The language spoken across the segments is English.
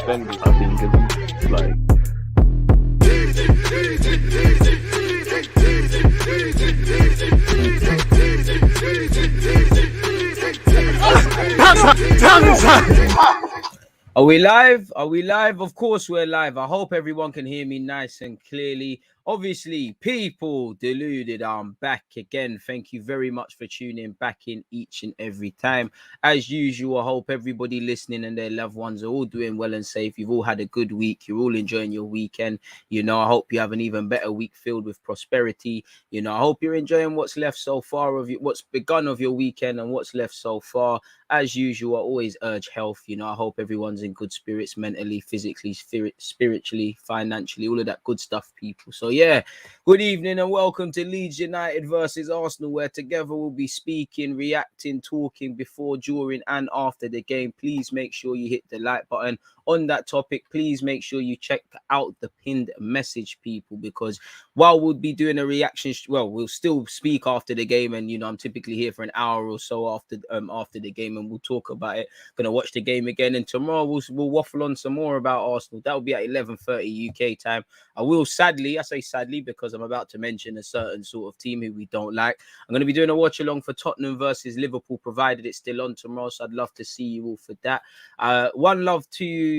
suspended, I think, and like. Are we live? Are we live? Of course we're live. I hope everyone can hear me nice and clearly. Obviously, people, Deluded, I'm back again. Thank you very much for tuning back in each and every time. As usual, I hope everybody listening and their loved ones are all doing well and safe. You've all had a good week. You're all enjoying your weekend. You know, I hope you have an even better week filled with prosperity. You know, I hope you're enjoying what's left so far of you, what's begun of your weekend and what's left so far. As usual, I always urge health. You know, I hope everyone's in good spirits, mentally, physically, spiritually, financially, all of that good stuff, people. So, yeah, good evening and welcome to Leeds United versus Arsenal, where together we'll be speaking, reacting, talking before, during, and after the game. Please make sure you hit the like button. On that topic, please make sure you check out the pinned message, people, because while we'll be doing a reaction, we'll still speak after the game, and you know I'm typically here for an hour or so after the game, and we'll talk about it. Gonna watch the game again, and tomorrow we'll waffle on some more about Arsenal. That will be at 11:30 UK time. I say sadly because I'm about to mention a certain sort of team who we don't like. I'm gonna be doing a watch along for Tottenham versus Liverpool, provided it's still on tomorrow. So I'd love to see you all for that. One love to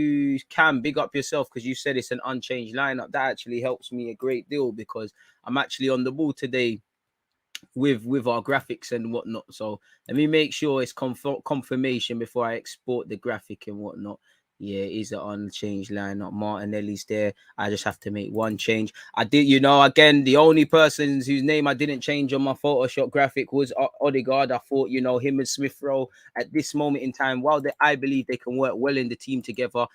Cam, big up yourself because you said it's an unchanged lineup. That actually helps me a great deal because I'm actually on the ball today with our graphics and whatnot. So let me make sure it's confirmation before I export the graphic and whatnot. Yeah, it is an unchanged lineup. Martinelli's there. I just have to make one change. I did, you know, again, the only person whose name I didn't change on my Photoshop graphic was Odegaard. I thought, you know, him and Smith Rowe at this moment in time, while I believe they can work well in the team together,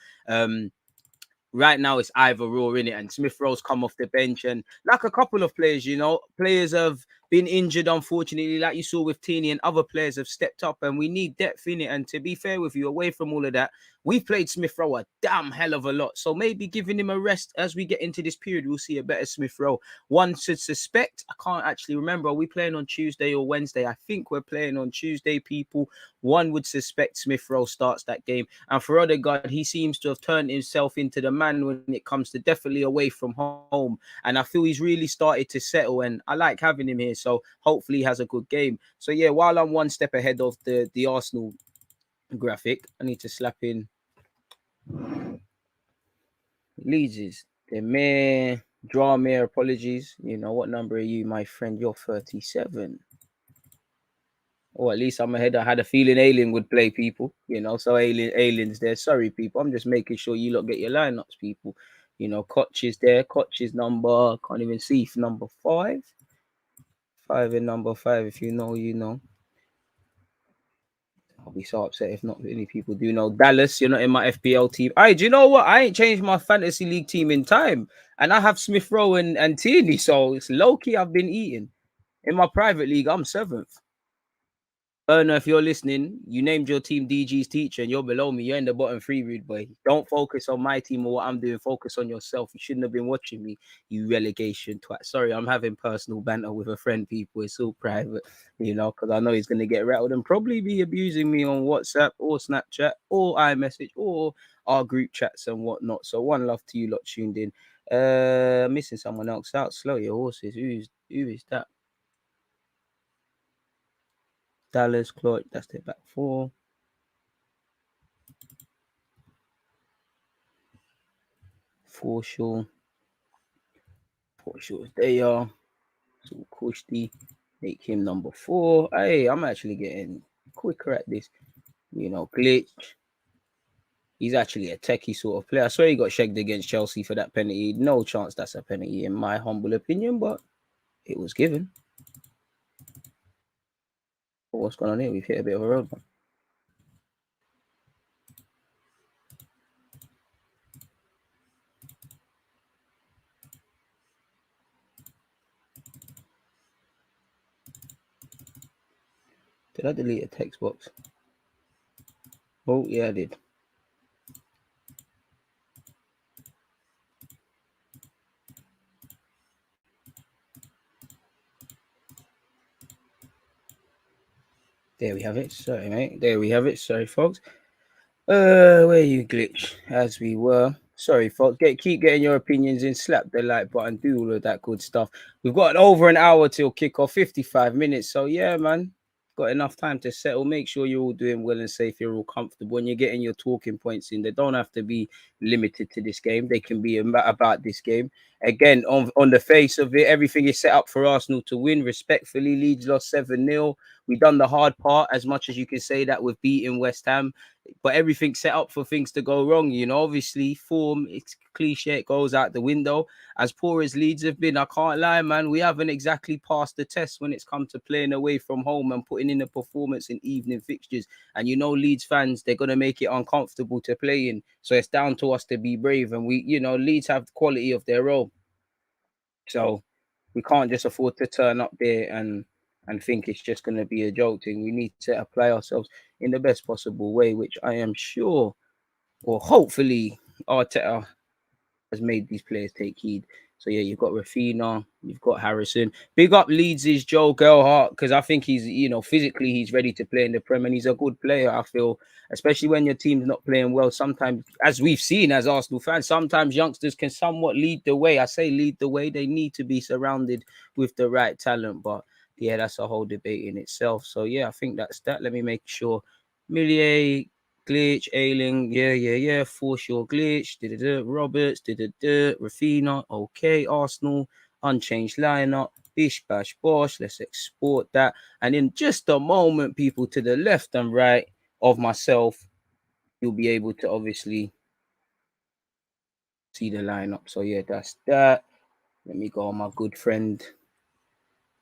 right now it's either or in it, and Smith Rowe's come off the bench, and like a couple of players, you know, players have been injured, unfortunately, like you saw with Tini, and other players have stepped up, and we need depth in it. And to be fair with you, away from all of that, we've played Smith Rowe a damn hell of a lot. So maybe giving him a rest as we get into this period, we'll see a better Smith Rowe. One should suspect, I can't actually remember, are we playing on Tuesday or Wednesday? I think we're playing on Tuesday, people. One would suspect Smith Rowe starts that game. And for Odegaard, he seems to have turned himself into the man when it comes to definitely away from home. And I feel he's really started to settle, and I like having him here. So hopefully he has a good game. So yeah, while I'm one step ahead of the Arsenal graphic, I need to slap in Leeds. The mayor, Dramere, apologies. You know, what number are you, my friend? You're 37. Or at least I'm ahead. I had a feeling Alien would play, people. You know, so Alien's there. Sorry, people. I'm just making sure you lot get your lineups, people. You know, Koch is there. Koch is number, can't even see, number 5. 5 and number 5. If you know, you know. I'll be so upset if not many people do know. Dallas, you're not in my FPL team. Hey, do you know what? I ain't changed my fantasy league team in time. And I have Smith Rowe and Tierney. So it's low-key I've been eating. In my private league, I'm 7th. Erna, if you're listening, you named your team DG's teacher and you're below me. You're in the bottom 3, rude boy. Don't focus on my team or what I'm doing. Focus on yourself. You shouldn't have been watching me, you relegation twat. Sorry, I'm having personal banter with a friend, people. It's all private, you know, because I know he's going to get rattled and probably be abusing me on WhatsApp or Snapchat or iMessage or our group chats and whatnot. So one love to you lot tuned in. Missing someone else out. Slow your horses. Who is that? Dallas, Clark, that's their back 4. Forshaw's they are. So Kushti, make him number 4. Hey, I'm actually getting quicker at this. You know, Glitch. He's actually a techie sort of player. I swear he got shagged against Chelsea for that penalty. No chance that's a penalty in my humble opinion, but it was given. But what's going on here? We've hit a bit of a roadblock. Did I delete a text box? Oh, yeah, I did. There we have it. Sorry, mate. There we have it. Sorry, folks. Where you glitch as we were. Sorry, folks. Keep getting your opinions in. Slap the like button. Do all of that good stuff. We've got over an hour till kickoff. 55 minutes. So yeah, man. Got enough time to settle. Make sure you're all doing well and safe. You're all comfortable. When you're getting your talking points in, they don't have to be limited to this game. They can be about this game. Again, on the face of it, everything is set up for Arsenal to win. Respectfully, Leeds lost 7-0. We done the hard part, as much as you can say that with beating West Ham, but everything's set up for things to go wrong. You know, obviously, form, it's cliche, it goes out the window. As poor as Leeds have been, I can't lie, man, we haven't exactly passed the test when it's come to playing away from home and putting in a performance in evening fixtures. And you know, Leeds fans, they're going to make it uncomfortable to play in. So it's down to us to be brave. And we, you know, Leeds have the quality of their role. So we can't just afford to turn up there and think it's just going to be a joke thing. We need to apply ourselves in the best possible way, which I am sure, or hopefully, Arteta has made these players take heed. So yeah, you've got Rafinha, you've got Harrison. Big up Leeds' Joe Gelhardt, because I think he's, you know, physically he's ready to play in the Prem, and he's a good player. I feel, especially when your team's not playing well. Sometimes, as we've seen as Arsenal fans, sometimes youngsters can somewhat lead the way. I say lead the way. They need to be surrounded with the right talent, but yeah, that's a whole debate in itself. So yeah, I think that's that. Let me make sure. Millier, Glitch, Ailing, yeah, for sure, Glitch, Roberts, Rafinha, okay, Arsenal, unchanged lineup, bish, bash, bosh, let's export that. And in just a moment, people to the left and right of myself, you'll be able to obviously see the lineup. So yeah, that's that. Let me go on my good friend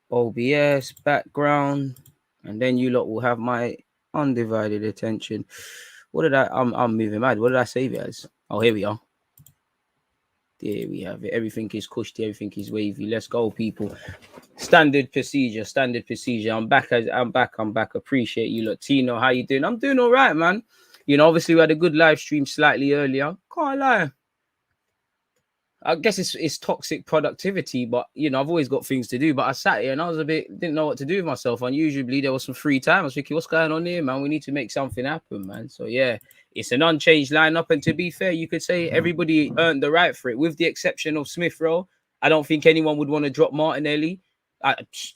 OBS background, and then you lot will have my undivided attention. What did I'm moving mad. What did I save it as? Oh, here we are. There we have it. Everything is cushy, everything is wavy. Let's go, people. Standard procedure. I'm back. Appreciate you, Latino. How you doing? I'm doing all right, man. You know, obviously we had a good live stream slightly earlier. Can't lie. I guess it's toxic productivity, but you know, I've always got things to do. But I sat here and I was didn't know what to do with myself. Unusually, there was some free time. I was thinking, what's going on here, man? We need to make something happen, man. So yeah, it's an unchanged lineup. And to be fair, you could say everybody earned the right for it, with the exception of Smith Rowe. I don't think anyone would want to drop Martinelli.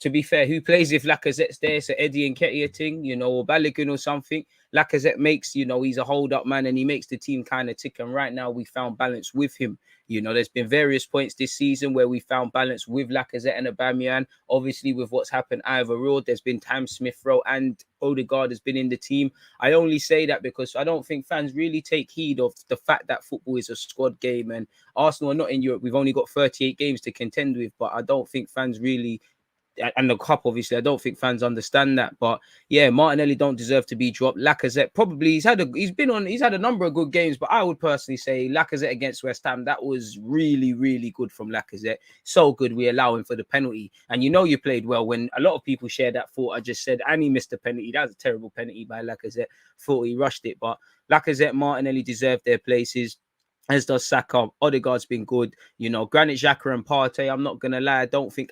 To be fair, who plays if Lacazette's there? It's an Eddie Nketiah thing, you know, or Balogun or something. Lacazette makes, you know, he's a hold-up man and he makes the team kind of tick. And right now we found balance with him. You know, there's been various points this season where we found balance with Lacazette and Aubameyang. Obviously, with what's happened overall, there's been times Smith Rowe and Odegaard has been in the team. I only say that because I don't think fans really take heed of the fact that football is a squad game, and Arsenal are not in Europe. We've only got 38 games to contend with, but I don't think fans really, and the cup, obviously, I don't think fans understand that. But yeah, Martinelli don't deserve to be dropped. Lacazette probably he's had a number of good games, but I would personally say Lacazette against West Ham, that was really, really good from Lacazette. So good we allow him for the penalty. And you know you played well when a lot of people share that thought I just said, and he missed the penalty. That was a terrible penalty by Lacazette. Thought he rushed it, but Lacazette, Martinelli deserved their places, as does Saka. Odegaard's been good. You know, Granit Xhaka and Partey, I'm not going to lie, I don't think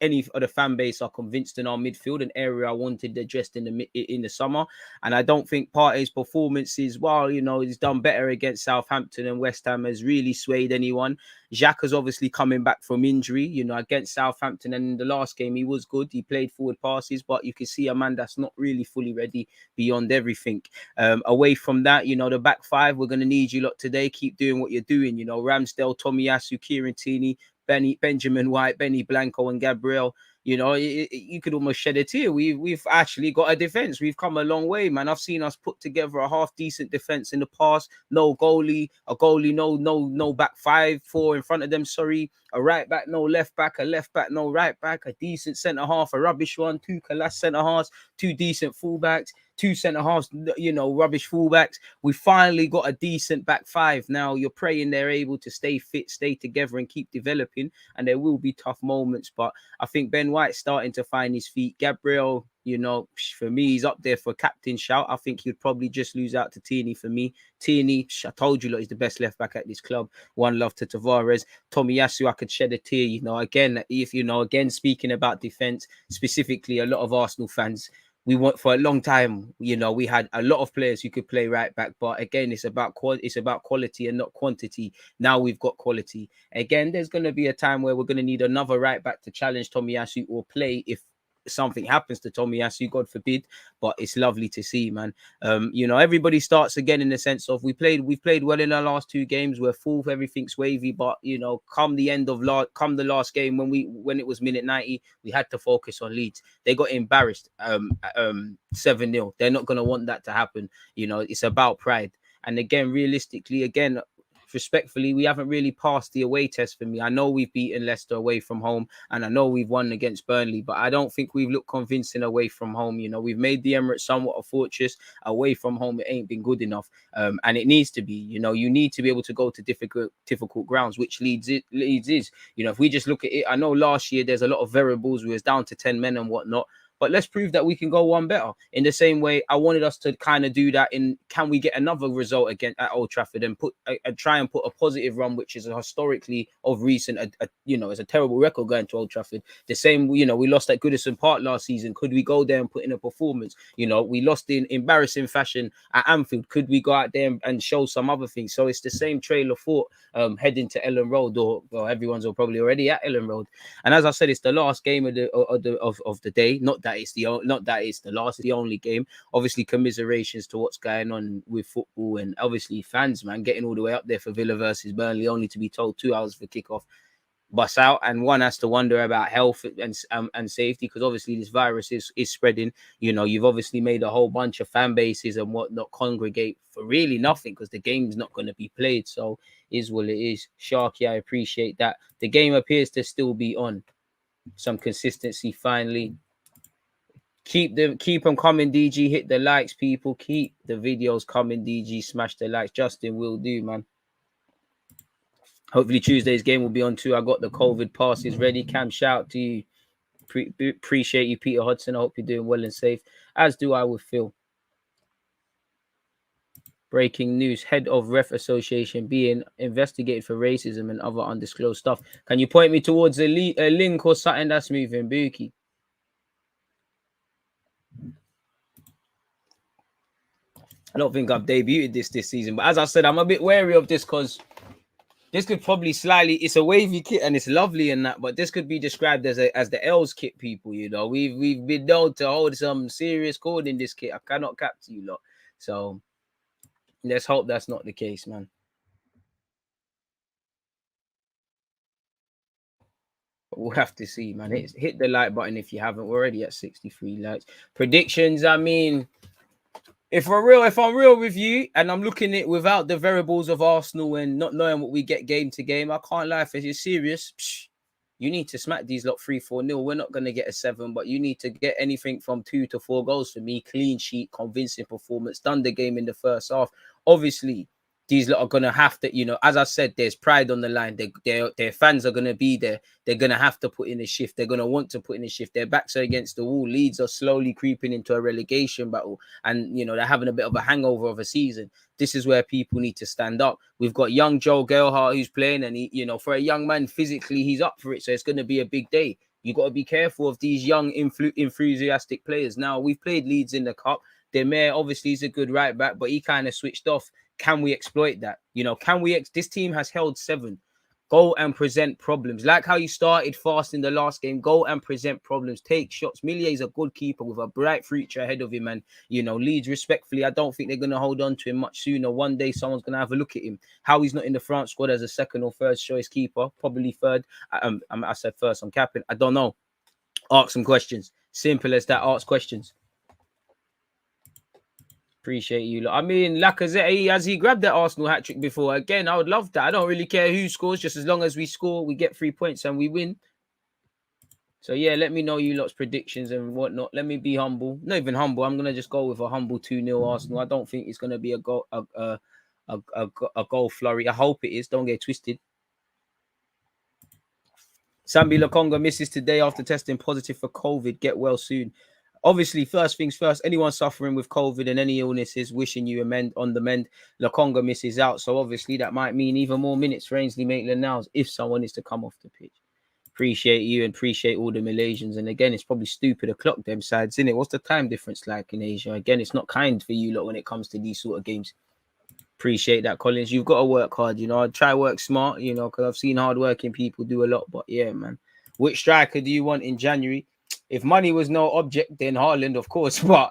any of the fan base are convinced in our midfield, an area I wanted addressed in the summer. And I don't think Partey's performances, while, you know, he's done better against Southampton and West Ham, has really swayed anyone. Xhaka's obviously coming back from injury, you know, against Southampton. And in the last game, he was good. He played forward passes, but you can see a man that's not really fully ready beyond everything. Away from that, you know, the back five, we're going to need you lot today. Keep doing what you're doing. You know, Ramsdale, Tomiyasu, Kieran Tierney, Benjamin White, Benny Blanco, and Gabriel. You know, you could almost shed a tear. We've actually got a defense. We've come a long way, man. I've seen us put together a half decent defense in the past. No goalie, no back five, four in front of them. Sorry, a right back, no left back, a left back, no right back, a decent centre half, a rubbish one, two class centre halves, two decent fullbacks, two centre halves, you know, rubbish fullbacks. We finally got a decent back five. Now you're praying they're able to stay fit, stay together, and keep developing. And there will be tough moments, but I think Ben White's starting to find his feet. Gabriel, you know, for me, he's up there for captain shout. I think he'd probably just lose out to Tierney for me. Tierney, I told you, look, he's the best left back at this club. One love to Tavares. Tomiyasu, I could shed a tear. You know, again, speaking about defense, specifically, a lot of Arsenal fans, we want for a long time, you know, we had a lot of players who could play right back, but again, it's about quality and not quantity. Now we've got quality. Again, there's going to be a time where we're going to need another right back to challenge Tomiyasu or play if something happens to Tomiyasu, God forbid. But it's lovely to see, man. You know, everybody starts again in the sense of we've played well in our last two games. We're full, everything's wavy, but you know, come the last game when it was minute 90, we had to focus on Leeds. They got embarrassed 7-0. They're not gonna want that to happen. You know, it's about pride. And again, realistically, respectfully, we haven't really passed the away test for me. I know we've beaten Leicester away from home, and I know we've won against Burnley, but I don't think we've looked convincing away from home. You know, we've made the Emirates somewhat a fortress. Away from home, it ain't been good enough, and it needs to be. You know, you need to be able to go to difficult grounds, which Leeds is. You know, if we just look at it, I know last year there's a lot of variables. We was down to 10 men and whatnot. But let's prove that we can go one better. In the same way, I wanted us to kind of do that in, can we get another result again at Old Trafford and try and put a positive run, which is historically of recent, you know, it's a terrible record going to Old Trafford. The same, you know, we lost at Goodison Park last season. Could we go there and put in a performance? You know, we lost in embarrassing fashion at Anfield. Could we go out there and show some other things? So it's the same trail of thought heading to Ellen Road, or well, everyone's probably already at Ellen Road. And as I said, it's the last game of the day. Not that it's the last, it's the only game. Obviously, commiserations to what's going on with football, and obviously fans, man, getting all the way up there for Villa versus Burnley, only to be told 2 hours for kickoff. Bus out, and one has to wonder about health and safety, because obviously this virus is spreading. You know, you've obviously made a whole bunch of fan bases and whatnot congregate for really nothing, because the game's not going to be played. So is what it is. Sharky, I appreciate that. The game appears to still be on. Some consistency finally. Keep them coming, DG. Hit the likes, people. Keep the videos coming, DG. Smash the likes. Justin will do, man. Hopefully Tuesday's game will be on too. I got the COVID passes ready. Cam, shout out to you. Appreciate you, Peter Hodson. I hope you're doing well and safe, as do I with Phil. Breaking news: Head of Ref Association being investigated for racism and other undisclosed stuff. Can you point me towards a link or something that's moving, Buki? I don't think I've debuted this season, but as I said, I'm a bit wary of this because this could probably it's a wavy kit and it's lovely and that, but this could be described as the Els kit, people. You know, we've been known to hold some serious cord in this kit. I cannot cap to you lot. So let's hope that's not the case, man. We'll have to see, man. Hit the like button if you haven't. We're already at 63 likes. Predictions, I mean, if I'm real with you, and I'm looking at it without the variables of Arsenal and not knowing what we get game to game, I can't lie. If you're serious, you need to smack these lot 3-4-0. We're not going to get a 7, but you need to get anything from 2 to 4 goals for me. Clean sheet, convincing performance, done the game in the first half. Obviously, these lot are going to have to, you know, as I said, there's pride on the line. Their fans are going to be there. They're going to have to put in a shift. They're going to want to put in a shift. Their backs are against the wall. Leeds are slowly creeping into a relegation battle. And, you know, they're having a bit of a hangover of a season. This is where people need to stand up. We've got young Joe Gelhardt who's playing, and he, you know, for a young man, physically, he's up for it. So it's going to be a big day. You got to be careful of these young, enthusiastic players. Now, we've played Leeds in the cup. Demir, obviously, is a good right back, but he kind of switched off. Can we exploit that? You know, this team has held 7. Go and present problems. Like how you started fast in the last game. Go and present problems. Take shots. Millier is a good keeper with a bright future ahead of him. And, you know, Leeds, respectfully, I don't think they're going to hold on to him much sooner. One day, someone's going to have a look at him. How he's not in the France squad as a second or third choice keeper. Probably third. I said first. I'm capping. I don't know. Ask some questions. Simple as that. Ask questions. Appreciate you. I mean, Lacazette, has he grabbed that Arsenal hat-trick before? Again, I would love that. I don't really care who scores, just as long as we score, we get 3 points and we win. So, yeah, let me know you lot's predictions and whatnot. Let me be humble. Not even humble. I'm going to just go with a humble 2-0 Arsenal. I don't think it's going to be a goal flurry. I hope it is. Don't get twisted. Sambi Lokonga misses today after testing positive for COVID. Get well soon. Obviously, first things first, anyone suffering with COVID and any illnesses, wishing you on the mend. Lokonga misses out. So obviously that might mean even more minutes for Ainsley Maitland-Niles if someone is to come off the pitch. Appreciate you and appreciate all the Malaysians. And again, it's probably stupid to clock them sides, isn't it? What's the time difference like in Asia? Again, it's not kind for you lot when it comes to these sort of games. Appreciate that, Collins. You've got to work hard, you know. I try work smart, you know, because I've seen hardworking people do a lot. But yeah, man. Which striker do you want in January? If money was no object, then Haaland, of course. But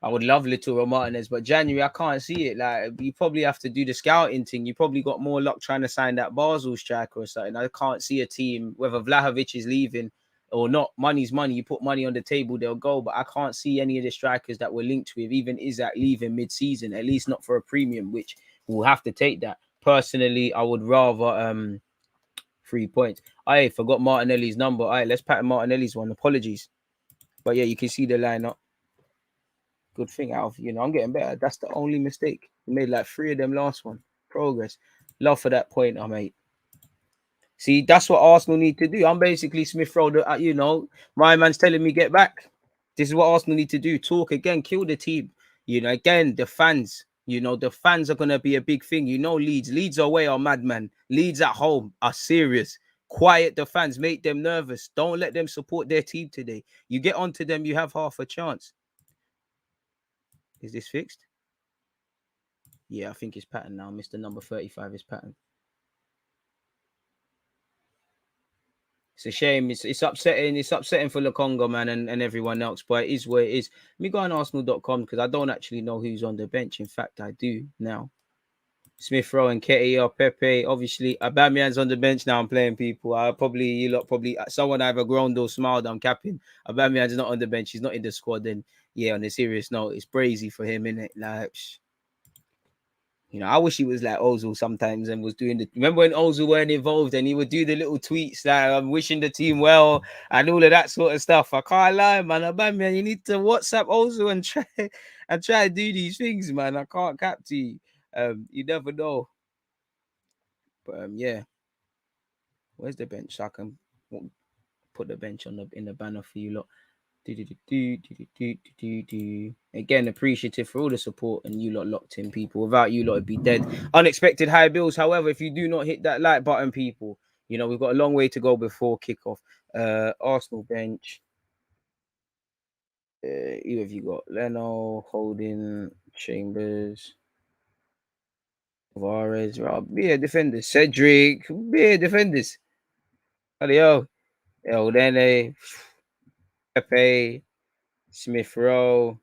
I would love Little Martinez, but January I can't see it. Like you probably have to do the scouting thing. You probably got more luck trying to sign that Basel striker or something. I can't see a team whether Vlahovic is leaving or not. Money's money. You put money on the table, they'll go. But I can't see any of the strikers that we're linked with, even Isaac leaving mid-season. At least not for a premium, which we'll have to take that. Personally, I would rather 3 points. I forgot Martinelli's number. All right, let's pattern Martinelli's one. Apologies, but yeah, you can see the lineup. Good thing out of, you know, I'm getting better. That's the only mistake. We made like 3 of them last one. Progress. Love for that point, mate. See, that's what Arsenal need to do. I'm basically Smith Rowe, you know, my man's telling me get back. This is what Arsenal need to do. Talk again, kill the team. You know, again, the fans, you know, the fans are going to be a big thing. You know, Leeds away are madman. Leeds at home are serious. Quiet the fans, make them nervous. Don't let them support their team today. You get onto them, you have half a chance. Is this fixed? Yeah, I think it's pattern now. Mr. Number 35 is pattern. It's a shame. It's upsetting. It's upsetting for Lukonga, man, and everyone else. But it is what it is. Let me go on Arsenal.com because I don't actually know who's on the bench. In fact, I do now. Smith Rowe and Ketia, Pepe. Obviously, Aubameyang's on the bench now. I'm playing people. Someone either groaned or smiled. I'm capping. Aubameyang's not on the bench. He's not in the squad. Then yeah, on a serious note, it's brazy for him, innit? Like. You know, I wish he was like Ozil sometimes and was doing the. Remember when Ozil weren't involved and he would do the little tweets like I'm wishing the team well and all of that sort of stuff. I can't lie, man. Man, you need to WhatsApp Ozil and try to do these things, man. I can't cap to you. You never know. But yeah, where's the bench? So I can put the bench in the banner for you lot. Again, appreciative for all the support and you lot locked in, people. Without you lot, it'd be dead. Unexpected high bills. However, if you do not hit that like button, people, you know we've got a long way to go before kickoff. Arsenal bench. Who have you got? Leno, Holding, Chambers, Tavares. Be a defender. Cedric. Be a defenders. Hello, Eldene, Pepe, Smith Rowe.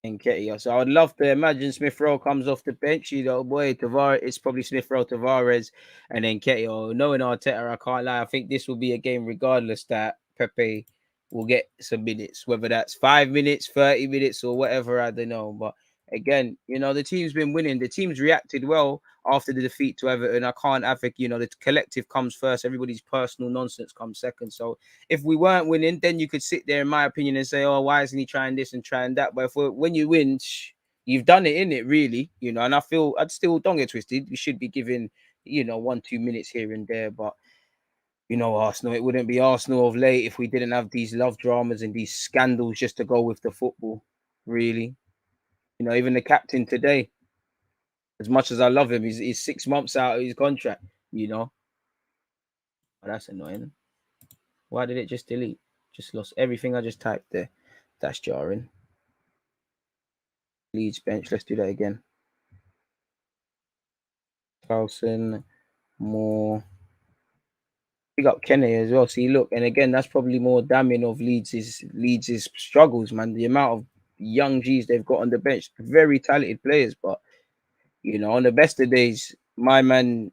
And Ketia. So I would love to imagine Smith Rowe comes off the bench. You know, boy, Tavares, it's probably Smith Rowe, Tavares, and then Ketia. Knowing Arteta, I can't lie. I think this will be a game regardless that Pepe will get some minutes, whether that's 5 minutes, 30 minutes, or whatever. I don't know. But again, you know, the team's been winning. The team's reacted well after the defeat to Everton. I can't have it, you know, the collective comes first. Everybody's personal nonsense comes second. So if we weren't winning, then you could sit there, in my opinion, and say, oh, why isn't he trying this and trying that? But when you win, you've done it, innit, really, you know, and I feel I'd still don't get twisted. We should be giving, you know, 1-2 minutes here and there. But, you know, Arsenal, it wouldn't be Arsenal of late if we didn't have these love dramas and these scandals just to go with the football, really. You know, even the captain today, as much as I love him, he's 6 months out of his contract, you know. Oh, that's annoying. Why did it just delete? Just lost everything I just typed there. That's jarring. Leeds bench. Let's do that again. Carlson, Moore. We got Kenny as well. See, look, and again, that's probably more damning of Leeds' struggles, man. The amount of young G's they've got on the bench, very talented players, but you know, on the best of days, my man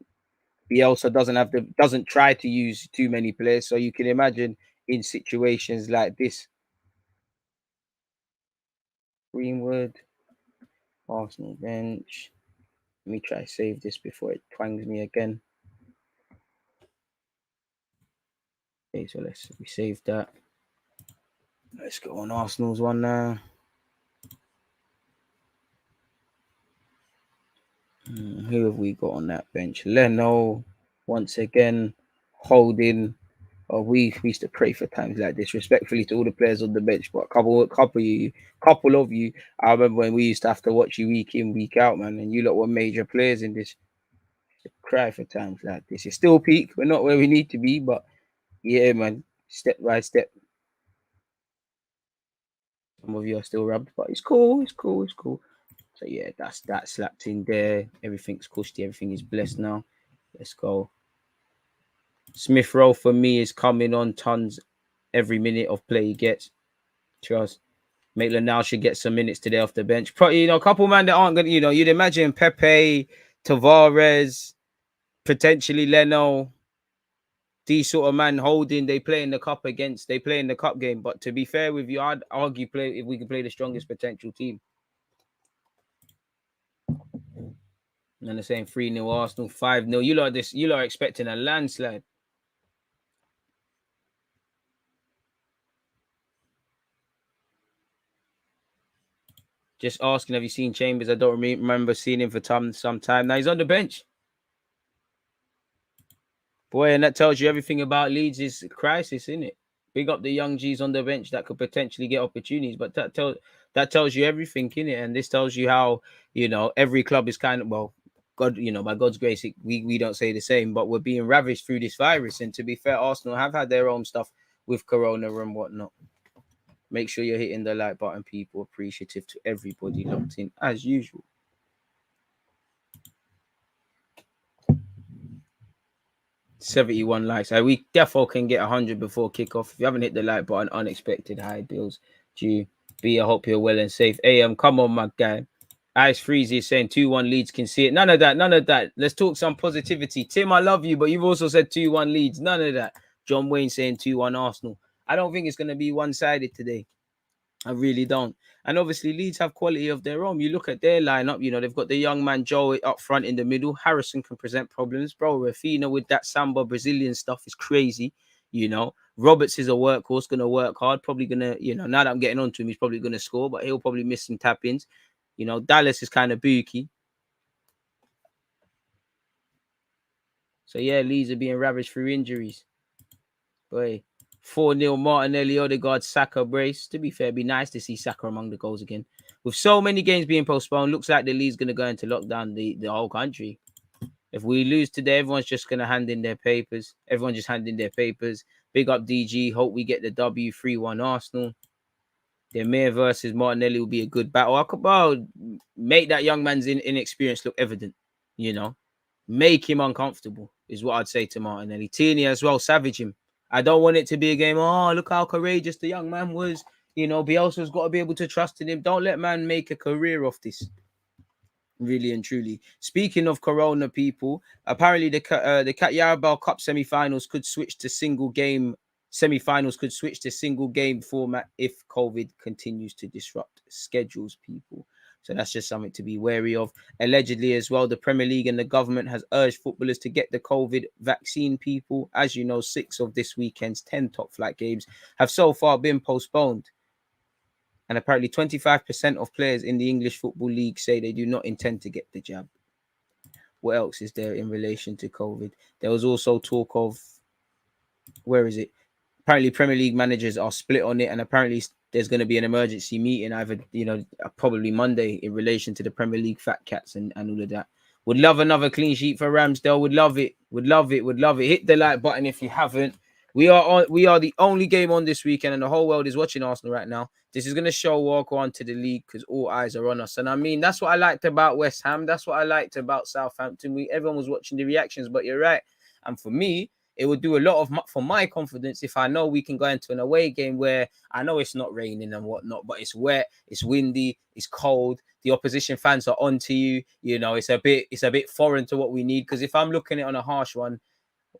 Bielsa doesn't try to use too many players. So you can imagine in situations like this. Greenwood, Arsenal bench. Let me try save this before it twangs me again. Okay, so we save that. Let's go on Arsenal's one now. Who have we got on that bench? Leno, once again, Holding. Oh, we used to pray for times like this, respectfully to all the players on the bench, but a couple of you. I remember when we used to have to watch you week in, week out, man, and you lot were major players in this. Cry for times like this. It's still peak. We're not where we need to be, but yeah, man, step by step. Some of you are still rubbed, but it's cool. It's cool. It's cool. So yeah, that's that slapped in there. Everything's cushy. Everything is blessed now. Let's go. Smith Rowe for me is coming on tons every minute of play he gets. Trust. Maitland now should get some minutes today off the bench. Probably, a couple man that aren't gonna, you'd imagine Pepe, Tavares, potentially Leno, these sort of man holding. They play in the cup game. But to be fair with you, I'd argue play if we can play the strongest potential team. And the same 3-0 Arsenal, 5-0. You lot are expecting a landslide. Just asking, have you seen Chambers? I don't remember seeing him for some time. Now he's on the bench. Boy, and that tells you everything about Leeds' crisis, isn't it? Big up the young G's on the bench that could potentially get opportunities. But that tells you everything, innit? And this tells you how, every club is kind of, well, God, by God's grace, we don't say the same, but we're being ravished through this virus. And to be fair, Arsenal have had their own stuff with Corona and whatnot. Make sure you're hitting the like button, people. Appreciative to everybody locked in as usual. 71 likes. We defo can get 100 before kickoff. If you haven't hit the like button, unexpected high bills due. I hope you're well and safe. Come on, my guy. Ice Freezy is saying 2-1 Leeds can see it. None of that. Let's talk some positivity. Tim, I love you, but you've also said 2-1 Leeds. None of that. John Wayne saying 2-1 Arsenal. I don't think it's going to be one-sided today. I really don't. And obviously, Leeds have quality of their own. You look at their lineup, they've got the young man Joe up front in the middle. Harrison can present problems. Bro, Rafinha with that Samba Brazilian stuff is crazy. Roberts is a workhorse, going to work hard. Probably going to, now that I'm getting onto him, he's probably going to score, but he'll probably miss some tap-ins. Dallas is kind of booky. So, yeah, Leeds are being ravaged through injuries. Boy. 4-0 Martinelli, Odegaard, Saka brace. To be fair, it'd be nice to see Saka among the goals again. With so many games being postponed, looks like the league's going to go into lockdown, the whole country. If we lose today, everyone's just going to hand in their papers. Everyone just handing their papers. Big up DG. Hope we get the W 3-1 Arsenal. Demir versus Martinelli will be a good battle. Make that young man's inexperience look evident, Make him uncomfortable is what I'd say to Martinelli. Tierney as well, savage him. I don't want it to be a game. Oh, look how courageous the young man was. Bielsa's got to be able to trust in him. Don't let man make a career of this. Really and truly. Speaking of Corona, people, apparently the Cat Cup semi-finals could switch to single game. Semi-finals could switch to single game format if COVID continues to disrupt schedules, people. So that's just something to be wary of. Allegedly as well, the Premier League and the government has urged footballers to get the COVID vaccine, people. As you know, 6 of this weekend's 10 top flight games have so far been postponed. And apparently 25% of players in the English Football League say they do not intend to get the jab. What else is there in relation to COVID? There was also talk of, where is it? Apparently Premier League managers are split on it, and apparently there's going to be an emergency meeting either, probably Monday in relation to the Premier League fat cats and all of that. Would love another clean sheet for Ramsdale. Would love it. Hit the like button if you haven't. We are the only game on this weekend, and the whole world is watching Arsenal right now. This is going to show Walker onto the league because all eyes are on us. And I mean, that's what I liked about West Ham. That's what I liked about Southampton. Everyone was watching the reactions, but you're right. And for me, it would do a lot for my confidence if I know we can go into an away game where I know it's not raining and whatnot, but it's wet, it's windy, it's cold. The opposition fans are onto you. It's a bit foreign to what we need. Because if I'm looking at it on a harsh one,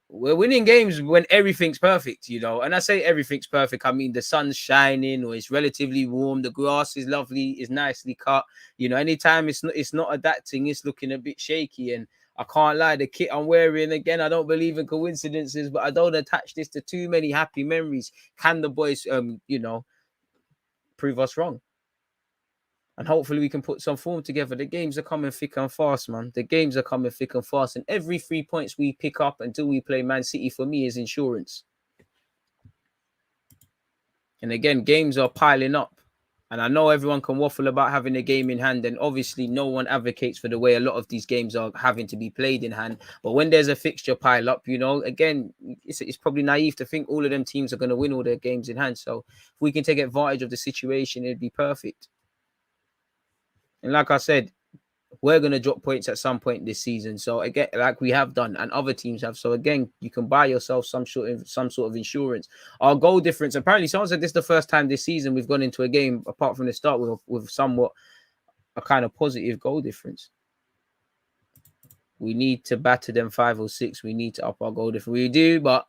we're winning games when everything's perfect, And I say everything's perfect. I mean, the sun's shining or it's relatively warm. The grass is lovely, is nicely cut. Anytime it's not adapting, it's looking a bit shaky. And I can't lie, the kit I'm wearing, again, I don't believe in coincidences, but I don't attach this to too many happy memories. Can the boys, prove us wrong? And hopefully we can put some form together. The games are coming thick and fast, man. The games are coming thick and fast. And every 3 points we pick up until we play Man City, for me, is insurance. And again, games are piling up. And I know everyone can waffle about having a game in hand, and obviously no one advocates for the way a lot of these games are having to be played in hand. But when there's a fixture pile up, again, it's probably naive to think all of them teams are going to win all their games in hand. So if we can take advantage of the situation, it'd be perfect. And like I said, we're going to drop points at some point this season. So again, like we have done and other teams have. So again, you can buy yourself some sort of insurance. Our goal difference, apparently someone said this is the first time this season we've gone into a game apart from the start with somewhat a kind of positive goal difference. We need to batter them 5 or 6. We need to up our goal difference. We do, but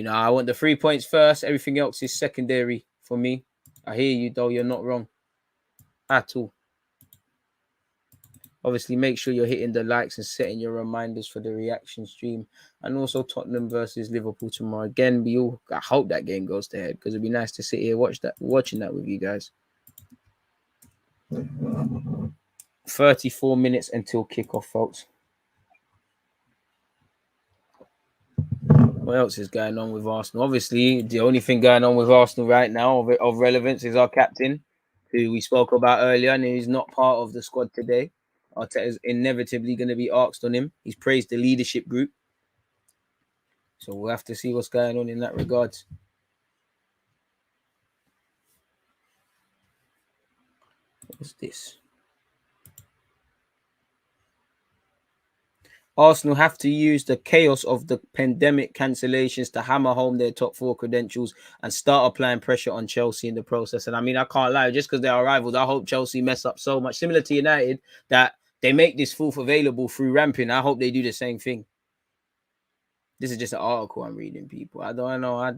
I want the 3 points first. Everything else is secondary for me. I hear you though. You're not wrong at all. Obviously, make sure you're hitting the likes and setting your reminders for the reaction stream. And also Tottenham versus Liverpool tomorrow. Again, I hope that game goes to head because it'd be nice to sit here watching that with you guys. 34 minutes until kickoff, folks. What else is going on with Arsenal? Obviously, the only thing going on with Arsenal right now of relevance is our captain, who we spoke about earlier, and he's not part of the squad today. Arteta is inevitably going to be asked on him. He's praised the leadership group. So we'll have to see what's going on in that regard. What's this? Arsenal have to use the chaos of the pandemic cancellations to hammer home their top 4 credentials and start applying pressure on Chelsea in the process. And I mean, I can't lie, just because they are rivals, I hope Chelsea mess up so much, similar to United, that they make this fourth available through ramping. I hope they do the same thing. This is just an article I'm reading, people. I don't know.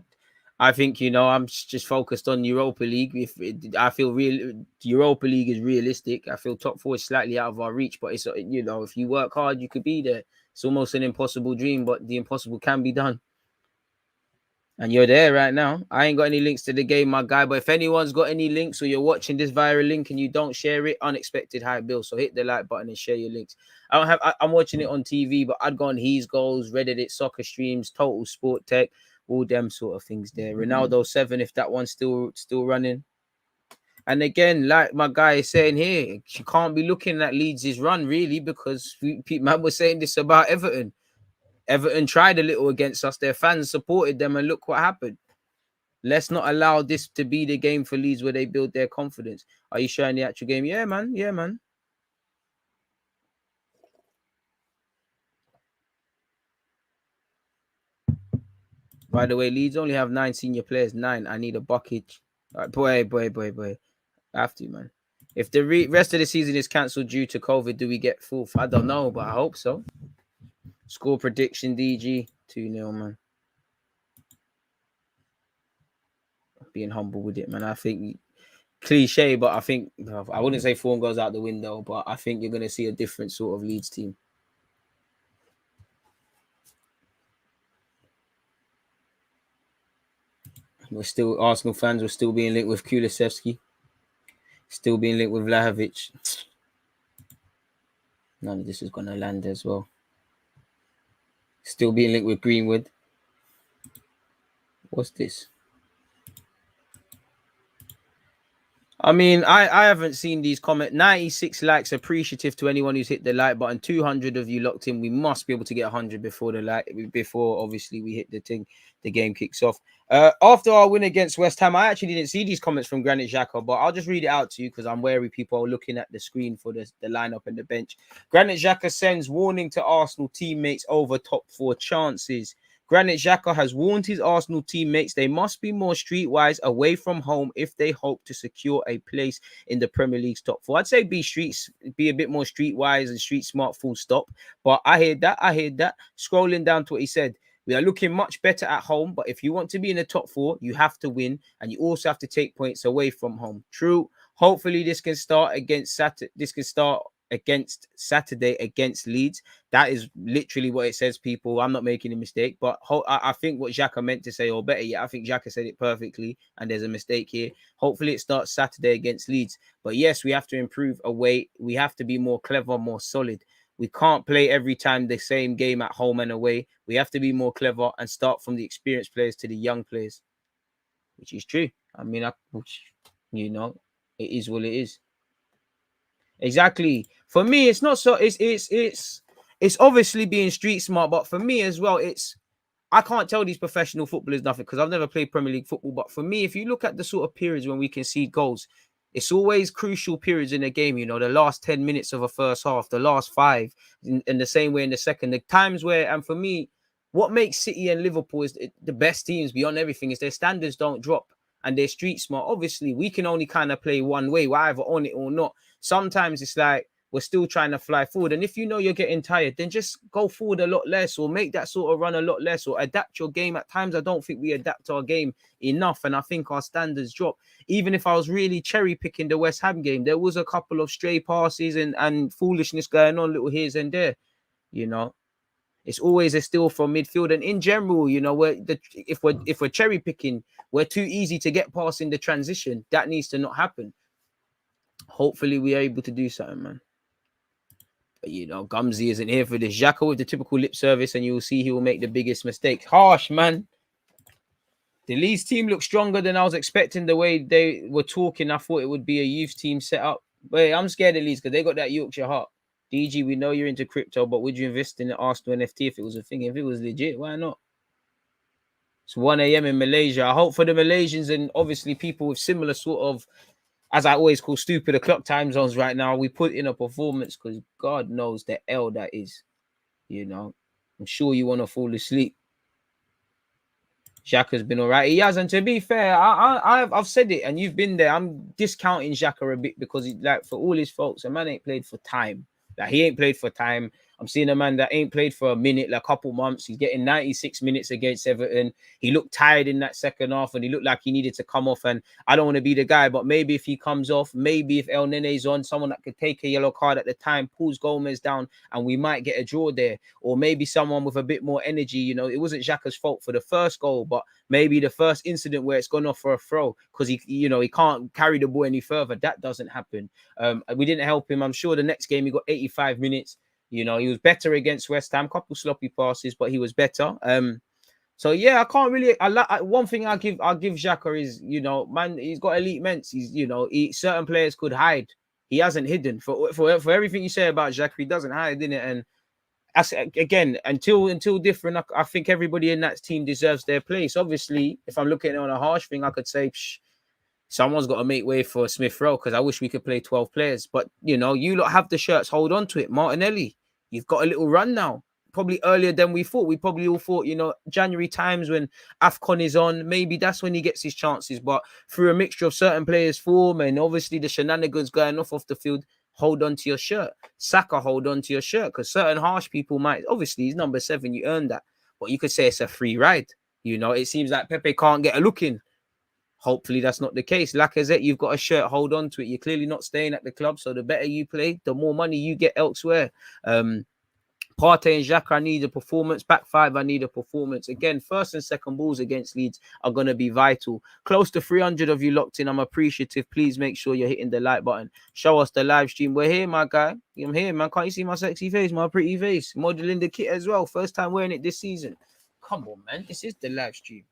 I think, I'm just focused on Europa League. I feel Europa League is realistic. I feel top 4 is slightly out of our reach, but it's, if you work hard, you could be there. It's almost an impossible dream, but the impossible can be done. And you're there right now. I ain't got any links to the game, my guy, but if anyone's got any links or you're watching this via a link and you don't share it, unexpected high bill. So hit the like button and share your links. I'm watching it on TV, but I'd go on He's Goals, Reddit, Soccer Streams, Total Sport Tech, all them sort of things there. Ronaldo 7, if that one's still running. And again, like my guy is saying here, you can't be looking at Leeds' run really, because man was saying this about Everton. Everton tried a little against us. Their fans supported them, and look what happened. Let's not allow this to be the game for Leeds where they build their confidence. Are you showing the actual game? Yeah, man. Yeah, man. By the way, Leeds only have 9 senior players. 9. I need a bucket. Right, boy. I have to, man. If the rest of the season is cancelled due to COVID, do we get 4th? I don't know, but I hope so. Score prediction, DG. 2-0, man. Being humble with it, man. I think cliche, but I think I wouldn't say form goes out the window, but I think you're going to see a different sort of Leeds team. Arsenal fans were still being linked with Kulusevski, still being linked with Vlahovic. None of this is going to land as well. Still being linked with Greenwood. What's this? I mean, I haven't seen these comments. 96 likes, appreciative to anyone who's hit the like button. 200 of you locked in. We must be able to get 100 before obviously we hit the thing. The game kicks off. After our win against West Ham, I actually didn't see these comments from Granit Xhaka, but I'll just read it out to you because I'm wary people are looking at the screen for the lineup and the bench. Granit Xhaka sends warning to Arsenal teammates over top 4 chances. Granit Xhaka has warned his Arsenal teammates they must be more streetwise away from home if they hope to secure a place in the Premier League's top 4. I'd say be a bit more streetwise and street smart, full stop. But I heard that. Scrolling down to what he said. We are looking much better at home, but if you want to be in the top 4, you have to win, and you also have to take points away from home. True. Hopefully, this can start against Saturday against Leeds. That is literally what it says, people. I'm not making a mistake, but I think what Xhaka meant to say, or better yet, I think Xhaka said it perfectly, and there's a mistake here. Hopefully, it starts Saturday against Leeds. But yes, we have to improve away. We have to be more clever, more solid. We can't play every time the same game at home and away. We have to be more clever and start from the experienced players to the young players, which is true. I mean, It is what it is. Exactly. For me, it's not so. It's obviously being street smart, but for me as well, I can't tell these professional footballers nothing because I've never played Premier League football. But for me, if you look at the sort of periods when we concede goals, it's always crucial periods in a game. You know, the last 10 minutes of a first half, the last 5, in the same way in the second. The times where, and for me, what makes City and Liverpool is the best teams beyond everything is their standards don't drop and they're street smart. Obviously, we can only kind of play one way, we're either on it or not. Sometimes it's like we're still trying to fly forward. And if you know you're getting tired, then just go forward a lot less or make that sort of run a lot less or adapt your game. At times, I don't think we adapt our game enough. And I think our standards drop. Even if I was really cherry picking the West Ham game, there was a couple of stray passes and foolishness going on, little here's and there, you know. It's always a steal from midfield, and in general, you know, if we're cherry picking, we're too easy to get past in the transition. That needs to not happen. Hopefully, we are able to do something, man. But you know, Gumsy isn't here for this. Xhaka with the typical lip service, and you will see he will make the biggest mistake. Harsh, man. The Leeds team looks stronger than I was expecting. The way they were talking, I thought it would be a youth team set up. But I'm scared of Leeds because they got that Yorkshire heart. DG, we know you're into crypto, but would you invest in the Arsenal NFT if it was a thing? If it was legit, why not? It's 1 a.m. in Malaysia. I hope for the Malaysians and obviously people with similar sort of, as I always call stupid o'clock time zones right now, we put in a performance because God knows the L that is. You know, I'm sure you want to fall asleep. Xhaka's been all right. He has, and to be fair, I've said it, and you've been there. I'm discounting Xhaka a bit because, like, for all his faults, a man ain't played for time. Like, he ain't played for time. I'm seeing a man that ain't played for a minute, like a couple months. He's getting 96 minutes against Everton. He looked tired in that second half, and he looked like he needed to come off. And I don't want to be the guy, but maybe if he comes off, maybe if El Nene's on, someone that could take a yellow card at the time, pulls Gomez down, and we might get a draw there. Or maybe someone with a bit more energy. You know, it wasn't Xhaka's fault for the first goal, but maybe the first incident where it's gone off for a throw because he can't carry the ball any further. That doesn't happen. We didn't help him. I'm sure the next game he got 85 minutes. You know, he was better against West Ham. Couple sloppy passes, but he was better. So yeah, I can't really. One thing I'll give Xhaka is, you know, man, he's got elite ments. He's, you know, certain players could hide. He hasn't hidden for everything you say about Xhaka. He doesn't hide in it, and again, until different, I think everybody in that team deserves their place. Obviously, if I'm looking on a harsh thing, I could say someone's got to make way for Smith Rowe because I wish we could play 12 players. But, you know, you lot have the shirts, hold on to it. Martinelli, you've got a little run now. Probably earlier than we thought. We probably all thought, you know, January times when AFCON is on, maybe that's when he gets his chances. But through a mixture of certain players' form and obviously the shenanigans going off the field, hold on to your shirt. Saka, hold on to your shirt because certain harsh people might, obviously he's number 7, you earned that. But you could say it's a free ride. You know, it seems like Pepe can't get a look in. Hopefully that's not the case. Lacazette, you've got a shirt, hold on to it. You're clearly not staying at the club, so the better you play, the more money you get elsewhere. Partey and Xhaka, I need a performance. Back 5, I need a performance. Again, first and second balls against Leeds are going to be vital. Close to 300 of you locked in. I'm appreciative. Please make sure you're hitting the like button. Show us the live stream. We're here, my guy. I'm here, man. Can't you see my sexy face, my pretty face? Modeling the kit as well. First time wearing it this season. Come on, man. This is the live stream.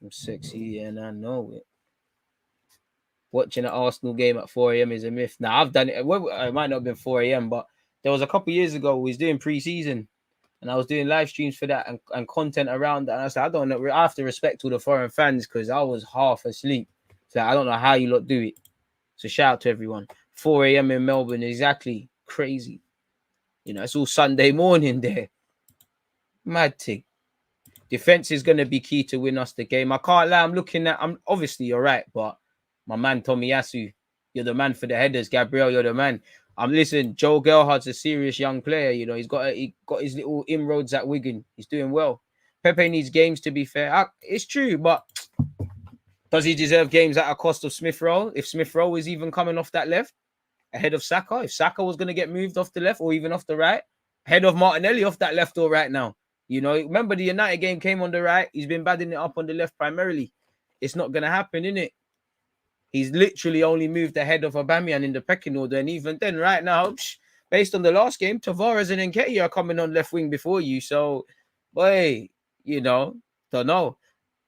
I'm sexy and I know it. Watching an Arsenal game at 4 a.m. is a myth. Now, I've done it. Well, it might not have been 4 a.m., but there was a couple of years ago we was doing pre-season and I was doing live streams for that and content around that. And I said, I don't know. I have to respect all the foreign fans because I was half asleep. So I don't know how you lot do it. So shout out to everyone. 4 a.m. in Melbourne, exactly. Crazy. You know, it's all Sunday morning there. Mad thing. Defense is going to be key to win us the game. I can't lie. I'm obviously you're right, but my man Tomiyasu, you're the man for the headers. Gabriel, you're the man. Listen, Joe Gelhardt's a serious young player. You know, he got his little inroads at Wigan. He's doing well. Pepe needs games, to be fair. It's true, but does he deserve games at a cost of Smith Rowe? If Smith Rowe is even coming off that left ahead of Saka, if Saka was going to get moved off the left or even off the right, ahead of Martinelli off that left or right now. You know, remember the United game came on the right. He's been badding it up on the left primarily. It's not going to happen, innit? He's literally only moved ahead of Aubameyang in the pecking order. And even then, right now, based on the last game, Tavares and Nketiah are coming on left wing before you. So, boy, you know, don't know.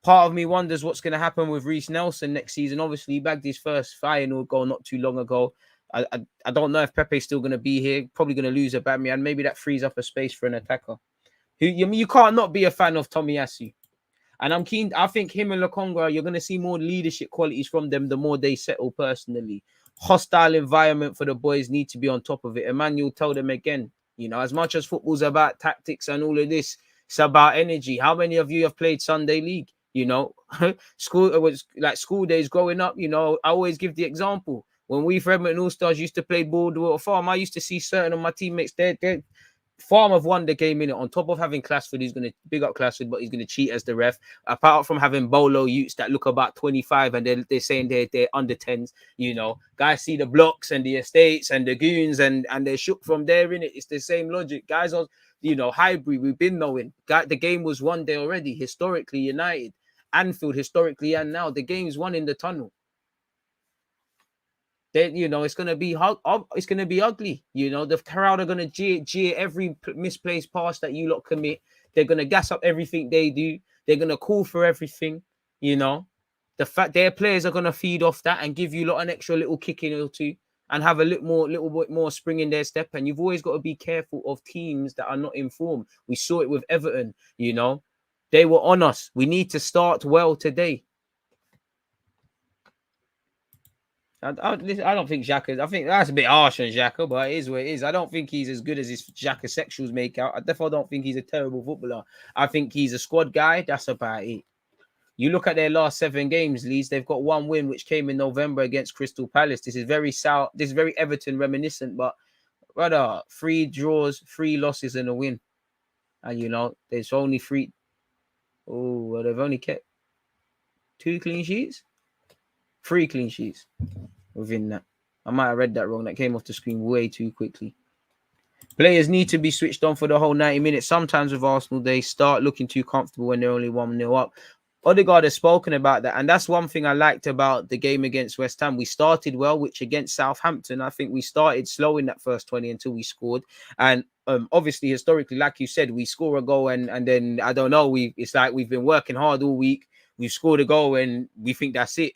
Part of me wonders what's going to happen with Reece Nelson next season. Obviously, he bagged his first final goal not too long ago. I don't know if Pepe's still going to be here. Probably going to lose a bad man. Maybe that frees up a space for an attacker. You can't not be a fan of Tomiyasu. And I'm keen. I think him and Lokonga, you're going to see more leadership qualities from them the more they settle personally. Hostile environment for the boys need to be on top of it. Emmanuel told them again, as much as football's about tactics and all of this, it's about energy. How many of you have played Sunday League? School, it was like school days growing up. I always give the example. When we Redmond All-Stars used to play Boardwalk Farm, I used to see certain of my teammates, Farm have won the game in it. On top of having Classford, he's going to big up Classford, but he's going to cheat as the ref. Apart from having Bolo Utes that look about 25 and they're saying they're under 10s, Guys see the blocks and the estates and the goons and they're shook from there in it. It's the same logic. Guys are, Highbury, we've been knowing. The game was won there already. Historically United. Anfield, historically and now. The game's won in the tunnel. It's gonna be ugly. The crowd are gonna jeer every misplaced pass that you lot commit. They're gonna gas up everything they do. They're gonna call for everything. The fact their players are gonna feed off that and give you lot an extra little kick in or two and have a little bit more spring in their step. And you've always got to be careful of teams that are not informed. We saw it with Everton. They were on us. We need to start well today. I don't think Xhaka. I think that's a bit harsh on Xhaka, but it is what it is. I don't think he's as good as his Xhaka sexuals make out. I definitely don't think he's a terrible footballer. I think he's a squad guy. That's about it. You look at their last 7 games, Leeds. They've got 1 win, which came in November against Crystal Palace. This is very Everton reminiscent, but brother, 3 draws, 3 losses, and a win. And there's only 3. Oh, well, they've only kept 2 clean sheets. 3 clean sheets within that. I might have read that wrong. That came off the screen way too quickly. Players need to be switched on for the whole 90 minutes. Sometimes with Arsenal, they start looking too comfortable when they're only 1-0 up. Odegaard has spoken about that. And that's one thing I liked about the game against West Ham. We started well, which against Southampton, I think we started slow in that first 20 until we scored. And obviously, historically, like you said, we score a goal and then, I don't know, it's like we've been working hard all week. We've scored a goal and we think that's it.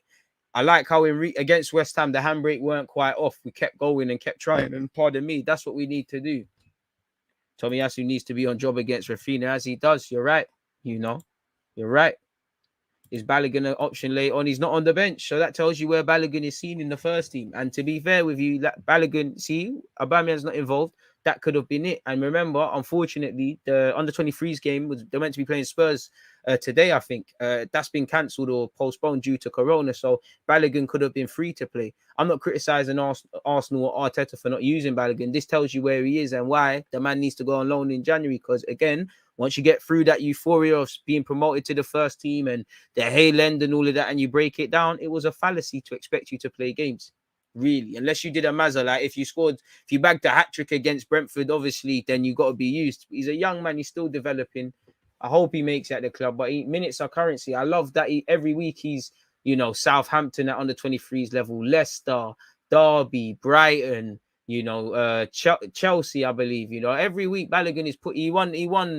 I like how against West Ham, the handbrake weren't quite off. We kept going and kept trying. And pardon me, that's what we need to do. Tomiyasu needs to be on job against Rafinha as he does. You're right. You're right. Is Balogun an option late on? He's not on the bench. So that tells you where Balogun is seen in the first team. And to be fair with you, Balogun, Aubameyang's not involved. That could have been it. And remember, unfortunately, the under-23s game they're meant to be playing Spurs today, I think. That's been cancelled or postponed due to Corona. So Balogun could have been free to play. I'm not criticising Arsenal or Arteta for not using Balogun. This tells you where he is and why the man needs to go on loan in January. Because again, once you get through that euphoria of being promoted to the first team and the Hayland and all of that, and you break it down, it was a fallacy to expect you to play games. Really, unless you did a Mazza, like if you bagged a hat-trick against Brentford, obviously, then you got to be used. He's a young man, he's still developing. I hope he makes it at the club, but minutes are currency. I love that every week he's, Southampton at under 23s level, Leicester, Derby, Brighton, Chelsea, I believe. Every week Balogun is he won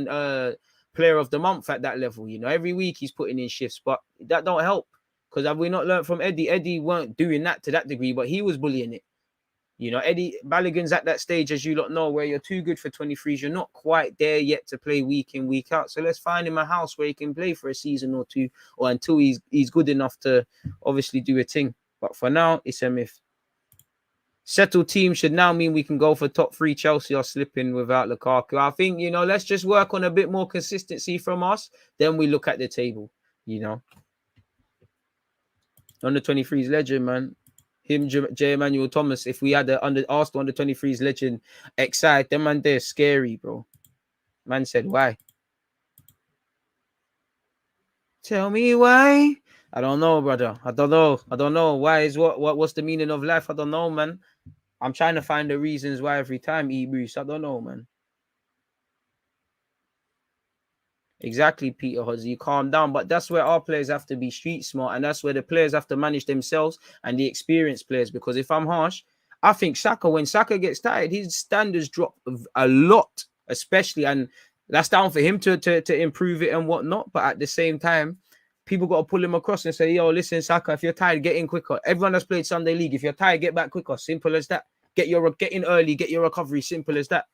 player of the month at that level. Every week he's putting in shifts, but that don't help. Because have we not learned from Eddie? Eddie weren't doing that to that degree, but he was bullying it. Eddie Balogun's at that stage, as you lot know, where you're too good for 23s. You're not quite there yet to play week in, week out. So let's find him a house where he can play for a season or 2, or until he's good enough to obviously do a thing. But for now, it's a myth. Settled team should now mean we can go for top 3. Chelsea are slipping without Lukaku. I think, let's just work on a bit more consistency from us. Then we look at the table, Under 23s legend, man. Him, J. Emmanuel Thomas. If we had the Arsenal under 23s legend excited, them man, they're scary, bro. Man said, why? Tell me why. I don't know, brother. I don't know. Why is what's the meaning of life? I don't know, man. I'm trying to find the reasons why every time, Bruce. I don't know, man. Exactly, Peter Huzzy. Calm down. But that's where our players have to be street smart. And that's where the players have to manage themselves and the experienced players. Because if I'm harsh, I think when Saka gets tired, his standards drop a lot, especially. And that's down for him to improve it and whatnot. But at the same time, people got to pull him across and say, yo, listen, Saka, if you're tired, get in quicker. Everyone that's played Sunday League, if you're tired, get back quicker. Simple as that. Get in early, get your recovery. Simple as that.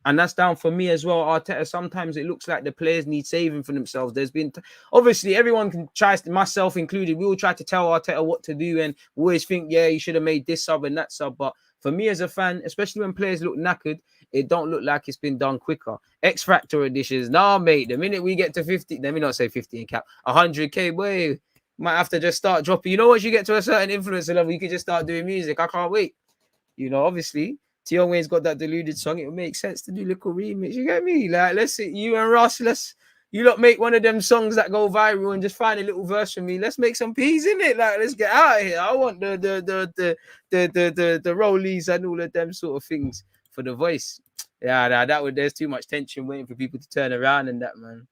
And that's down for me as well, Arteta. Sometimes it looks like the players need saving for themselves. There's been, obviously, everyone can try, myself included, we all try to tell Arteta what to do, and we always think, yeah, you should have made this sub and that sub. But for me as a fan, especially when players look knackered, it don't look like it's been done quicker. X Factor editions, nah, mate. The minute we get to 50, let me not say 50 in cap, 100k, boy, might have to just start dropping. You know, once you get to a certain influencer level, you can just start doing music. I can't wait. You know, obviously, Tion Wayne's got that Deluded song. It would make sense to do little remix. You get me? Like, let's see, you and Ross, you lot make one of them songs that go viral and just find a little verse for me. Let's make some peas in it. Like, let's get out of here. I want the rollies and all of them sort of things for the voice. Yeah, there's too much tension waiting for people to turn around and that, man.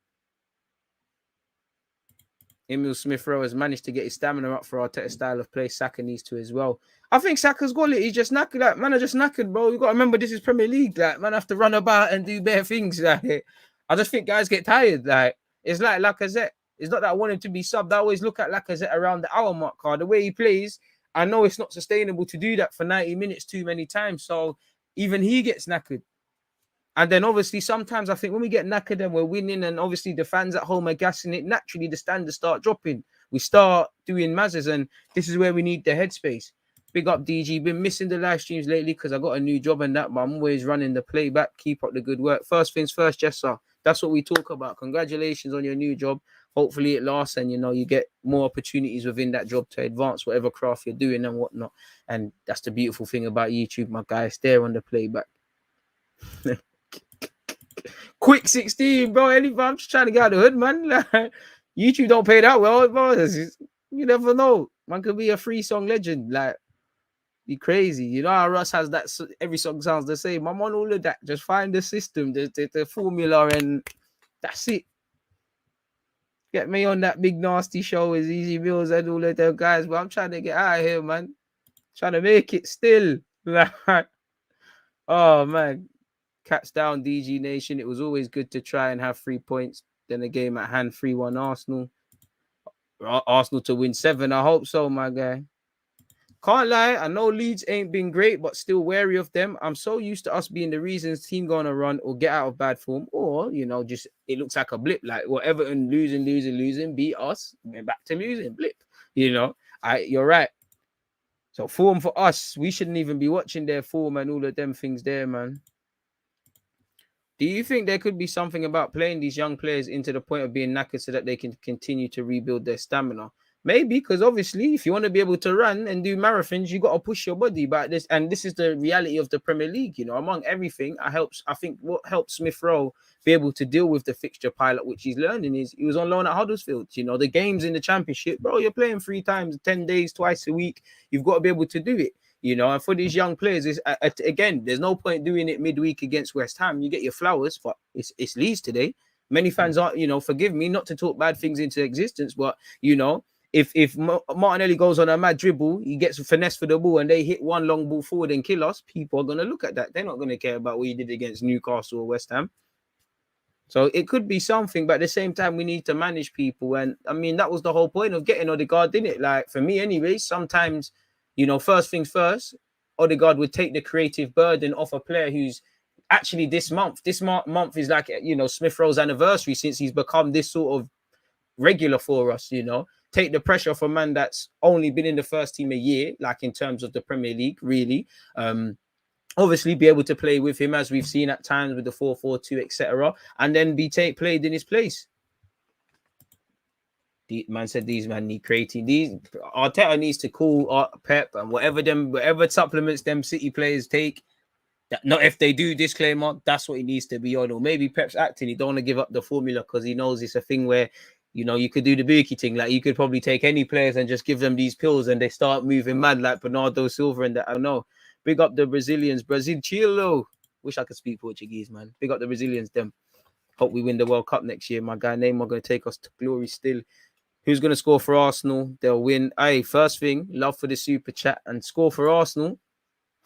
Emil Smith-Rowe has managed to get his stamina up for Arteta's style of play. Saka needs to as well. I think Saka's got it. He's just knackered. Like, man, I just knackered, bro. You got to remember this is Premier League. Like, man, I have to run about and do bare things. Like, I just think guys get tired. Like, it's like Lacazette. It's not that I want him to be subbed. I always look at Lacazette around the hour mark. The way he plays, I know it's not sustainable to do that for 90 minutes too many times. So even he gets knackered. And then obviously sometimes I think when we get knackered and we're winning and obviously the fans at home are gassing it, naturally the standards start dropping. We start doing mazzes, and this is where we need the headspace. Big up DG. Been missing the live streams lately because I got a new job and that, but I'm always running the playback. Keep up the good work. First things first, Jessa. That's what we talk about. Congratulations on your new job. Hopefully it lasts and, you know, you get more opportunities within that job to advance whatever craft you're doing and whatnot. And that's the beautiful thing about YouTube, my guys. There on the playback. Quick 16, bro. I'm just trying to get out of the hood, man. Like, YouTube don't pay that well, bro. You never know. Man could be a free song legend. Like, be crazy. You know how Russ has that, every song sounds the same. I'm on all of that. Just find the system, the formula, and that's it. Get me on that big nasty show with Easy Mills and all of them guys. But I'm trying to get out of here, man. Trying to make it still. Like, oh, man. Cats down, DG Nation. It was always good to try and have 3 points. Then the game at hand, 3-1 Arsenal. Arsenal to win 7. I hope so, my guy. Can't lie. I know Leeds ain't been great, but still wary of them. I'm so used to us being the reasons team go on a run or get out of bad form, or, you know, just it looks like a blip. Like, well, Everton losing, beat us, went back to losing, blip. You know, you're right. So form for us, we shouldn't even be watching their form and all of them things there, man. Do you think there could be something about playing these young players into the point of being knackered so that they can continue to rebuild their stamina? Maybe, because obviously, if you want to be able to run and do marathons, you got to push your body. But this is the reality of the Premier League. You know, among everything, I think what helps Smith-Rowe be able to deal with the fixture pilot, which he's learning, is he was on loan at Huddersfield. You know, the games in the Championship, bro, you're playing 3 times, 10 days, twice a week. You've got to be able to do it. You know, and for these young players, again, there's no point doing it midweek against West Ham. You get your flowers, but it's Leeds today. Many fans are, you know, forgive me not to talk bad things into existence, but, you know, if Martinelli goes on a mad dribble, he gets a finesse for the ball and they hit one long ball forward and kill us, people are going to look at that. They're not going to care about what you did against Newcastle or West Ham. So it could be something, but at the same time, we need to manage people. And, I mean, that was the whole point of getting Odegaard, didn't it? Like, for me anyway, sometimes... You know, first things first, Odegaard would take the creative burden off a player who's actually this month is like, you know, Smith-Rowe's anniversary since he's become this sort of regular for us, you know. Take the pressure off a man that's only been in the first team a year, like in terms of the Premier League, really. Obviously be able to play with him as we've seen at times with the 4-4-2, etc. And then be played in his place. Man said these man need creating. These Arteta needs to call Pep and whatever supplements them City players take. That not if they do disclaimer, that's what he needs to be on. Or maybe Pep's acting. He don't want to give up the formula because he knows it's a thing where, you know, you could do the Buki thing. Like you could probably take any players and just give them these pills and they start moving mad like Bernardo Silva and that. I don't know. Big up the Brazilians. Brazil Chilo. Wish I could speak Portuguese, man. Big up the Brazilians, them. Hope we win the World Cup next year. My guy Neymar going to take us to glory still. Who's going to score for Arsenal? They'll win. Hey, first thing, love for the super chat and score for Arsenal.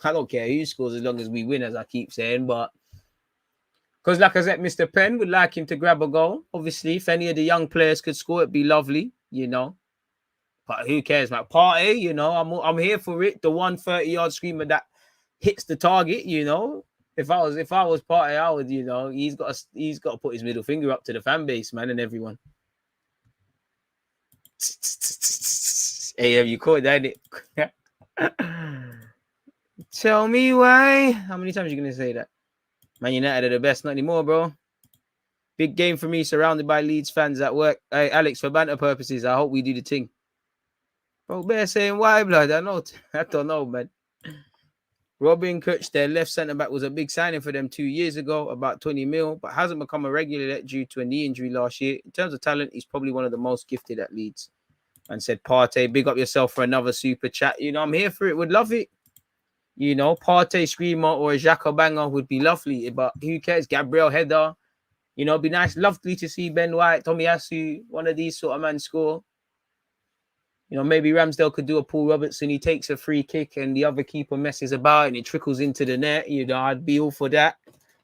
I don't care who scores as long as we win, as I keep saying. But Because, like I said, Mr. Penn would like him to grab a goal. Obviously, if any of the young players could score, it'd be lovely, you know. But who cares, man? Party, you know. I'm here for it. The 130-yard screamer that hits the target, you know. If I was Party, I would, you know. He's got to put his middle finger up to the fan base, man, and everyone. Hey, have you caught that? Tell me why. How many times are you gonna say that? Man United are the best, not anymore, bro. Big game for me, surrounded by Leeds fans at work. Hey, Alex, for banter purposes, I hope we do the thing. Bro, bear saying why, blood? I don't know, man. Robin Kutch, their left centre back, was a big signing for them 2 years ago, about 20 mil, but hasn't become a regular due to a knee injury last year. In terms of talent, he's probably one of the most gifted at Leeds. And said, Partey, big up yourself for another super chat. You know, I'm here for it. Would love it. You know, Partey screamer or a Xhaka banger would be lovely. But who cares? Gabriel header. You know, it'd be nice. Lovely to see Ben White, Tomiyasu, one of these sort of men score. You know, maybe Ramsdale could do a Paul Robertson. He takes a free kick and the other keeper messes about and it trickles into the net. You know, I'd be all for that.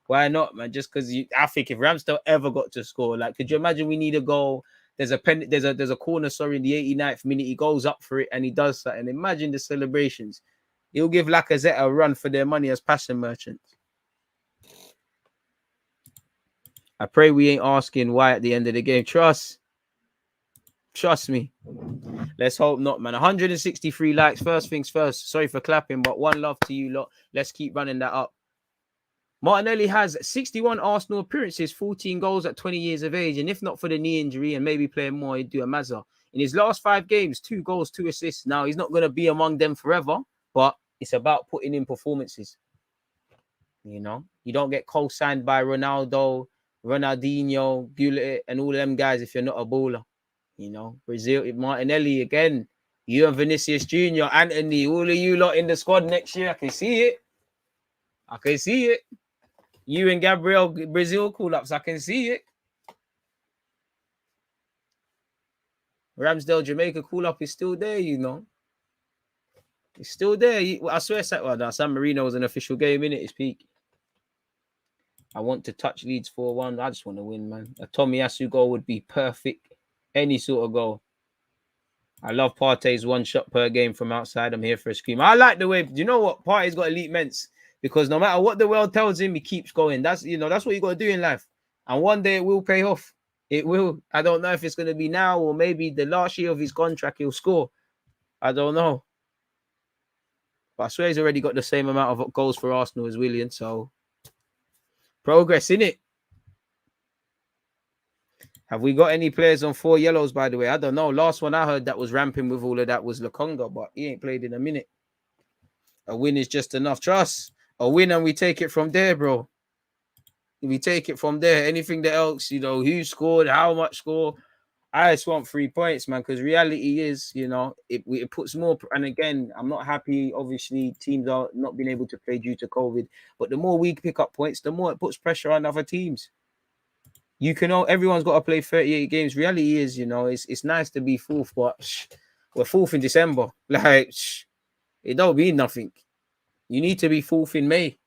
Why not, man? Just because I think if Ramsdale ever got to score, like, could you imagine we need a goal? There's a corner, in the 89th minute. He goes up for it and he does that. And imagine the celebrations. He'll give Lacazette a run for their money as passion merchants. I pray we ain't asking why at the end of the game. Trust me. Let's hope not, man. 163 likes. First things first. Sorry for clapping, but one love to you lot. Let's keep running that up. Martinelli has 61 Arsenal appearances, 14 goals at 20 years of age. And if not for the knee injury and maybe playing more, he'd do a Mazza. In his last 5 games, 2 goals, 2 assists. Now, he's not going to be among them forever, but it's about putting in performances. You know, you don't get co-signed by Ronaldo, Ronaldinho, Gullit, and all them guys if you're not a baller. You know, Brazil, Martinelli again, you and Vinicius Jr., Anthony, all of you lot in the squad next year. I can see it. You and Gabriel, Brazil call-ups, I can see it. Ramsdale, Jamaica call-up is still there, you know. It's still there. I swear, San Marino was an official game, innit? It's peak. I want to touch Leeds 4-1. I just want to win, man. A Tomiyasu goal would be perfect. Any sort of goal. I love Partey's 1 shot per game from outside. I'm here for a scream. I like the way, you know what? Partey's got elite ments. Because no matter what the world tells him, he keeps going. That's what you got to do in life. And one day it will pay off. It will. I don't know if it's going to be now or maybe the last year of his contract he'll score. I don't know. But I swear he's already got the same amount of goals for Arsenal as Willian. So, progress, innit? Have we got any players on 4 yellows, by the way? I don't know. Last one I heard that was ramping with all of that was Lokonga, but he ain't played in a minute. A win is just enough. Trust. A win and we take it from there, bro. We take it from there. Anything else, you know, who scored, how much score. I just want 3 points, man, because reality is, you know, it puts more. And again, I'm not happy. Obviously, teams are not being able to play due to COVID. But the more we pick up points, the more it puts pressure on other teams. Everyone's got to play 38 games. Reality is, you know, it's nice to be 4th, but we're 4th in December. Like, it don't mean nothing. You need to be 4th in May.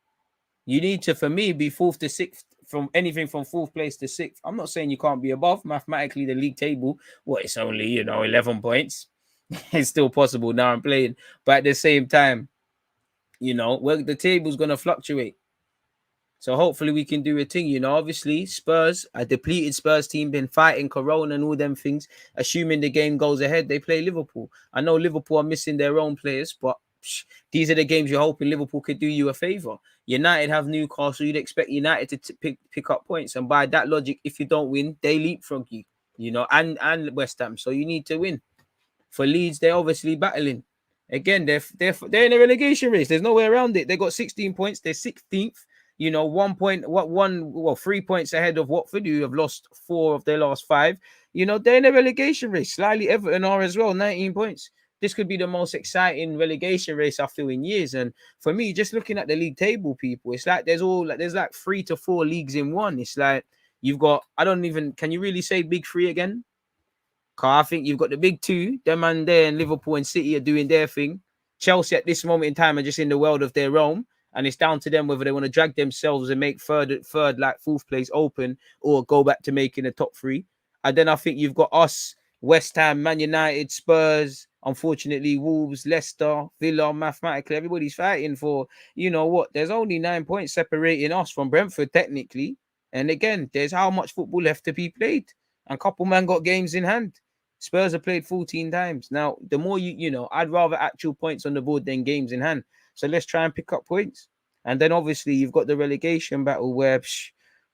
You need to, for me, be 4th to 6th, from anything from 4th place to 6th. I'm not saying you can't be above. Mathematically, the league table, it's only, 11 points. It's still possible now I'm playing. But at the same time, the table's going to fluctuate. So hopefully we can do a thing, Obviously, Spurs, a depleted Spurs team, been fighting Corona and all them things. Assuming the game goes ahead, they play Liverpool. I know Liverpool are missing their own players, but these are the games you're hoping Liverpool could do you a favour. United have Newcastle. You'd expect United to pick up points. And by that logic, if you don't win, they leapfrog you, and West Ham. So you need to win. For Leeds, they're obviously battling. Again, they're in a relegation race. There's no way around it. They got 16 points. They're 16th. 3 points ahead of Watford, who have lost 4 of their last 5. They're in a relegation race. Slightly Everton are as well, 19 points. This could be the most exciting relegation race I feel in years. And for me, just looking at the league table, people, it's like there's like 3 to 4 leagues in one. It's like you've got, can you really say big 3 again? Because I think you've got the big 2, them and there, and Liverpool and City are doing their thing. Chelsea at this moment in time are just in the world of their own. And it's down to them whether they want to drag themselves and make third, like fourth place open, or go back to making the top three. And then I think you've got us, West Ham, Man United, Spurs, unfortunately, Wolves, Leicester, Villa, mathematically, everybody's fighting for, you know what, there's only 9 points separating us from Brentford, technically. And again, there's how much football left to be played. And a couple man got games in hand. Spurs have played 14 times. Now, the more I'd rather actual points on the board than games in hand. So let's try and pick up points. And then obviously you've got the relegation battle where,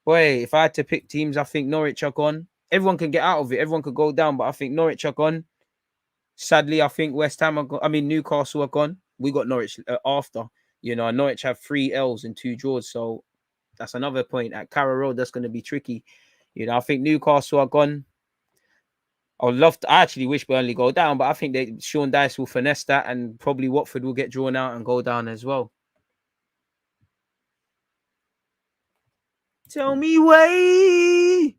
boy, if I had to pick teams, I think Norwich are gone. Everyone can get out of it. Everyone could go down, but I think Norwich are gone. Sadly, I think West Ham are gone. I mean, Newcastle are gone. We got Norwich after. Norwich have 3 L's and 2 draws. So that's another point. At Carrow Road, that's going to be tricky. I think Newcastle are gone. I actually wish Burnley go down, but I think Sean Dyche will finesse that, and probably Watford will get drawn out and go down as well. Tell me why.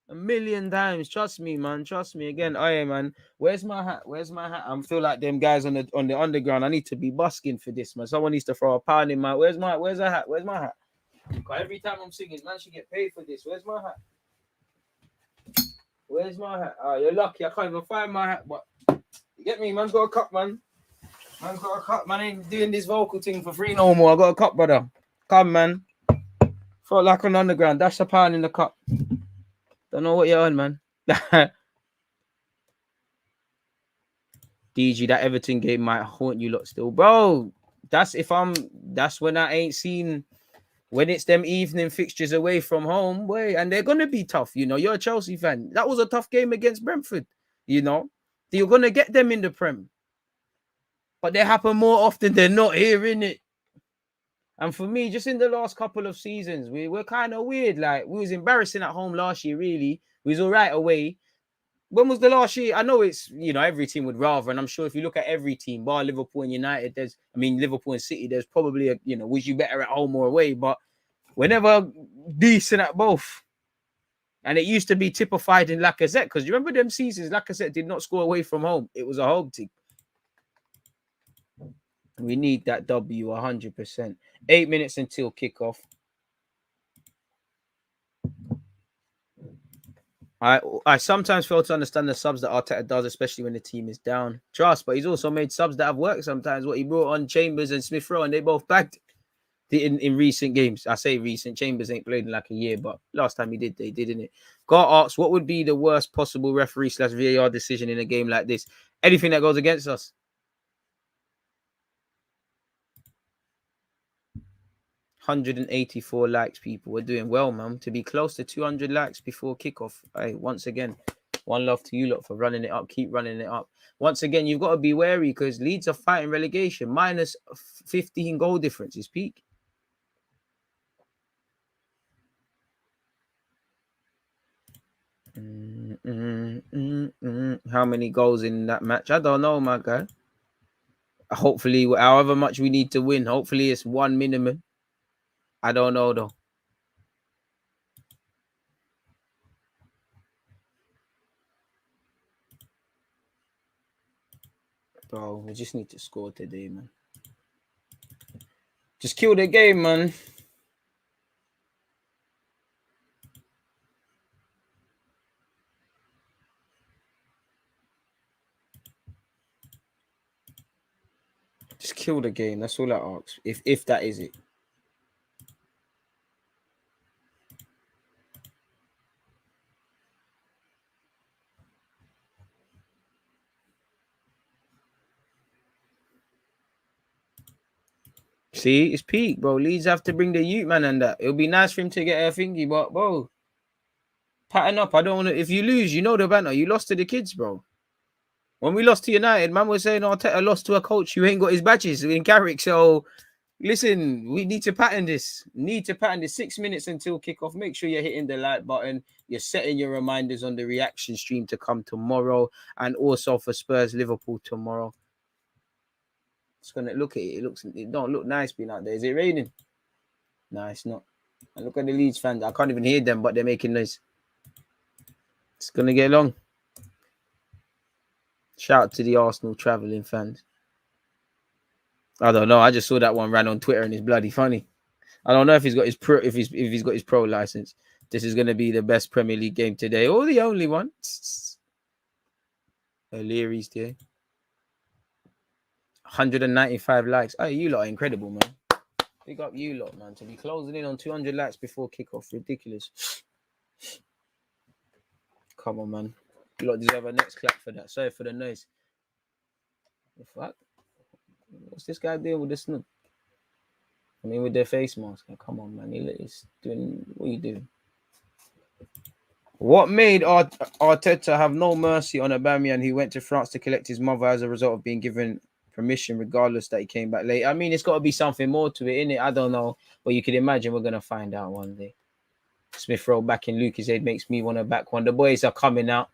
1,000,000 times. Trust me, man. Trust me. Again, man. Where's my hat? I feel like them guys on the underground. I need to be busking for this, man. Someone needs to throw a pound in my. Where's the hat? Where's my hat? Every time I'm singing, man, should get paid for this. Where's my hat? Where's my hat? Oh, you're lucky. I can't even find my hat. But you get me? Man's got a cup, man. Man's got a cup. Man ain't doing this vocal thing for free no more. I got a cup, brother. Come, man. Felt like an underground. Dash a pound in the cup. Don't know what you're on, man. DG, that Everton game might haunt you lot still. Bro, that's when I ain't seen, when it's them evening fixtures away from home, boy, and they're going to be tough. You're a Chelsea fan. That was a tough game against Brentford. You're going to get them in the Prem. But they happen more often than not here, innit? And for me, just in the last couple of seasons, we were kind of weird. Like, we was embarrassing at home last year, really. We was all right away. When was the last year? I know it's, every team would rather. And I'm sure if you look at every team, bar Liverpool and United, Liverpool and City, there's probably was you better at home or away? But we're never decent at both. And it used to be typified in Lacazette, because you remember them seasons, Lacazette did not score away from home. It was a home team. We need that W 100%. 8 minutes until kickoff. I sometimes fail to understand the subs that Arteta does, especially when the team is down. Trust, but he's also made subs that have worked sometimes. What he brought on Chambers and Smith Rowe, and they both bagged in recent games. I say recent. Chambers ain't played in like a year, but last time he did, they did, innit? God asks, what would be the worst possible referee/VAR decision in a game like this? Anything that goes against us. 184 likes, people. We're doing well, man. To be close to 200 likes before kickoff. Hey, once again, one love to you lot for running it up. Keep running it up. Once again, you've got to be wary, because Leeds are fighting relegation. Minus 15 goal difference is peak. How many goals in that match? I don't know, my guy. Hopefully, however much we need to win, hopefully it's 1 minimum. I don't know, though. Bro, we just need to score today, man. Just kill the game, man. Just kill the game. That's all I ask. If that is it. See, it's peak, bro. Leeds have to bring the youth man and that. It'll be nice for him to get a thingy, but bro, pattern up. I don't want to. If you lose, you know the banner. You lost to the kids, bro. When we lost to United, man was saying Arteta lost to a coach who ain't got his badges in Carrick. So listen, we need to pattern this. 6 minutes until kickoff. Make sure you're hitting the like button. You're setting your reminders on the reaction stream to come tomorrow, and also for Spurs Liverpool tomorrow. It's gonna look at it. It don't look nice being out there. Is it raining? No, it's not. And look at the Leeds fans. I can't even hear them, but they're making noise. It's gonna get long. Shout out to the Arsenal travelling fans. I don't know. I just saw that one ran on Twitter and it's bloody funny. I don't know if he's got his pro if he's got his pro license. This is gonna be the best Premier League game today, or the only one. O'Leary's there. 195 likes. Oh, you lot are incredible, man. Big up you lot, man. To be closing in on 200 likes before kickoff. Ridiculous. Come on, man. You lot deserve a next clap for that. Sorry for the noise. The fuck? What's this guy doing with the snook? I mean, with their face mask. Come on, man. He's doing... What are you doing? What made Arteta have no mercy on Aubameyang, who went to France to collect his mother as a result of being given permission, regardless that he came back late? I mean, it's got to be something more to it, innit? I don't know. But you could imagine we're going to find out one day. Smith Rowe back in Lucas Aid makes me want to back one. The boys are coming out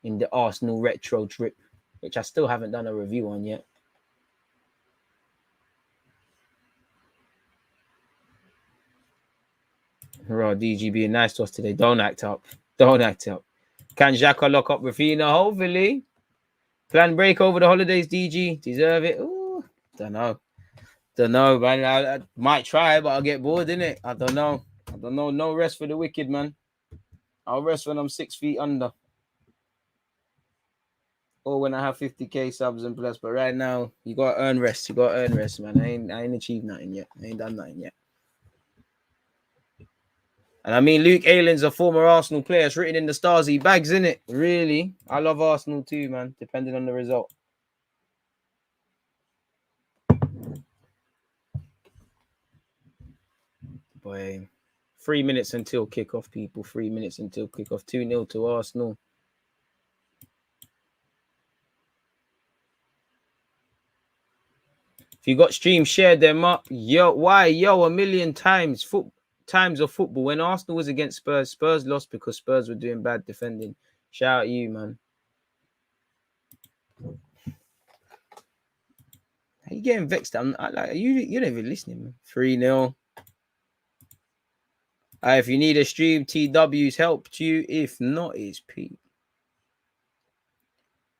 in the Arsenal retro trip, which I still haven't done a review on yet. Raw DG being nice to us today. Don't act up. Don't act up. Can Xhaka lock up Rafinha? Hopefully. Plan break over the holidays, DG. Deserve it? Ooh, don't know. Don't know, man. I might try, but I'll get bored, innit? I don't know. I don't know. No rest for the wicked, man. I'll rest when I'm 6 feet under. Or when I have 50k subs and plus. But right now, you got to earn rest. You got to earn rest, man. I ain't achieved nothing yet. I ain't done nothing yet. And I mean, Luke Aylin's a former Arsenal player. It's written in the stars he bags, isn't it? Really? I love Arsenal too, man, depending on the result. Boy, 3 minutes until kickoff, people. 3 minutes until kickoff. 2-0 to Arsenal. If you got streams, share them up. Yo, why? Yo, a million times. Times of football. When Arsenal was against Spurs, Spurs lost because Spurs were doing bad defending. Shout out you, man. How you getting vexed? You're not even listening, man. 3-0. If you need a stream, TW's helped you. If not, it's Pete.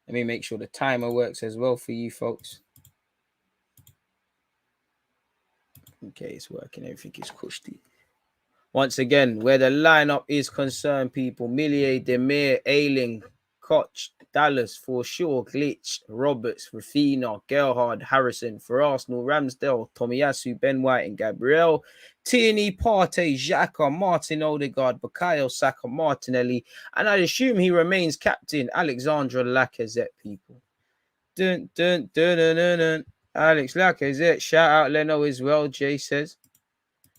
Let me make sure the timer works as well for you folks. Okay, it's working. Everything is cushy. Once again, where the lineup is concerned, people, Millier, Demir, Ayling, Koch, Dallas, for sure, Glitch, Roberts, Rafinha, Gerhard, Harrison, for Arsenal, Ramsdale, Tomiyasu, Ben White, and Gabriel, Tierney, Partey, Xhaka, Martin Odegaard, Bukayo Saka, Martinelli, and I assume he remains captain, Alexandre Lacazette, people. Dun, dun, dun, dun, dun, dun. Alex Lacazette, shout out Leno as well, Jay says.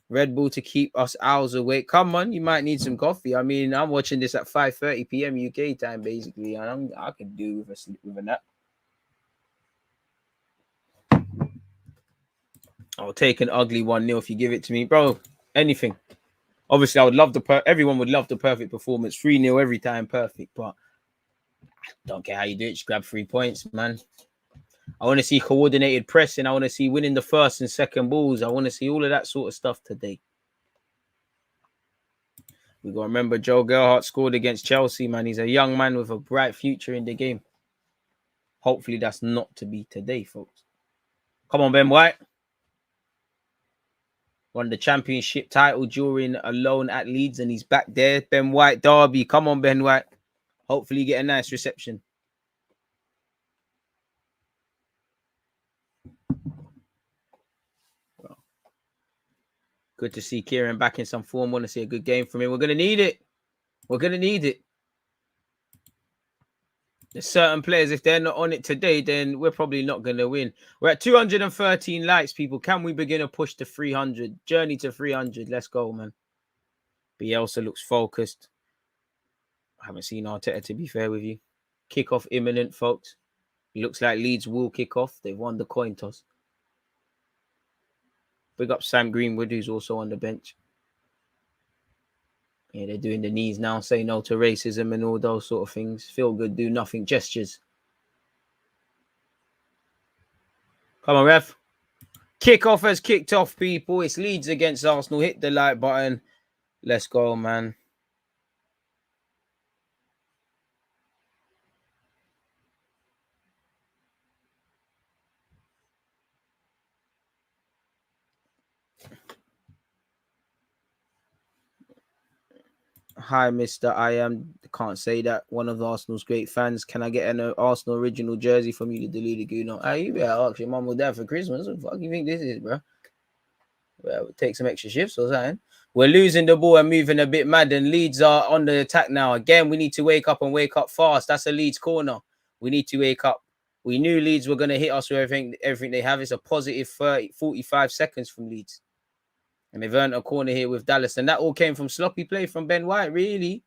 Red Bull to keep us hours awake. Come on, you might need some coffee. I mean, I'm watching this at 5:30 p.m. UK time, basically. And I could do with a nap. I'll take an ugly 1-0 if you give it to me. Bro, anything. Obviously, I would love everyone would love the perfect performance. 3-0 every time, perfect. But I don't care how you do it. Just grab 3 points, man. I want to see coordinated pressing. I want to see winning the first and second balls. I want to see all of that sort of stuff today. We got to remember Joe Gerhardt scored against Chelsea, man. He's a young man with a bright future in the game. Hopefully that's not to be today, folks. Come on, Ben White. Won the championship title during a loan at Leeds, and he's back there. Ben White, Derby. Come on, Ben White. Hopefully you get a nice reception. Well, good to see Kieran back in some form. Want to see a good game from him. We're going to need it. We're going to need it. There's certain players, if they're not on it today, then we're probably not going to win. We're at 213 likes, people. Can we begin a push to 300? Journey to 300. Let's go, man. Bielsa looks focused. I haven't seen Arteta, to be fair with you. Kickoff imminent, folks. It looks like Leeds will kick off. They've won the coin toss. Big up Sam Greenwood, who's also on the bench. Yeah, they're doing the knees now. Say no to racism and all those sort of things. Feel good, do nothing gestures. Come on, ref. Kickoff has kicked off, people. It's Leeds against Arsenal. Hit the like button. Let's go, man. Hi, Mr. Can't say that. One of Arsenal's great fans. Can I get an Arsenal original jersey from you, the Deluded Gooner? Hey, you better ask your mum or dad for Christmas. What the fuck you think this is, bro? Well, take some extra shifts or something. We're losing the ball and moving a bit mad, and Leeds are on the attack now. Again, we need to wake up and wake up fast. That's a Leeds corner. We need to wake up. We knew Leeds were going to hit us with everything they have. It's a positive 45 seconds from Leeds. And they've earned a corner here with Dallas. And that all came from sloppy play from Ben White, really.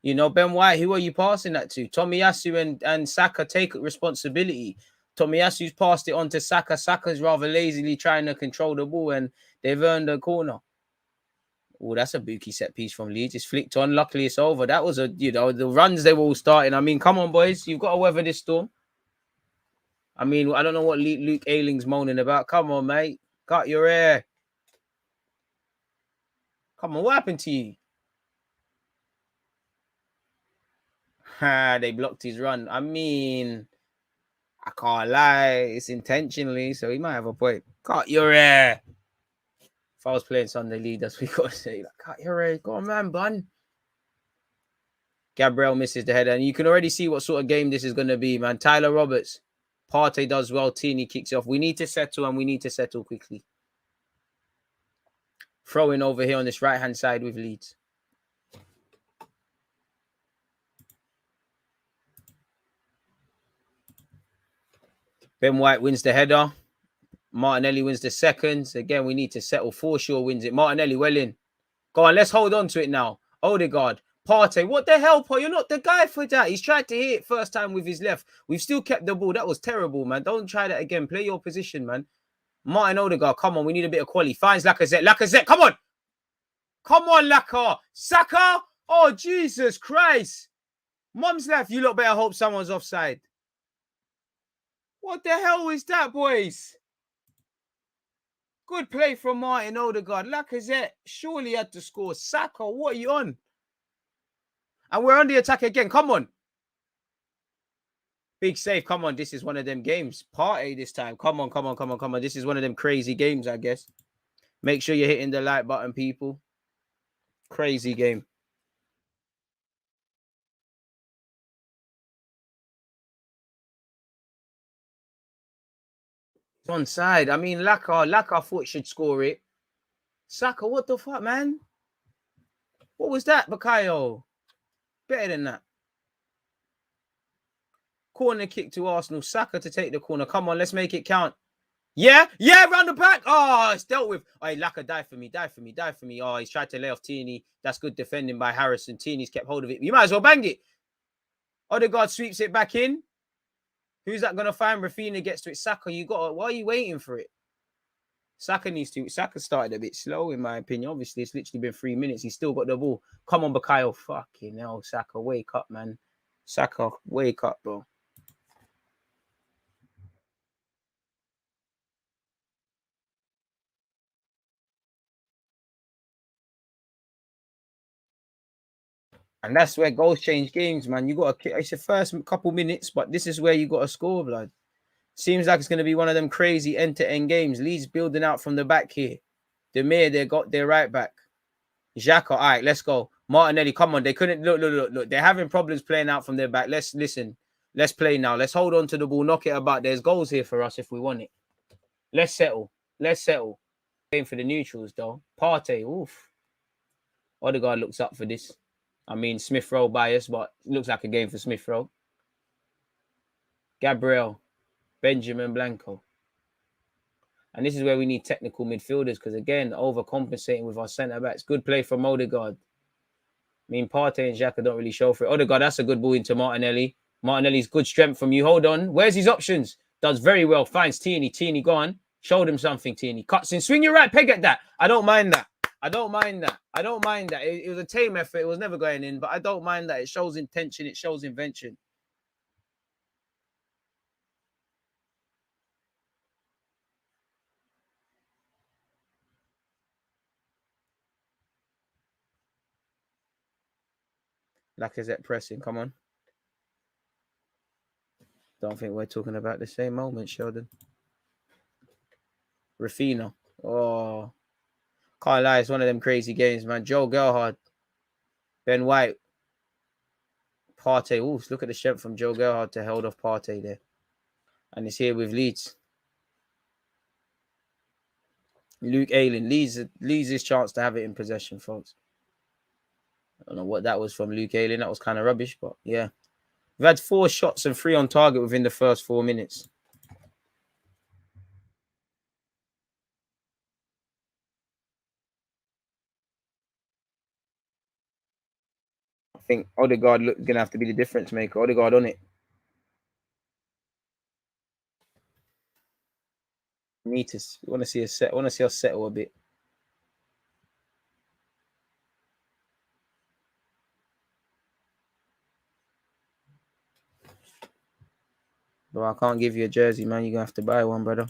You know, Ben White, who are you passing that to? Tomiyasu and Saka take responsibility. Tomiyasu's passed it on to Saka. Saka's rather lazily trying to control the ball, and they've earned a corner. Oh, that's a bookie set piece from Leeds. It's flicked on. Luckily, it's over. That was the runs they were all starting. I mean, come on, boys. You've got to weather this storm. I mean, I don't know what Luke Ayling's moaning about. Come on, mate. Cut your hair. Come on, what happened to you? They blocked his run. I mean, I can't lie. It's intentionally, so he might have a point. Cut your hair. If I was playing Sunday League, that's what we got to say. Like, cut your hair. Go on, man, bun. Gabriel misses the header, and you can already see what sort of game this is going to be, man. Tyler Roberts. Partey does well. Tierney kicks it off. We need to settle, and we need to settle quickly. Throwing over here on this right-hand side with Leeds. Ben White wins the header. Martinelli wins the second. Again, we need to settle. Forshaw wins it. Martinelli, well in. Go on, let's hold on to it now. Odegaard. Partey, what the hell, Paul? You're not the guy for that. He's tried to hit it first time with his left. We've still kept the ball. That was terrible, man. Don't try that again. Play your position, man. Martin Odegaard, come on. We need a bit of quality. Finds Lacazette. Lacazette, come on. Come on, Laka. Saka. Oh, Jesus Christ. Mum's left. You lot better hope someone's offside. What the hell is that, boys? Good play from Martin Odegaard. Lacazette surely had to score. Saka, what are you on? And we're on the attack again. Come on. Big save. Come on. This is one of them games. Partey this time. Come on, come on, come on, come on. This is one of them crazy games, I guess. Make sure you're hitting the like button, people. Crazy game. It's onside. I mean, Laka thought should score it. Saka, what the fuck, man? What was that, Bakayo? Better than that. Corner kick to Arsenal. Saka to take the corner. Come on, let's make it count. Yeah, round the back. Oh, it's dealt with. Oh, Laka, die for me. Oh, he's tried to lay off Tierney. That's good defending by Harrison. Tierney's kept hold of it. You might as well bang it. Odegaard sweeps it back in. Who's that going to find? Rafinha gets to it. Saka, why are you waiting for it? Saka started a bit slow, in my opinion. Obviously, it's literally been 3 minutes. He's still got the ball. Come on, Bakayo. Fucking hell, Saka, wake up, man. Saka, wake up, bro. And that's where goals change games, man. It's the first couple minutes, but this is where you got to score, blood. Seems like it's going to be one of them crazy end-to-end games. Leeds building out from the back here. Demir, they got their right back. Xhaka, all right, let's go. Martinelli, come on. They couldn't look. They're having problems playing out from their back. Let's listen. Let's play now. Let's hold on to the ball, knock it about. There's goals here for us if we want it. Let's settle. Game for the neutrals, though. Partey, oof. Odegaard looks up for this. I mean, Smith Rowe bias, but it looks like a game for Smith Rowe. Gabriel, Benjamin Blanco. And this is where we need technical midfielders because, again, overcompensating with our centre-backs. Good play from Odegaard. I mean, Partey and Xhaka don't really show for it. Odegaard, that's a good ball into Martinelli. Martinelli's good strength from you. Hold on. Where's his options? Does very well. Finds Tierney. Tierney gone. Showed him something, Tierney. Cuts in. Swing your right peg at that. I don't mind that. It was a tame effort. It was never going in, but I don't mind that. It shows intention. It shows invention. Lacazette pressing. Come on. Don't think we're talking about the same moment, Sheldon. Rafinha. Oh. Can't lie. It's one of them crazy games, man. Joe Gerhard. Ben White. Partey. Ooh, look at the strength from Joe Gerhardt to hold off Partey there. And it's here with Leeds. Luke Ayling. Leeds his chance to have it in possession, folks. I don't know what that was from Luke Ayling. That was kind of rubbish, but yeah. We've had 4 shots and 3 on target within the first 4 minutes. I think Odegaard is going to have to be the difference maker. Odegaard on it. Need to want to see a set. I want to see us settle a bit. Bro, I can't give you a jersey, man. You're going to have to buy one, brother.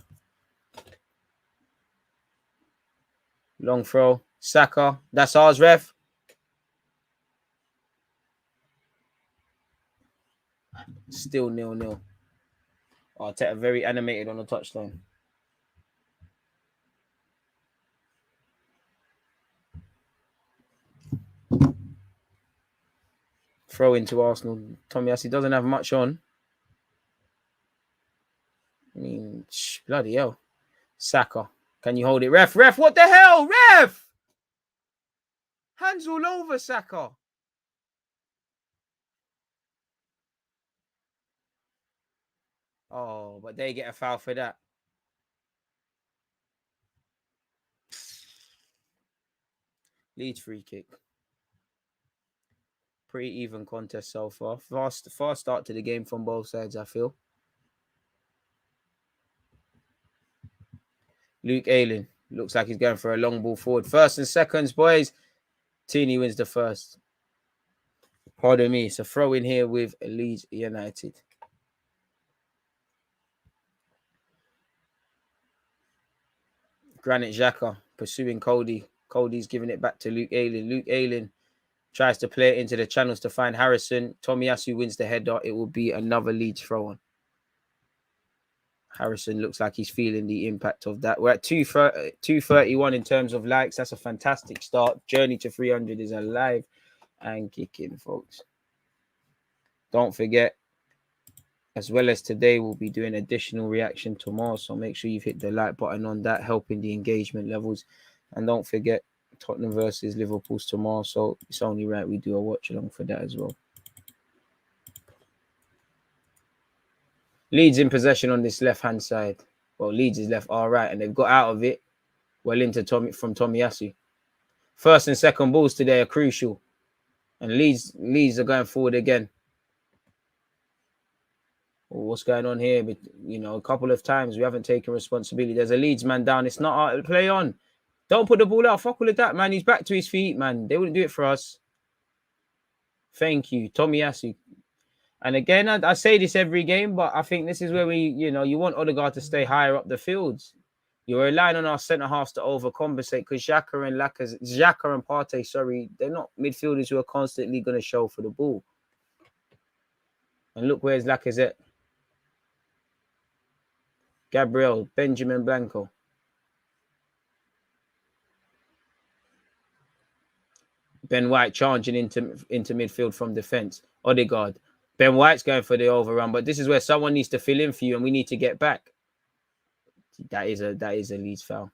Long throw. Saka. That's ours, ref. Still 0-0. Arteta very animated on the touchline. Throw into Arsenal. Tomiyasu doesn't have much on. I mean, bloody hell. Saka. Can you hold it? Ref, what the hell? Ref! Hands all over Saka. Oh, but they get a foul for that. Leeds free kick. Pretty even contest so far. Fast start to the game from both sides, I feel. Luke Ayling. Looks like he's going for a long ball forward. First and seconds, boys. Tini wins the first. Pardon me. It's a throw in here with Leeds United. Granit Xhaka pursuing Cody. Cody's giving it back to Luke Ayling. Luke Ayling tries to play it into the channels to find Harrison. Tomiyasu wins the header. It will be another Leeds throw on. Harrison looks like he's feeling the impact of that. We're at 231 in terms of likes. That's a fantastic start. Journey to 300 is alive and kicking, folks. Don't forget, as well as today, we'll be doing additional reaction tomorrow. So make sure you've hit the like button on that, helping the engagement levels. And don't forget, Tottenham versus Liverpool's tomorrow. So it's only right we do a watch along for that as well. Leeds in possession on this left-hand side. Well, Leeds is left all right, and they've got out of it well into Tomiyasu. First and second balls today are crucial. And Leeds are going forward again. What's going on here? But a couple of times we haven't taken responsibility. There's a Leeds man down. It's not our play on. Don't put the ball out. Fuck all of that, man. He's back to his feet, man. They wouldn't do it for us. Thank you, Tomiyasu. And again, I say this every game, but I think this is where you want Odegaard to stay higher up the fields. You're relying on our centre halves to overcompensate because Xhaka and Partey, they're not midfielders who are constantly going to show for the ball. And look, where's Lacazette? Gabriel, Benjamin Blanco. Ben White charging into midfield from defence. Odegaard. Ben White's going for the overrun, but this is where someone needs to fill in for you, and we need to get back. That is a Leeds foul.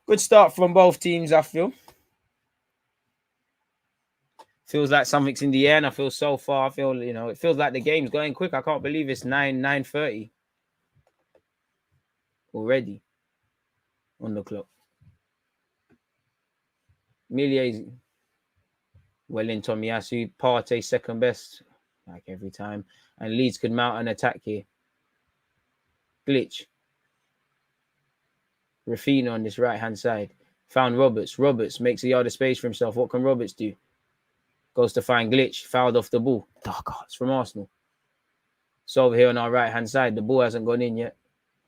Good start from both teams, I feel. Feels like something's in the air, and I feel so far. I feel, it feels like the game's going quick. I can't believe it's 9:30 already on the clock. Millier well in Tomiyasu. Partey second best, like every time. And Leeds could mount an attack here. Glitch. Rafinha on this right-hand side. Found Roberts. Roberts makes a yard of space for himself. What can Roberts do? Goes to find Glitch. Fouled off the ball. Dark Arts from Arsenal. So over here on our right-hand side, the ball hasn't gone in yet.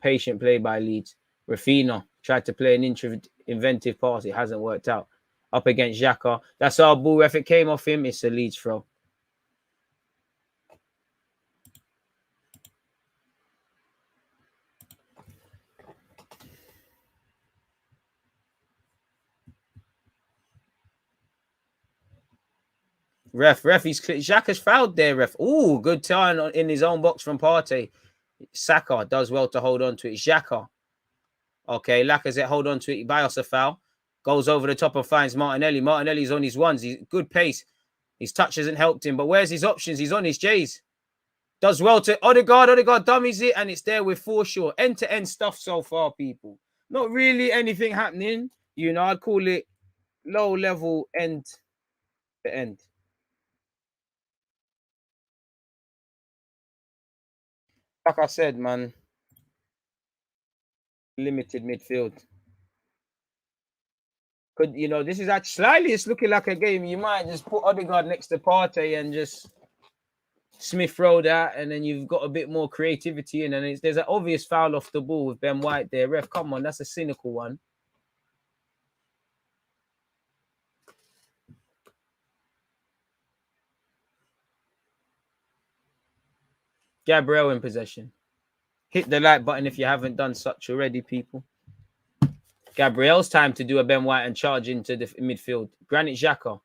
Patient play by Leeds. Rafinha tried to play an inventive pass. It hasn't worked out. Up against Xhaka. That's our ball. If it came off him, it's a Leeds throw. Ref, he's Xhaka's fouled there, ref. Oh, good turn in his own box from Partey. Saka does well to hold on to it. Xhaka. Okay, Lacazette hold on to it. Bios a foul. Goes over the top and finds Martinelli. Martinelli's on his ones. He's good pace. His touch hasn't helped him, but where's his options? He's on his J's. Does well to Odegaard dummies it, and it's there with Forshaw. End-to-end stuff so far, people. Not really anything happening. You know, I'd call it low-level end-to-end. Like I said, man, limited midfield. Could, you know, this is actually slightly, it's looking like a game. You might just put Odegaard next to Partey and just Smith Rowe that, and then you've got a bit more creativity in. And there's an obvious foul off the ball with Ben White there. Ref, come on, that's a cynical one. Gabriel in possession. Hit the like button if you haven't done such already, people. Gabriel's time to do a Ben White and charge into the midfield. Granit Xhaka.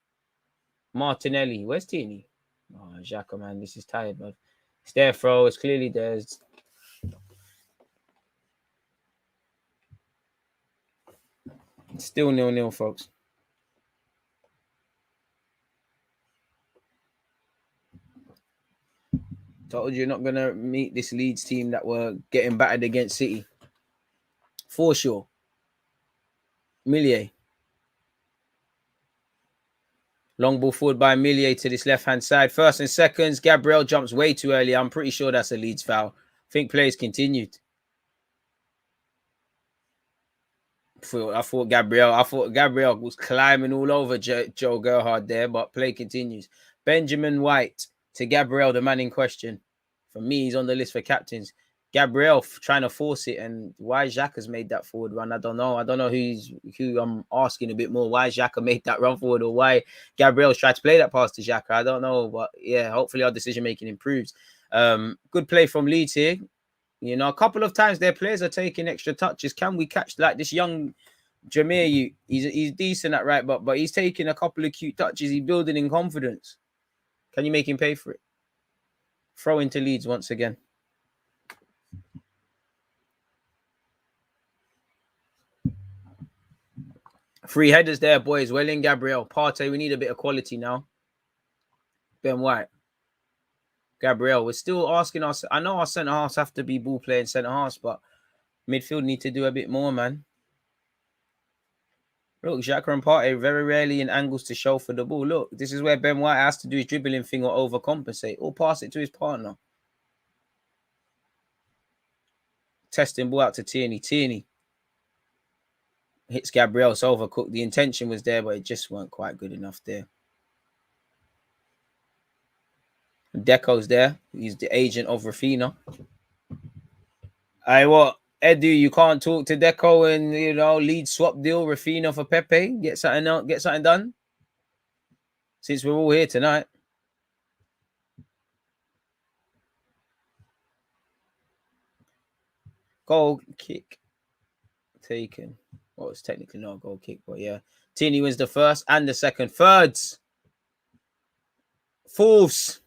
Martinelli. Where's Tierney? Oh, Xhaka, man. This is tired, man. It's their throw. It's clearly theirs. It's still 0-0, folks. Told you you're not going to meet this Leeds team that were getting battered against City. For sure. Millier. Long ball forward by Millier to this left-hand side. First and seconds. Gabriel jumps way too early. I'm pretty sure that's a Leeds foul. I think plays continued. I thought Gabriel was climbing all over Joe Gerhard there, but play continues. Benjamin White to Gabriel, the man in question. For me, he's on the list for captains. Gabriel trying to force it, and why Xhaka's made that forward run, I don't know. I don't know who I'm asking a bit more. Why Xhaka made that run forward, or why Gabriel's tried to play that pass to Xhaka. I don't know, but yeah, hopefully our decision making improves. Good play from Leeds here. You know, a couple of times their players are taking extra touches. Can we catch like this young Jameer? He's decent at right, but he's taking a couple of cute touches. He's building in confidence. Can you make him pay for it? Throw into Leeds once again. Three headers there, boys. Well in, Gabriel. Partey, we need a bit of quality now. Ben White. Gabriel, we're still asking us. I know our centre-halves have to be ball-playing centre-halves, but midfield need to do a bit more, man. Look, Xhaka and Partey very rarely in angles to show for the ball. Look, this is where Ben White has to do his dribbling thing or overcompensate or pass it to his partner. Testing ball out to Tierney. Tierney hits Gabriel. It's overcooked. The intention was there, but it just weren't quite good enough there. Deco's there. He's the agent of Rafinha. What? Edu, you can't talk to Deco and, you know, lead swap deal, Rafinha for Pepe. Get something out, get something done. Since we're all here tonight. Goal kick taken. Well, it's technically not a goal kick, but yeah. Tierney wins the first and the second. Thirds. Fourths.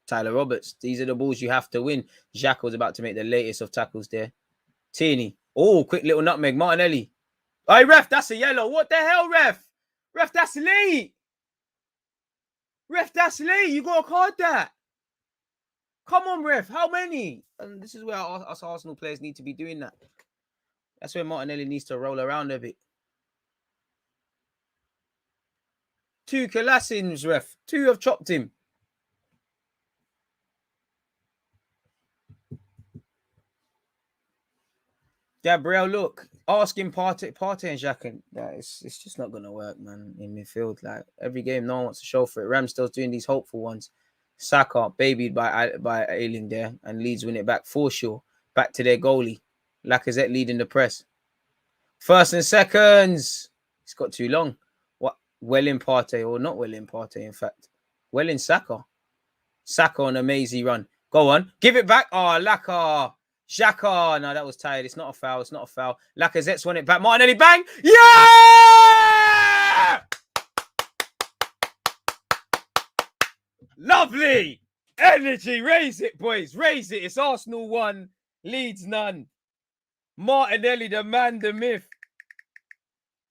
Tyler Roberts. These are the balls you have to win. Xhaka was about to make the latest of tackles there. Tierney. Oh, quick little nutmeg. Martinelli. Hey, ref, that's a yellow. What the hell, ref? Ref, that's late. Ref, that's late. You got to card that. Come on, ref. How many? And this is where us Arsenal players need to be doing that. That's where Martinelli needs to roll around a bit. 2 Colassins, ref. 2 have chopped him. Gabriel, look, asking Partey and Xhaka, it's just not going to work, man, in midfield. Like, every game, no one wants to show for it. Ramsdale's doing these hopeful ones. Saka, babied by Ayling there, and Leeds win it back. Forshaw, back to their goalie. Lacazette leading the press. First and seconds. It's got too long. What? Well in Partey, or not well in Partey, in fact. Well in Saka. Saka on a mazy run. Go on. Give it back. Oh, Laka. Xhaka. No, that was tired. It's not a foul. It's not a foul. Lacazette's won it back. Martinelli, bang. Yeah! Energy, raise it, boys, raise it. It's Arsenal 1, Leeds none. Martinelli, the man, the myth.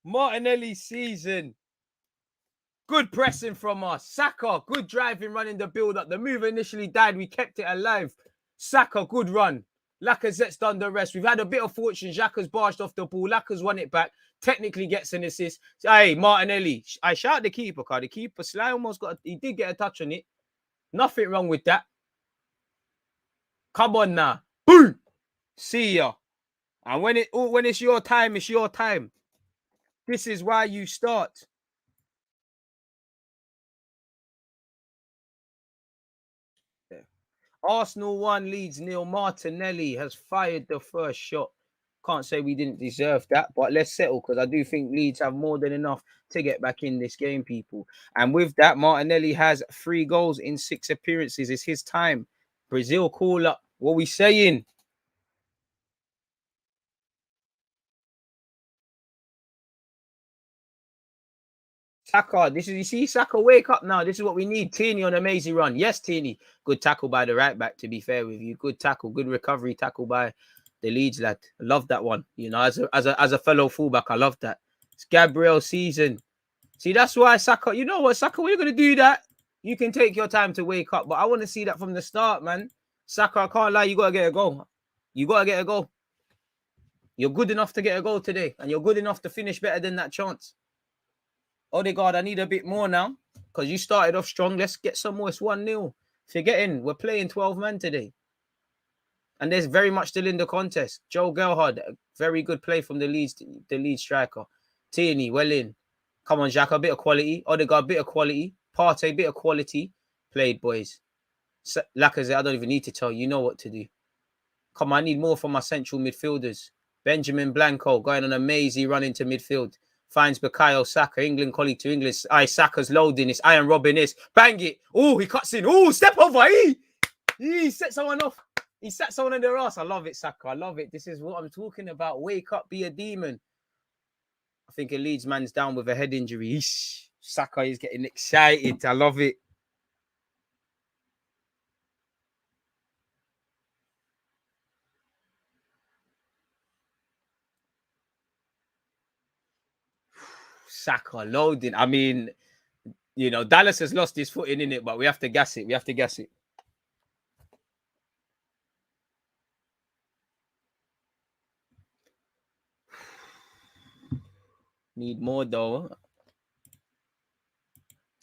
Martinelli season. Good pressing from us. Saka, good driving, running the build-up. The move initially died. We kept it alive. Saka, good run. Lacazette's done the rest. We've had a bit of fortune. Xhaka's barged off the ball. Laka's won it back. Technically gets an assist. Hey, Martinelli. I shout the keeper, because the keeper, Sly almost got... He did get a touch on it. Nothing wrong with that. Come on now. Boom. See ya. And when it's your time, it's your time. This is why you start. Arsenal 1, Leeds 0. Martinelli has fired the first shot. Can't say we didn't deserve that, but let's settle, because I do think Leeds have more than enough to get back in this game, people. And with that, Martinelli has 3 goals in 6 appearances. It's his time. Brazil call up. What we saying? Saka, you see, Saka, wake up now. This is what we need. Tierney on an amazing run. Yes, Tierney. Good tackle by the right back, to be fair with you. Good tackle, good recovery tackle by the Leeds lad. I love that one. You know, as a fellow fullback, I love that. It's Gabriel season. See, that's why Saka, you know what, Saka, when you're going to do that, you can take your time to wake up. But I want to see that from the start, man. Saka, I can't lie, you got to get a goal. You got to get a goal. You're good enough to get a goal today. And you're good enough to finish better than that chance. Odegaard, I need a bit more now, because you started off strong. Let's get some more. It's 1-0. Forgetting, we're playing 12 men today. And there's very much still in the contest. Joe Gelhard, very good play from the Leeds striker. Tierney, well in. Come on, Jack, a bit of quality. Odegaard, bit of quality. Partey, bit of quality. Played, boys. Lacazette, I don't even need to tell you. You know what to do. Come on, I need more from my central midfielders. Benjamin Blanco going on an amazing run into midfield. Finds Bukayo Saka, England colleague to England. Saka's loading. It's Iron Robin is. Bang it. Oh, he cuts in. Oh, step over. He set someone off. He sat someone in their ass. I love it, Saka. I love it. This is what I'm talking about. Wake up, be a demon. I think a Leeds man's down with a head injury. Saka is getting excited. I love it. Saka loading. I mean, you know, Dallas has lost his footing in it, but we have to gas it. We have to gas it. Need more though.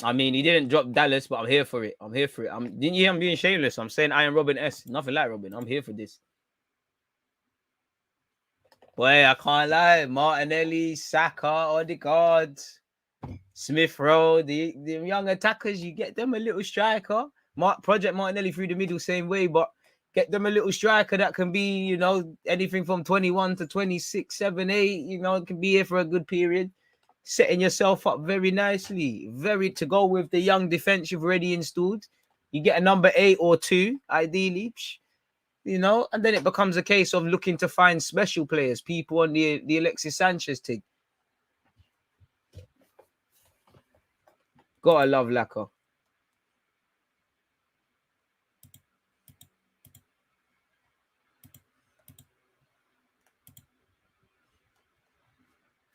I mean, he didn't drop Dallas, but I'm here for it. I'm here for it. Didn't you hear I'm being shameless? I'm saying Iron Robin S. Nothing like Robin. I'm here for this. Boy, I can't lie. Martinelli, Saka, Odegaard, Smith Rowe, the young attackers, you get them a little striker. Project Martinelli through the middle, same way, but get them a little striker that can be, you know, anything from 21 to 26, 7, 8, you know, it can be here for a good period. Setting yourself up very nicely, to go with the young defense you've already installed. You get a number 8 or 2, ideally, you know, and then it becomes a case of looking to find special players, people on the Alexis Sanchez thing. Gotta love Laka.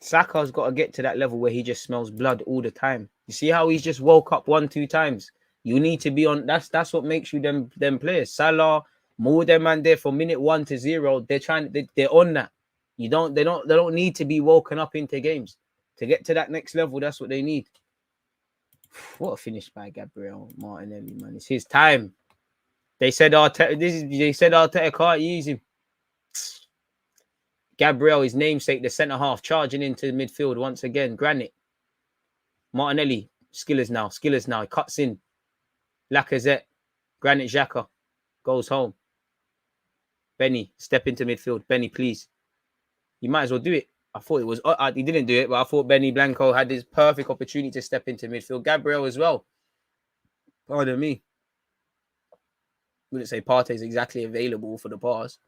Saka's got to get to that level where he just smells blood all the time. You see how he's just woke up 1-2 times. You need to be on. That's what makes you them players. Salah, more them man there from minute 1 to 0. They're on that. They don't need to be woken up into games to get to that next level. That's what they need. What a finish by Gabriel Martinelli, man. It's his time. They said Arteta can't use him. Gabriel, his namesake, the centre half, charging into midfield once again. Granite. Martinelli, Skillers now. He cuts in. Lacazette. Granit Xhaka goes home. Benny, step into midfield. Benny, please. You might as well do it. I thought it was... he didn't do it, but I thought Benny Blanco had this perfect opportunity to step into midfield. Gabriel as well. Pardon me. Wouldn't say Partey is exactly available for the pass.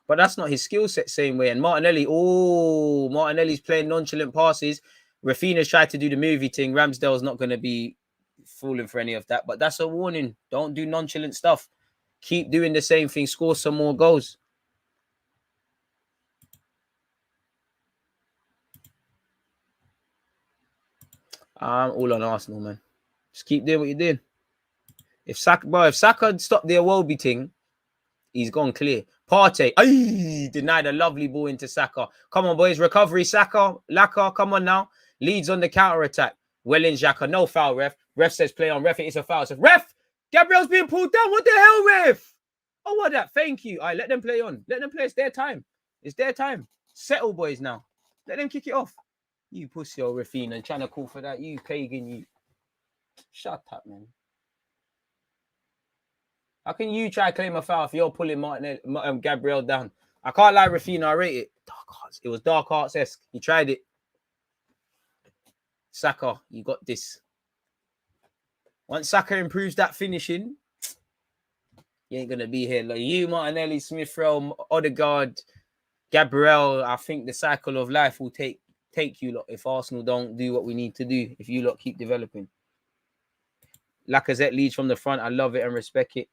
But that's not his skill set same way. And Martinelli, Martinelli's playing nonchalant passes. Rafinha's tried to do the movie thing. Ramsdale's not going to be falling for any of that. But that's a warning. Don't do nonchalant stuff. Keep doing the same thing. Score some more goals. I'm all on Arsenal, man. Just keep doing what you're doing. If Saka stopped the Iwobi thing, he's gone clear. Partey, denied a lovely ball into Saka. Come on, boys. Recovery, Saka. Laka, come on now. Leeds on the counter-attack. Well in Xhaka. No foul, ref. Ref says play on. Ref, it is a foul. Says, ref! Gabriel's being pulled down. What the hell, ref? Oh, what that? Thank you. All right, let them play on. Let them play. It's their time. It's their time. Settle, boys, now. Let them kick it off. You pussy old Rafina trying to call for that. You pagan, you. Shut up, man. How can you try to claim a foul if you're pulling Gabriel down? I can't lie, Rafina. I rate it. Dark Arts. It was Dark Arts-esque. He tried it. Saka, you got this. Once Saka improves that finishing, you ain't going to be here. Like you, Martinelli, Smith-Rowe, Odegaard, Gabriel, I think the cycle of life will take you lot if Arsenal don't do what we need to do, if you lot keep developing. Lacazette leads from the front. I love it and respect it.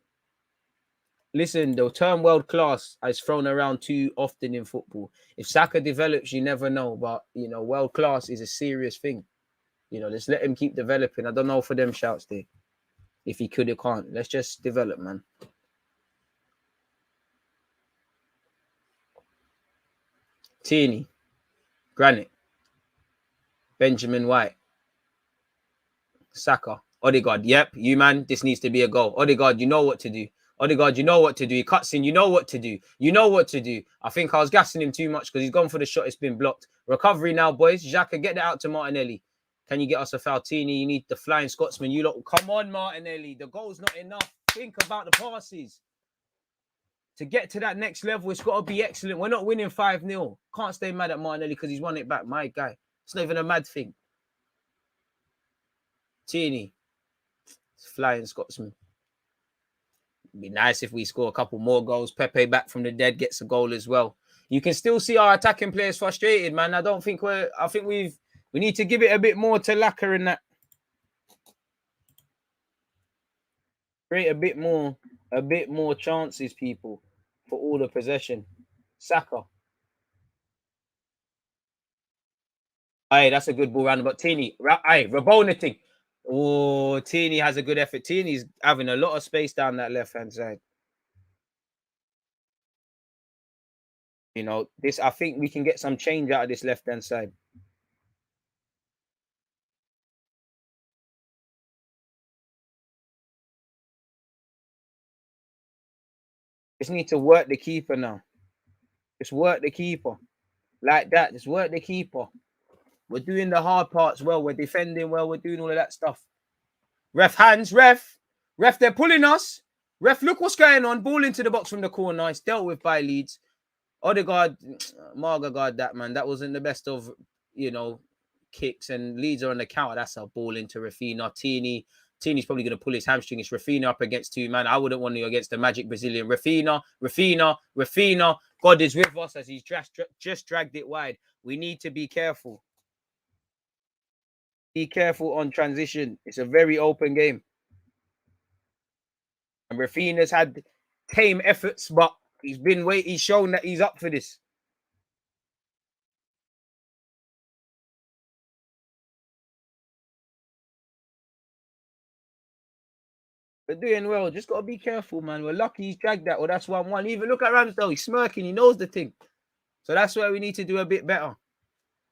Listen, the term world class is thrown around too often in football. If Saka develops, you never know. But, you know, world class is a serious thing. You know, just let him keep developing. I don't know for them shouts there. If he could, he can't. Let's just develop, man. Tierney, Granite, Benjamin White, Saka, Odegaard. Yep, you, man, this needs to be a goal. Odegaard, you know what to do. Odegaard, you know what to do. He cuts in. You know what to do. You know what to do. I think I was gassing him too much because he's gone for the shot. It's been blocked. Recovery now, boys. Xhaka, get that out to Martinelli. Can you get us a foul? Tierney, you need the flying Scotsman. You lot, come on, Martinelli. The goal's not enough. Think about the passes. To get to that next level, it's got to be excellent. We're not winning 5-0. Can't stay mad at Martinelli because he's won it back. My guy. It's not even a mad thing. Tierney. Flying Scotsman. It'd be nice if we score a couple more goals. Pepe back from the dead gets a goal as well. You can still see our attacking players frustrated, man. I think we need to give it a bit more to Laka in that. Create a bit more chances, people, for all the possession. Saka. Hey, that's a good ball round. But Tierney, Rabona thing. Oh, Tierney has a good effort. Tierney's having a lot of space down that left-hand side. You know, I think we can get some change out of this left-hand side. Just need to work the keeper now. Just work the keeper. Like that. Just work the keeper. We're doing the hard parts well. We're defending well. We're doing all of that stuff. Ref hands. Ref, they're pulling us. Ref, look what's going on. Ball into the box from the corner. It's dealt with by Leeds. Odegaard, Margaard, that man. That wasn't the best of, you know, kicks. And Leeds are on the counter. That's a ball into Rafinha. Tierney's probably going to pull his hamstring. It's Rafinha up against two, man. I wouldn't want to against the magic Brazilian. Rafinha. God is with us as he's just dragged it wide. We need to be careful. Be careful on transition. It's a very open game. And Rafinha's had tame efforts, but he's shown that he's up for this. We're doing well. Just got to be careful, man. We're lucky he's dragged that. Or that's 1-1. Even look at Ramsdale. He's smirking. He knows the thing. So that's where we need to do a bit better.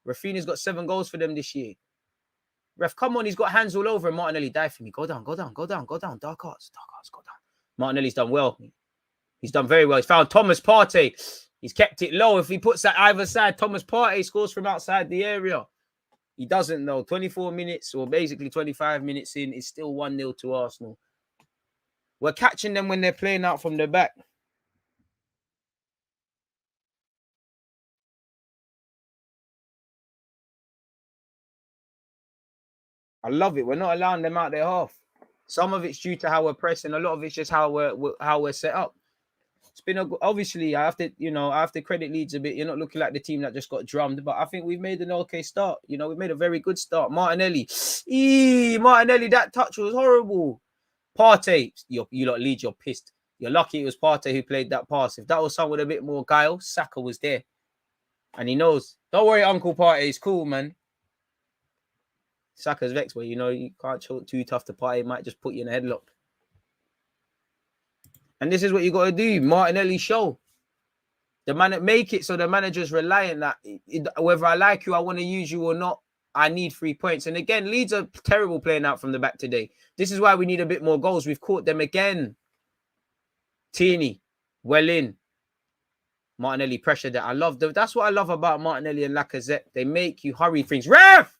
Rafinha's got 7 goals for them this year. Ref, come on. He's got hands all over him. Martinelli, die for me. Go down. Dark Arts, go down. Martinelli's done well. He's done very well. He's found Thomas Partey. He's kept it low. If he puts that either side, Thomas Partey scores from outside the area. He doesn't know. 24 minutes or basically 25 minutes in, it's still 1-0 to Arsenal. We're catching them when they're playing out from the back. I love it. We're not allowing them out their half. Some of it's due to how we're pressing. A lot of it's just how we're set up. It's been obviously I have to credit Leeds a bit. You're not looking like the team that just got drummed, but I think we've made an okay start. We've made a very good start. Martinelli, that touch was horrible. Partey, you lot Leeds, you're pissed. You're lucky it was Partey who played that pass. If that was someone with a bit more guile, Saka was there. And he knows. Don't worry, Uncle Partey. It's cool, man. Saka's vexed, but you can't show too tough to Partey. Might just put you in a headlock. And this is what you got to do. Martinelli show. The man make it so the manager's relying that whether I like you, I want to use you or not, I need 3 points. And again, Leeds are terrible playing out from the back today. This is why we need a bit more goals. We've caught them again. Tierney, well in. Martinelli pressured that. That's what I love about Martinelli and Lacazette. They make you hurry things. Ref!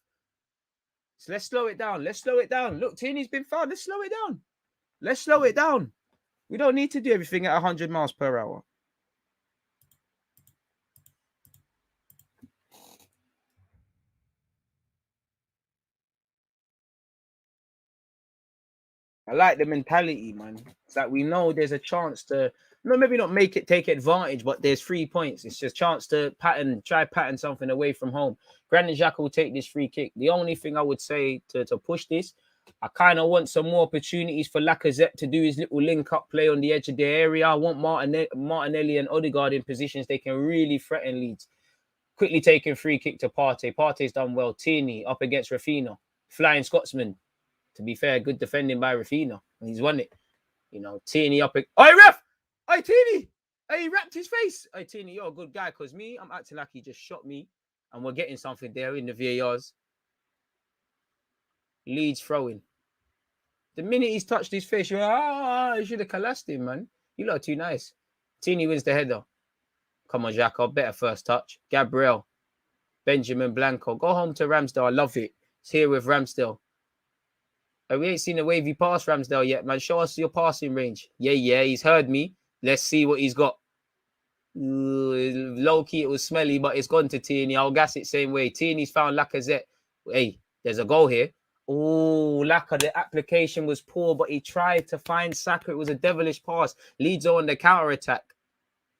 So let's slow it down. Look, Tierney's been fouled. Let's slow it down. We don't need to do everything at 100 miles per hour. I like the mentality, man. It's like we know there's a chance to, maybe not take advantage, but there's 3 points. It's just a chance to try pattern something away from home. Granit Xhaka will take this free kick. The only thing I would say to push this, I kind of want some more opportunities for Lacazette to do his little link-up play on the edge of the area. I want Martinelli and Odegaard in positions they can really threaten Leeds. Quickly taking free kick to Partey. Partey's done well. Tierney up against Rafinha. Flying Scotsman. To be fair, good defending by Rafinha. He's won it. Tierney up. Oi, ref! Oi, Tierney! Hey, he wrapped his face. Oi, Tierney, you're a good guy because I'm acting like he just shot me and we're getting something there in the VARs. Leeds throwing. The minute he's touched his face, you're you should have collapsed him, man. You lot are too nice. Tierney wins the header. Come on, Xhaka. Better first touch. Gabriel. Benjamin Blanco. Go home to Ramsdale. I love it. It's here with Ramsdale. We ain't seen a wavy pass, Ramsdale, yet, man. Show us your passing range. Yeah, he's heard me. Let's see what he's got. Low-key, it was smelly, but it's gone to Tierney. I'll gas it same way. Tierney's found Lacazette. Hey, there's a goal here. Oh, Laka, the application was poor, but he tried to find Saka. It was a devilish pass. Leeds are on the counter-attack.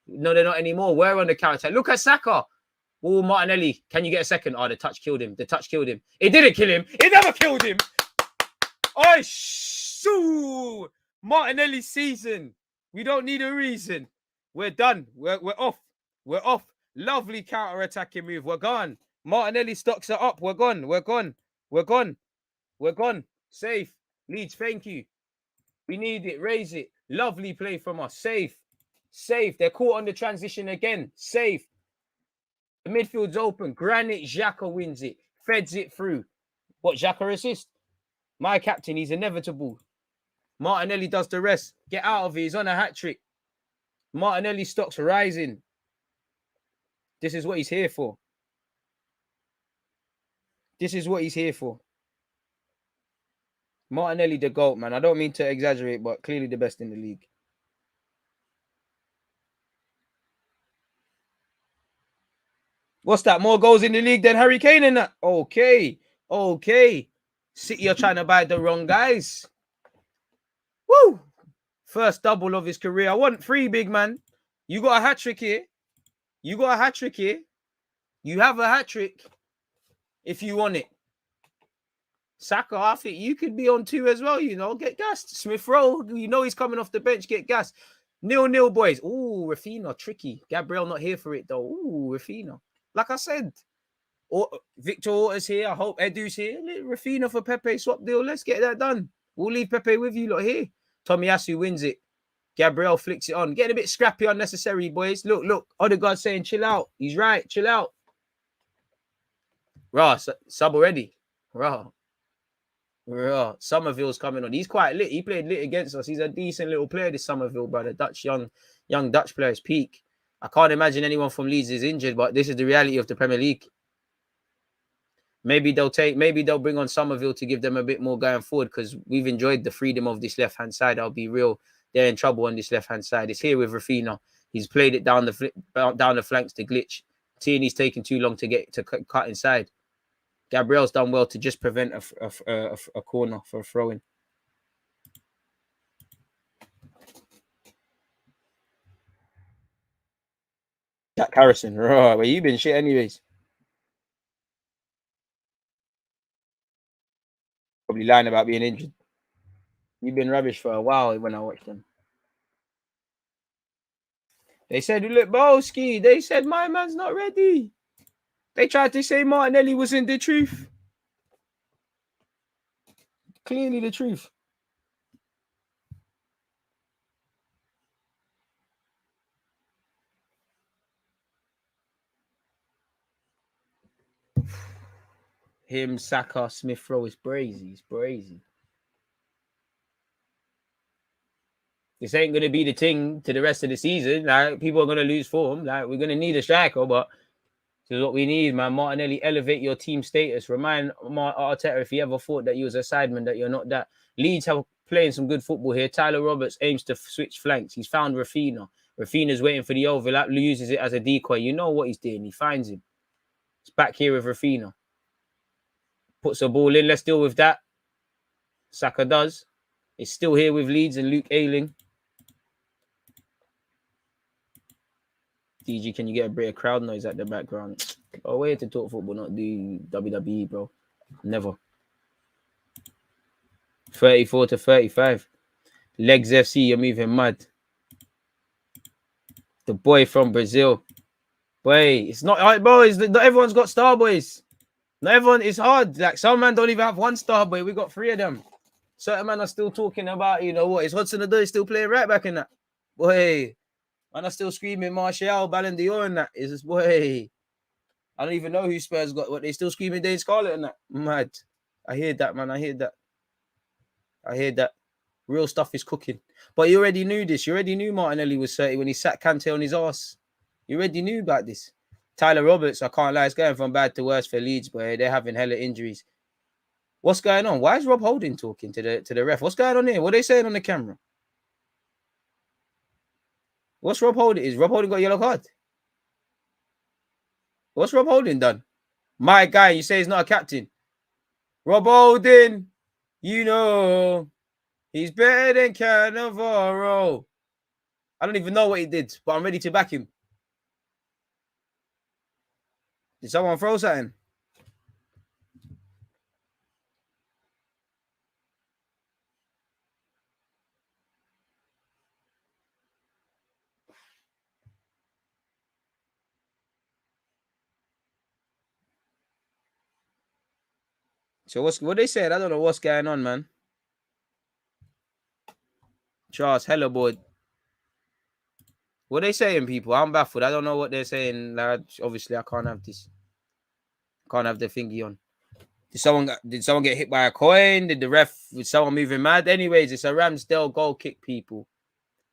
No, they're not anymore. We're on the counter-attack. Look at Saka. Oh, Martinelli. Can you get a second? Oh, the touch killed him. It didn't kill him. It never killed him. Oh, shoo! Martinelli season. We don't need a reason. We're done. We're off. Lovely counter-attacking move. We're gone. Martinelli stocks it up. We're gone. Safe. Leeds, thank you. We need it. Raise it. Lovely play from us. Safe. They're caught on the transition again. Safe. The midfield's open. Granit Xhaka wins it. Feds it through. What, Xhaka assist? My captain, he's inevitable. Martinelli does the rest. Get out of it. He's on a hat-trick. Martinelli stocks rising. This is what he's here for. Martinelli the GOAT, man. I don't mean to exaggerate, but clearly the best in the league. What's that? More goals in the league than Harry Kane in that? Okay. City are trying to buy the wrong guys. Woo! First double of his career. I want 3, big man. You got a hat-trick here. You have a hat-trick if you want it. Saka, I think you could be on 2 as well, Get gassed. Smith Rowe, he's coming off the bench. Get gassed. 0-0, boys. Ooh, Rafinha, tricky. Gabriel not here for it, though. Ooh, Rafinha. Like I said, Victor Orta's here. I hope Edu's here. Rafinha for Pepe swap deal. Let's get that done. We'll leave Pepe with you lot here. Tomiyasu wins it. Gabriel flicks it on. Getting a bit scrappy, unnecessary, boys. Look. Odegaard saying, chill out. He's right. Chill out. Sub already. Somerville's coming on. He's quite lit. He played lit against us. He's a decent little player, this Somerville, brother. Young Dutch players peak. I can't imagine anyone from Leeds is injured, but this is the reality of the Premier League. Maybe they'll bring on Somerville to give them a bit more going forward because we've enjoyed the freedom of this left-hand side. I'll be real. They're in trouble on this left-hand side. It's here with Rafinha. He's played it down the flanks to glitch. Tierney's taking too long to get to cut inside. Gabriel's done well to just prevent a corner for a throw-in. Jack Harrison, right? Well, you been shit anyways. Probably lying about being injured. You've been rubbish for a while when I watched them. They said, look, Bolski. They said, my man's not ready. They tried to say Martinelli wasn't the truth. Clearly the truth. Him, Saka, Smith Rowe is brazy. It's brazy. This ain't going to be the thing to the rest of the season. Like, people are going to lose form. Like, we're going to need a striker, but this is what we need, man. Martinelli, elevate your team status. Remind Arteta, if he ever thought that you was a sideman, that you're not that. Leeds have playing some good football here. Tyler Roberts aims to switch flanks. He's found Rafinha. Rafinha's waiting for the overlap, uses it as a decoy. You know what he's doing. He finds him. It's back here with Rafinha. Puts a ball in. Let's deal with that. Saka does. It's still here with Leeds and Luke Ayling. DG, can you get a bit of crowd noise at the background? Oh, way to talk football, not do WWE, bro. Never. 34 to 35. Legs FC, you're moving mad. The boy from Brazil. Boy, it's not, bro, not everyone's got star boys. Not everyone, it's hard. Like, some man don't even have one star boy. We got 3 of them. Certain men are still talking about, you know what, is Hudson-Odoi still playing right back in that? Boy, man are still screaming Martial, Ballon d'Or and that. Is this, boy, I don't even know who Spurs got. What, they still screaming Dane Scarlett and that? Mad. I hear that, man. I hear that. Real stuff is cooking. But you already knew this. You already knew Martinelli was 30 when he sat Kante on his ass. You already knew about this. Tyler Roberts, I can't lie, it's going from bad to worse for Leeds, boy. They're having hella injuries. What's going on? Why is Rob Holding talking to the ref? What's going on here? What are they saying on the camera? What's Rob Holding? Is Rob Holding got a yellow card? What's Rob Holding done? My guy, you say he's not a captain. Rob Holding, you know, he's better than Cannavaro. I don't even know what he did, but I'm ready to back him. Did someone throw something? So what they said? I don't know what's going on, man. Charles, hella bored. What they saying, people? I'm baffled. I don't know what they're saying. Like, obviously, I can't have this. Can't have the thingy on. Did someone get hit by a coin? Did the ref, was someone moving mad? Anyways, it's a Ramsdale goal kick, people.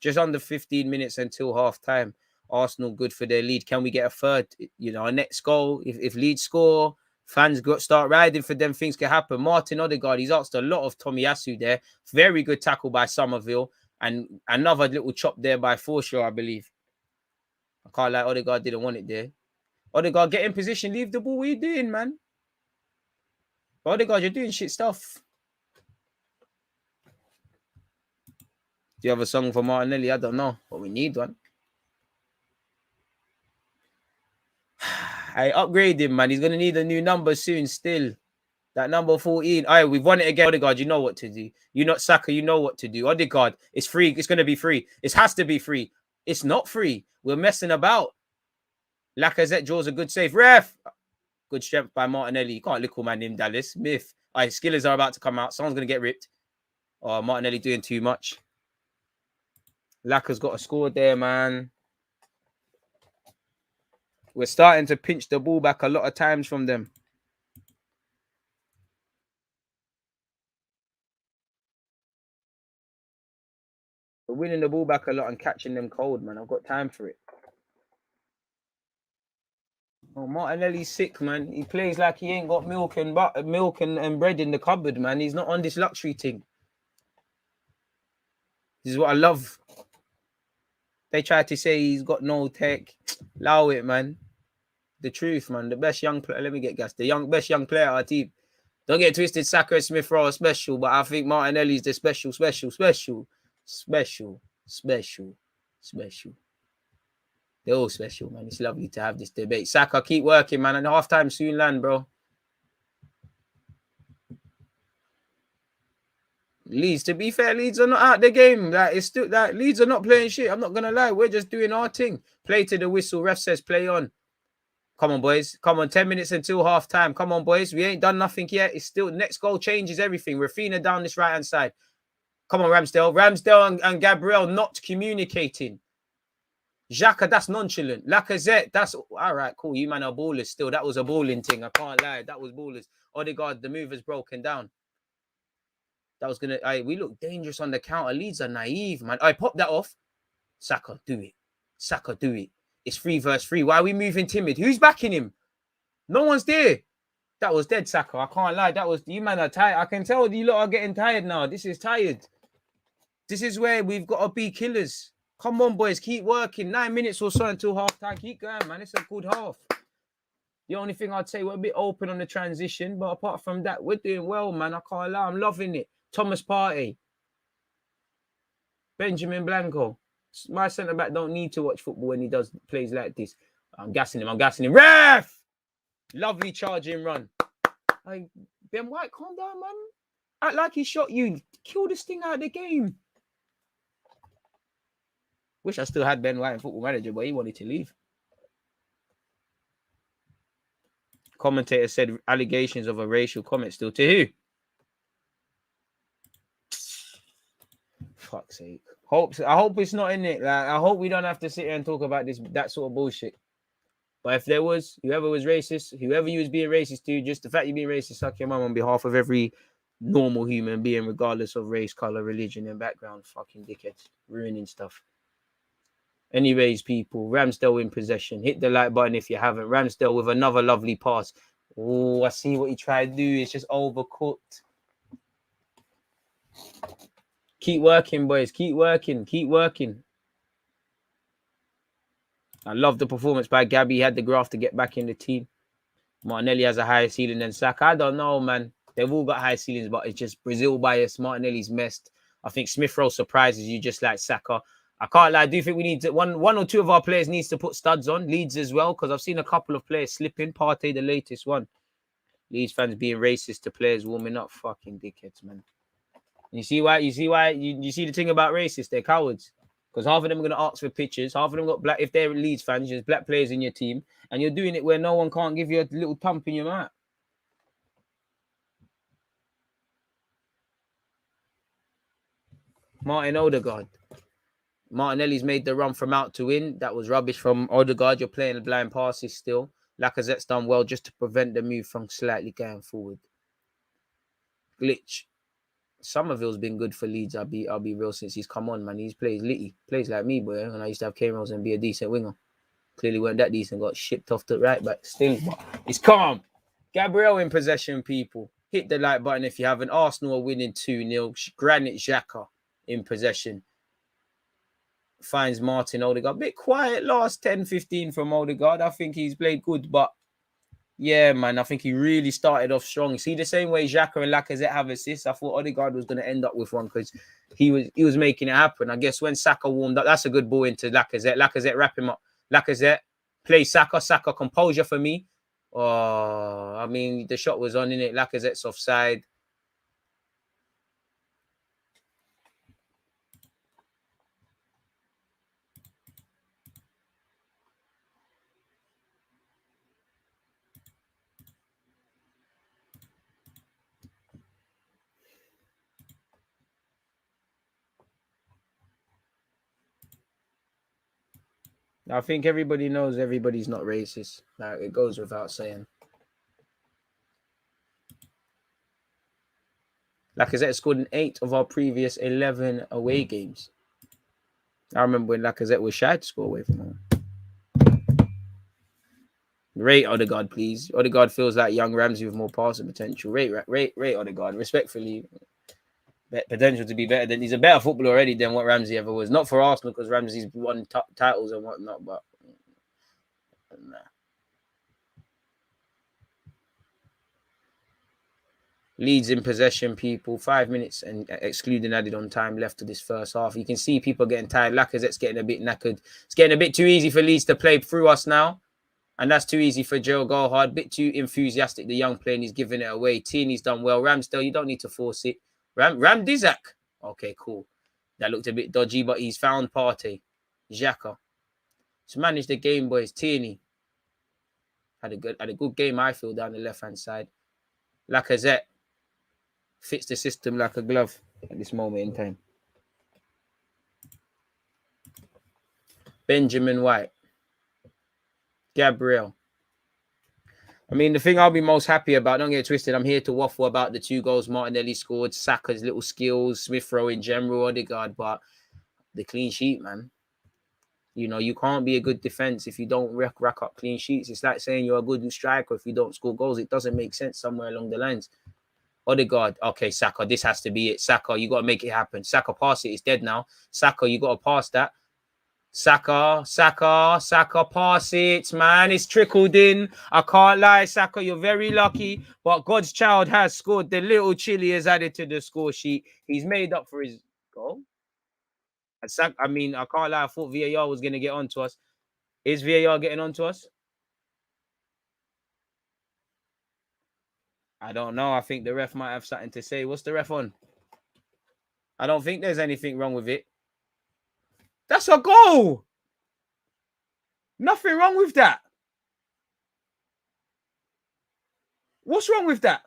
Just under 15 minutes until half time. Arsenal good for their lead. Can we get a third? You know, our next goal. If Leeds score, fans start riding for them, things can happen. Martin Odegaard, he's asked a lot of Tomiyasu there. Very good tackle by Somerville. And another little chop there by Forshaw, I believe. I can't lie, Odegaard didn't want it there. Odegaard, get in position. Leave the ball. What are you doing, man? Odegaard, you're doing shit stuff. Do you have a song for Martinelli? I don't know, but we need one. I upgrade him, man. He's going to need a new number soon still. That number 14. All right, we've won it again. Odegaard, you know what to do. You're not Saka, you know what to do. Odegaard, it's free. It's going to be free. It has to be free. It's not free. We're messing about. Lacazette draws a good save. Ref! Good strength by Martinelli. You can't look man named Dallas. Smith. All right, Skillers are about to come out. Someone's going to get ripped. Oh, Martinelli doing too much. Lacaz's got a score there, man. We're starting to pinch the ball back a lot of times from them. We're winning the ball back a lot and catching them cold, man. I've got time for it. Oh, Martinelli's sick, man. He plays like he ain't got milk and bread in the cupboard, man. He's not on this luxury thing. This is what I love. They try to say he's got no tech. Allow it, man. The truth, man. The best young player. Let me get gas. The best young player on our team. Don't get twisted. Saka and Smith Rowe are special, but I think Martinelli's the special. They're all special, man. It's lovely to have this debate. Saka, keep working, man. And halftime soon land, bro. Leeds, to be fair, Leeds are not out the game. Like, it's still that Leeds are not playing shit. I'm not gonna lie. We're just doing our thing. Play to the whistle. Ref says play on. Come on, boys. Come on, 10 minutes until half time. Come on, boys. We ain't done nothing yet. It's still next goal changes everything. Rafinha down this right-hand side. Come on, Ramsdale. Ramsdale and Gabriel not communicating. Xhaka, that's nonchalant. Lacazette, that's all right, cool. You man are ballers still. That was a balling thing. I can't lie. That was ballers. Odegaard, the move has broken down. That was gonna. We look dangerous on the counter. Leeds are naive, man. I pop that off. Saka, do it. Saka, do it. It's 3 versus 3. Why are we moving timid? Who's backing him? No one's there. That was dead, Saka. I can't lie. That was you man are tired. I can tell you lot are getting tired now. This is tired. This is where we've got to be killers. Come on, boys, keep working. 9 minutes or so until half time. Keep going, man. It's a good half. The only thing I'd say, we're a bit open on the transition, but apart from that, we're doing well, man. I can't lie. I'm loving it. Thomas Partey. Benjamin Blanco. My centre-back don't need to watch football when he does plays like this. I'm gassing him. Ref! Lovely charging run. Ben White, calm down, man. Act like he shot you. Kill this thing out of the game. Wish I still had Ben White in Football Manager, but he wanted to leave. Commentator said allegations of a racial comment still to who? Fuck's sake. I hope it's not in it. Like, I hope we don't have to sit here and talk about that sort of bullshit. But if there was, whoever was racist, whoever you was being racist to, just the fact you're being racist, suck your mum on behalf of every normal human being, regardless of race, color, religion, and background. Fucking dickheads. Ruining stuff. Anyways, people, Ramsdale in possession. Hit the like button if you haven't. Ramsdale with another lovely pass. Oh, I see what he tried to do. It's just overcooked. Keep working, boys. Keep working. I love the performance by Gabby. He had the graft to get back in the team. Martinelli has a higher ceiling than Saka. I don't know, man. They've all got high ceilings, but it's just Brazil bias. Martinelli's messed. I think Smith Rowe surprises you just like Saka. I can't lie. I do think we need to one or two of our players needs to put studs on. Leeds as well, because I've seen a couple of players slipping. Partey, the latest one. Leeds fans being racist to players warming up. Fucking dickheads, man. You see why? You see the thing about racists? They're cowards. Because half of them are going to ask for pictures. Half of them got black. If they're Leeds fans, there's black players in your team. And you're doing it where no one can't give you a little thump in your mouth. Martin Odegaard. Martinelli's made the run from out to in. That was rubbish from Odegaard. You're playing blind passes still. Lacazette's done well just to prevent the move from slightly going forward. Glitch. Somerville's been good for Leeds. I'll be real since he's come on, man. He's plays litty. Plays like me, boy. And I used to have K-Rose and be a decent winger. Clearly weren't that decent. Got shipped off to right back. Still, it's calm. Gabriel in possession, people. Hit the like button if you haven't. Arsenal are winning 2-0. Granit Xhaka in possession. Finds Martin Odegaard. A bit quiet last 10-15 from Odegaard. I think he's played good, but yeah, man, I think he really started off strong. See, the same way Xhaka and Lacazette have assists, I thought Odegaard was going to end up with one because he was making it happen. I guess when Saka warmed up, that's a good ball into Lacazette. Lacazette, wrap him up. Lacazette, play Saka. Saka, composure for me. Oh, I mean, the shot was on, innit? Lacazette's offside. I think everybody knows everybody's not racist. Like, it goes without saying. Lacazette scored in 8 of our previous 11 away games. I remember when Lacazette was shy to score away from home. Rate Odegaard, please. Odegaard feels like young Ramsey with more passing potential. Rate Odegaard. Respectfully, potential to be better than... He's a better footballer already than what Ramsey ever was. Not for Arsenal, because Ramsey's won titles and whatnot, but... Nah. Leeds in possession, people. 5 minutes and excluding added on time left to this first half. You can see people getting tired. Lacazette's getting a bit knackered. It's getting a bit too easy for Leeds to play through us now. And that's too easy for Joe Goldhard. Bit too enthusiastic, the young player, and he's giving it away. Tierney's done well. Ramsdale, you don't need to force it. Ram Dizak. Okay, cool. That looked a bit dodgy, but he's found Partey. Xhaka. To manage the game, boys. Tierney. Had a good game, I feel, down the left-hand side. Lacazette fits the system like a glove at this moment in time. Benjamin White. Gabriel. I mean, the thing I'll be most happy about, don't get it twisted, I'm here to waffle about the 2 goals Martinelli scored, Saka's little skills, Smith Rowe in general, Odegaard, but the clean sheet, man. You know, you can't be a good defense if you don't rack up clean sheets. It's like saying you're a good striker if you don't score goals. It doesn't make sense somewhere along the lines. Odegaard, okay, Saka, this has to be it. Saka, you got to make it happen. Saka, pass it. It's dead now. Saka, you got to pass that. Saka, pass it, man. It's trickled in. I can't lie, Saka, you're very lucky. But God's child has scored. The little Chile has added to the score sheet. He's made up for his goal. I mean, I can't lie. I thought VAR was going to get onto us. Is VAR getting onto us? I don't know. I think the ref might have something to say. What's the ref on? I don't think there's anything wrong with it. That's a goal. Nothing wrong with that. What's wrong with that?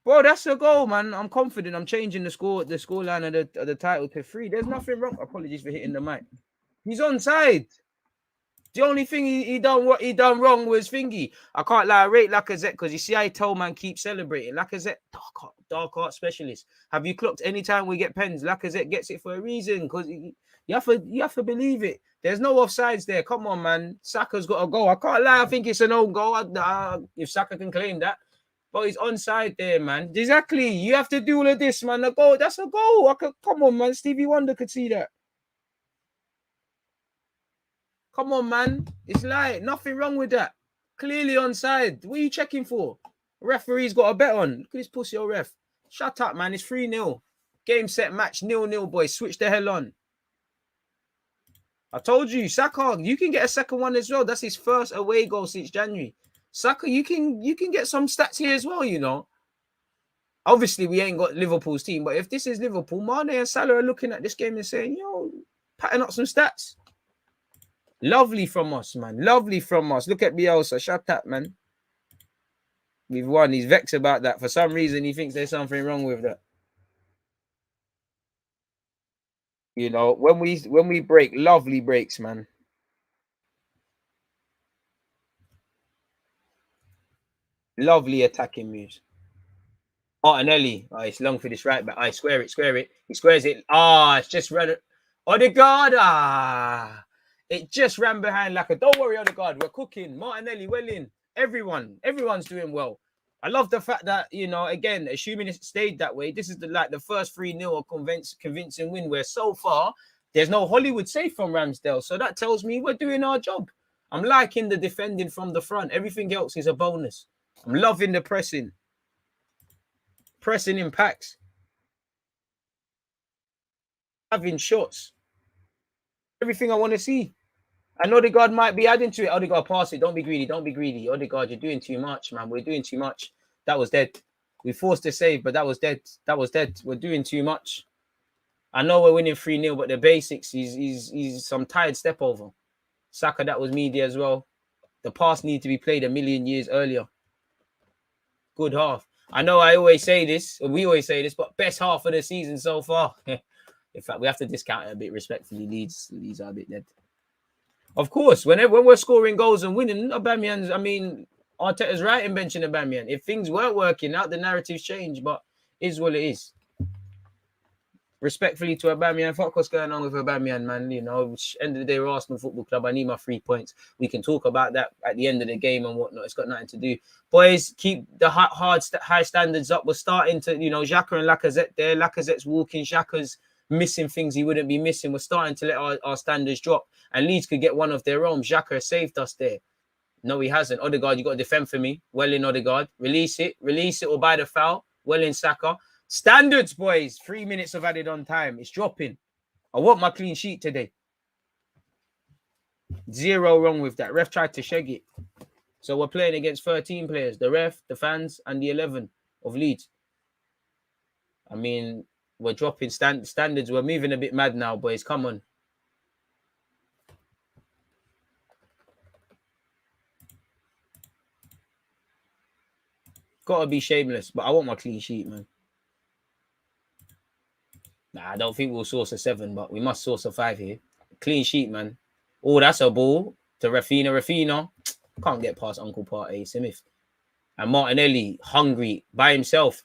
Bro, that's a goal, man. I'm confident. I'm changing the scoreline of the title to 3. There's nothing wrong. Apologies for hitting the mic. He's onside. The only thing he done wrong was thingy. I can't lie, I rate Lacazette because you see how tell man keep celebrating. Lacazette, dark art specialist. Have you clocked anytime we get pens? Lacazette gets it for a reason because you have to believe it. There's no offsides there. Come on, man. Saka's got a goal. I can't lie. I think it's an own goal. If Saka can claim that. But he's onside there, man. Exactly. You have to do all of this, man. A goal. That's a goal. Come on, man. Stevie Wonder could see that. Come on, man. It's like nothing wrong with that. Clearly onside. What are you checking for? Referee's got a bet on. Look at this pussy old ref. Shut up, man. It's 3-0. Game, set, match, 0-0, boys. Switch the hell on. I told you, Saka, you can get a second one as well. That's his first away goal since January. Saka, you can get some stats here as well, you know. Obviously, we ain't got Liverpool's team, but if this is Liverpool, Mane and Salah are looking at this game and saying, yo, patting up some stats. Lovely from us, man. Lovely from us. Look at Bielsa. Shut up, man. We've won. He's vexed about that. For some reason, he thinks there's something wrong with that. You know, when we break, lovely breaks, man. Lovely attacking moves. Martinelli. Oh, it's long for this right back. Square it. He squares it. It's just run. Odegaard. It just ran behind like a. Don't worry, Odegaard. We're cooking. Martinelli, well in. Everyone's doing well. I love the fact that, you know, again, assuming it stayed that way, this is the first 3-0 convincing win where so far there's no Hollywood save from Ramsdale. So that tells me we're doing our job. I'm liking the defending from the front. Everything else is a bonus. I'm loving the pressing. Pressing impacts. Having shots. Everything I want to see. And Odegaard might be adding to it. Odegaard, pass it. Don't be greedy. Odegaard, you're doing too much, man. We're doing too much. That was dead. We forced a save, but that was dead. We're doing too much. I know we're winning 3-0, but the basics, he's some tired step over. Saka, that was media as well. The pass needed to be played a million years earlier. Good half. I know I always say this, or we always say this, but best half of the season so far. In fact, we have to discount it a bit respectfully. Leeds are a bit dead. Of course, when we're scoring goals and winning, Aubameyang's, I mean, Arteta's right in benching Aubameyang. If things weren't working out, the narratives change, but is what it is. Respectfully to Aubameyang, fuck what's going on with Aubameyang, man. You know, end of the day, we're Arsenal Football Club. I need my 3 points. We can talk about that at the end of the game and whatnot. It's got nothing to do. Boys, keep the high standards up. We're starting to, you know, Xhaka and Lacazette there. Lacazette's walking. Xhaka's missing things he wouldn't be missing. We're starting to let our standards drop. And Leeds could get one of their own. Xhaka saved us there. No, he hasn't. Odegaard, you got to defend for me. Well in Odegaard. Release it or buy the foul. Well in Saka. Standards, boys. 3 minutes of added on time. It's dropping. I want my clean sheet today. 0 wrong with that. Ref tried to shag it. So we're playing against 13 players. The ref, the fans, and the 11 of Leeds. I mean, we're dropping standards. We're moving a bit mad now, boys. Come on. Gotta be shameless, but I want my clean sheet, man. Nah, I don't think we'll source a 7, but we must source a 5 here. Clean sheet, man. Oh, that's a ball to Rafinha. Can't get past Uncle Partey Smith. And Martinelli, hungry by himself.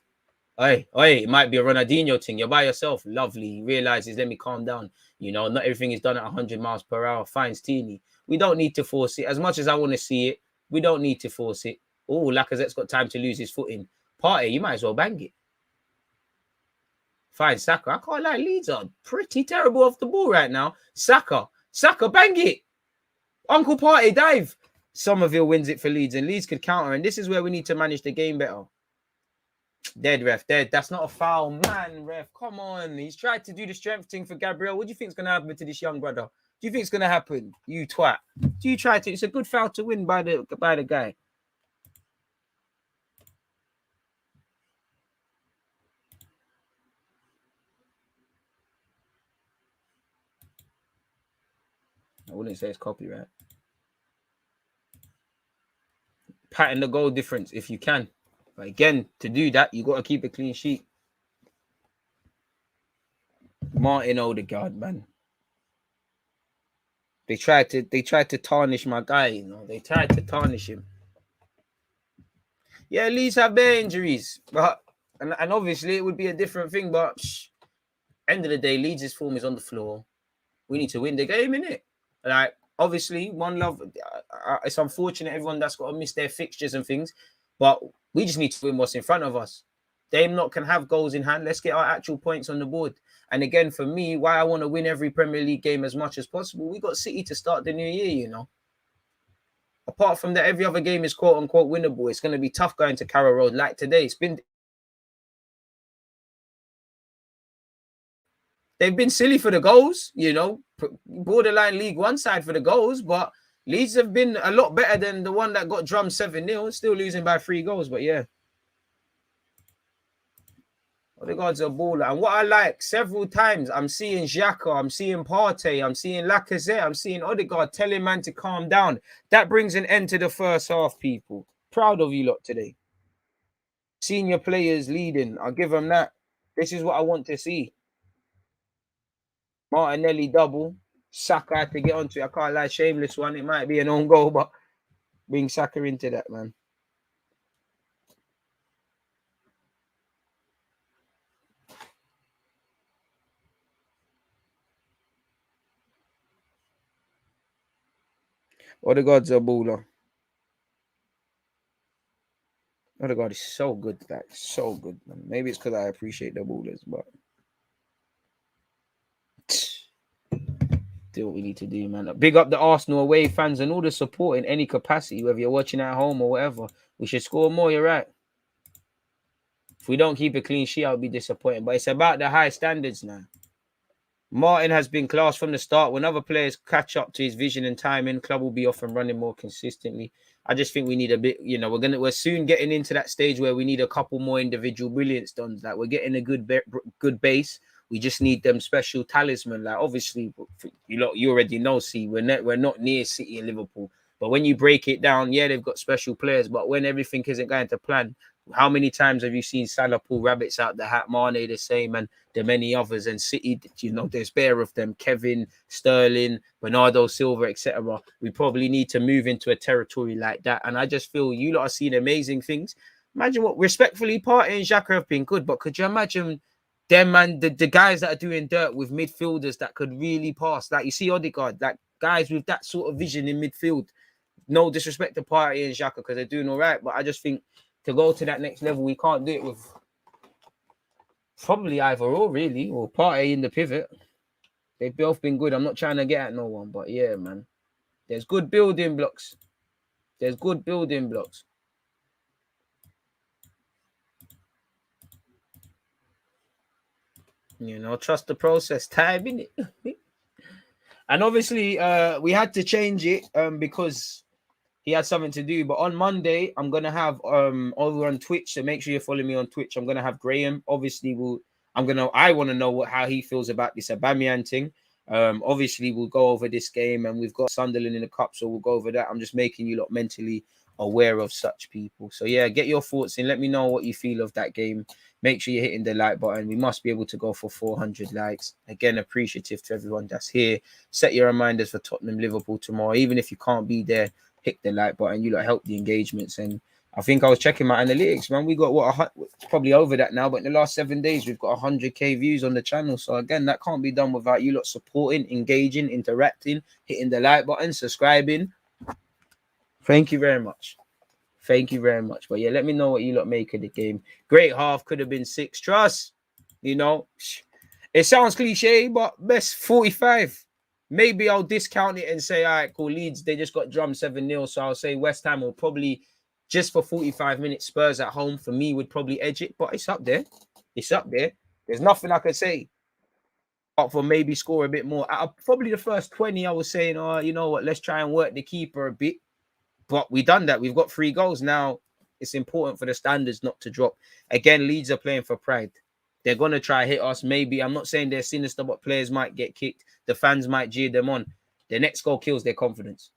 Oi, it might be a Ronaldinho thing. You're by yourself. Lovely. He realizes, let me calm down. You know, not everything is done at 100 miles per hour. Finds Teeny. We don't need to force it. As much as I want to see it, we don't need to force it. Oh, Lacazette's got time to lose his footing. Partey, you might as well bang it. Fine, Saka. I can't lie. Leeds are pretty terrible off the ball right now. Saka, bang it. Uncle Partey, dive. Somerville wins it for Leeds, and Leeds could counter. And this is where we need to manage the game better. Dead, ref. Dead. That's not a foul. Man, ref. Come on. He's tried to do the strength thing for Gabriel. What do you think is going to happen to this young brother? Do you think it's going to happen? You twat. Do you try to? It's a good foul to win by the guy. I wouldn't say it's copyright. Pattern the goal difference if you can. But again, to do that, you got to keep a clean sheet. Martin Odegaard, man. They tried to tarnish my guy, you know. They tried to tarnish him. Yeah, Leeds have their injuries, but and obviously it would be a different thing. But end of the day, Leeds' form is on the floor. We need to win the game, innit? Like, obviously, one love. It's unfortunate everyone that's got to miss their fixtures and things, but we just need to win what's in front of us. They not can have goals in hand. Let's get our actual points on the board. And again, for me, why I want to win every Premier League game as much as possible, we got City to start the new year, you know. Apart from that, every other game is quote unquote winnable. It's going to be tough going to Carrow Road like today. They've been silly for the goals, you know, borderline League One side for the goals, but Leeds have been a lot better than the one that got drummed 7-0, still losing by 3 goals, but yeah. Odegaard's a baller. And what I like, several times, I'm seeing Xhaka, I'm seeing Partey, I'm seeing Lacazette, I'm seeing Odegaard telling man to calm down. That brings an end to the first half, people. Proud of you lot today. Senior players leading. I'll give them that. This is what I want to see. Martinelli double. Saka had to get onto it. I can't lie, shameless one. It might be an own goal, but bring Saka into that, man. Odegaard's a baller. Odegaard is so good, like so good, man. Maybe it's because I appreciate the ballers, but do what we need to do, man. Big up the Arsenal away fans and all the support in any capacity, whether you're watching at home or whatever. We should score more, you're right. If we don't keep a clean sheet, I'll be disappointed. But it's about the high standards now. Martin has been class from the start. When other players catch up to his vision and timing, club will be off and running more consistently. I just think we need a bit, you know, we're soon getting into that stage where we need a couple more individual brilliance done. Like, we're getting a good base. We just need them special talisman. Like, obviously, you already know, see, we're not near City and Liverpool. But when you break it down, yeah, they've got special players. But when everything isn't going to plan, how many times have you seen Salah pull rabbits out the hat, Mane the same, and the many others, and City, you know, there's bare of them, Kevin, Sterling, Bernardo Silva, etc. We probably need to move into a territory like that. And I just feel you lot are seeing amazing things. Imagine what, respectfully, Partey and Xhaka have been good, but could you imagine them, man, the guys that are doing dirt with midfielders that could really pass? Like, you see Odegaard, like guys with that sort of vision in midfield. No disrespect to Partey and Xhaka because they're doing all right, but I just think to go to that next level, we can't do it with probably either or, really, or Partey in the pivot. They've both been good. I'm not trying to get at no one, but yeah, man. There's good building blocks. There's good building blocks. You know, trust the process. Time, innit? And obviously, we had to change it because he had something to do. But on Monday, I'm gonna have over on Twitch. So make sure you follow me on Twitch. I'm gonna have Graham. Obviously, I want to know how he feels about this Aubameyang thing. Obviously, we'll go over this game, and we've got Sunderland in the cup, so we'll go over that. I'm just making you lot mentally aware of such people. So yeah, get your thoughts in. Let me know what you feel of that game. Make sure you're hitting the like button. We must be able to go for 400 likes. Again, appreciative to everyone that's here. Set your reminders for Tottenham Liverpool tomorrow. Even if you can't be there, hit the like button. You help the engagements. And I think I was checking my analytics, man. We got probably over that now, but in the last 7 days, we've got 100k views on the channel. So again, that can't be done without you lot supporting, engaging, interacting, hitting the like button, subscribing. Thank you very much. Thank you very much. But yeah, let me know what you lot make of the game. Great half, could have been 6. Trust, it sounds cliche, but best 45. Maybe I'll discount it and say, all right, cool. Leeds, they just got drummed 7-0. So I'll say West Ham will probably, just for 45 minutes, Spurs at home, for me, would probably edge it. But it's up there. It's up there. There's nothing I can say. Apart from maybe score a bit more. Probably the first 20, I was saying, oh, you know what, let's try and work the keeper a bit. But we've done that. We've got 3 goals. Now, it's important for the standards not to drop. Again, Leeds are playing for pride. They're going to try hit us. Maybe, I'm not saying they're sinister, but players might get kicked. The fans might jeer them on. Their next goal kills their confidence.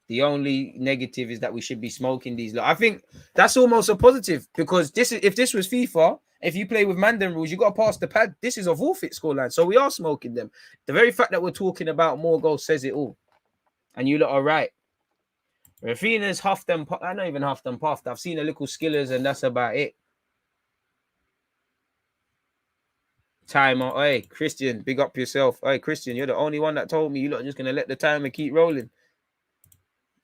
The only negative is that we should be smoking these. I think that's almost a positive, because if this was FIFA, if you play with Mandan rules, you got to pass the pad. This is a forfeit scoreline. So we are smoking them. The very fact that we're talking about more goals says it all. And you lot are right. Rafinha's huffed and puffed. I not even huffed and puffed. I've seen a little skillers, and that's about it. Timer. Hey, Christian, big up yourself. Hey, Christian, you're the only one that told me you lot are just going to let the timer keep rolling.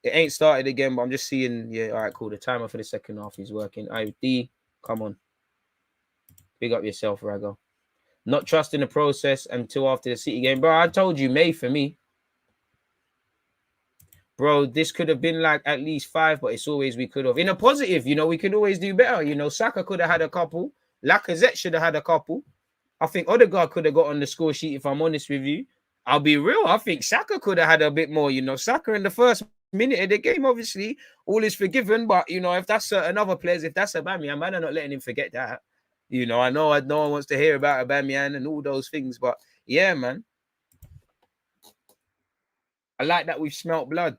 It ain't started again, but I'm just seeing. Yeah, all right, cool. The timer for the second half is working. D, come on. Big up yourself, Rago. Not trusting the process until after the City game. Bro, I told you, May for me. Bro, this could have been like at least 5, but it's always we could have. In a positive, we could always do better. Saka could have had a couple. Lacazette should have had a couple. I think Odegaard could have got on the score sheet, if I'm honest with you. I'll be real. I think Saka could have had a bit more. Saka in the first minute of the game, obviously, all is forgiven. But, if that's certain other players, if that's Aubameyang, man, I'm not letting him forget that. I know no one wants to hear about Aubameyang and all those things. But, yeah, man. I like that we've smelt blood.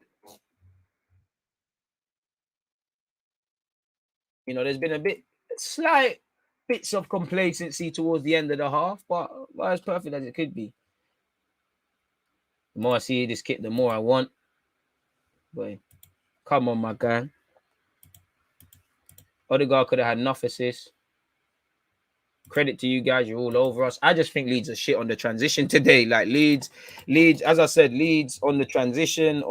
There's been slight bits of complacency towards the end of the half, but as perfect as it could be. The more I see this kit, the more I want. But come on, my guy. Odegaard could have had enough assists. Credit to you guys, you're all over us. I just think Leeds are shit on the transition today. Like Leeds, as I said, Leeds on the transition,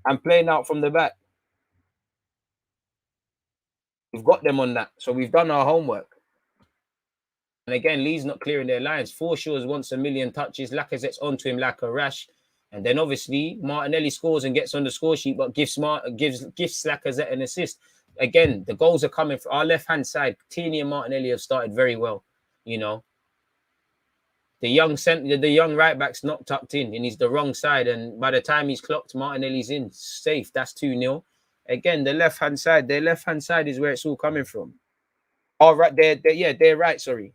and playing out from the back. We've got them on that. So we've done our homework. And again, Leeds not clearing their lines. Forshaw's wants a million touches. Lacazette's onto him like a rash. And then obviously Martinelli scores and gets on the score sheet, but gives Lacazette an assist. Again, the goals are coming from our left-hand side. Tierney and Martinelli have started very well. The young right back's not tucked in, and he's the wrong side. And by the time he's clocked, Martinelli's in safe. That's 2-0. Again, their left-hand side is where it's all coming from. All right, they're right. Sorry.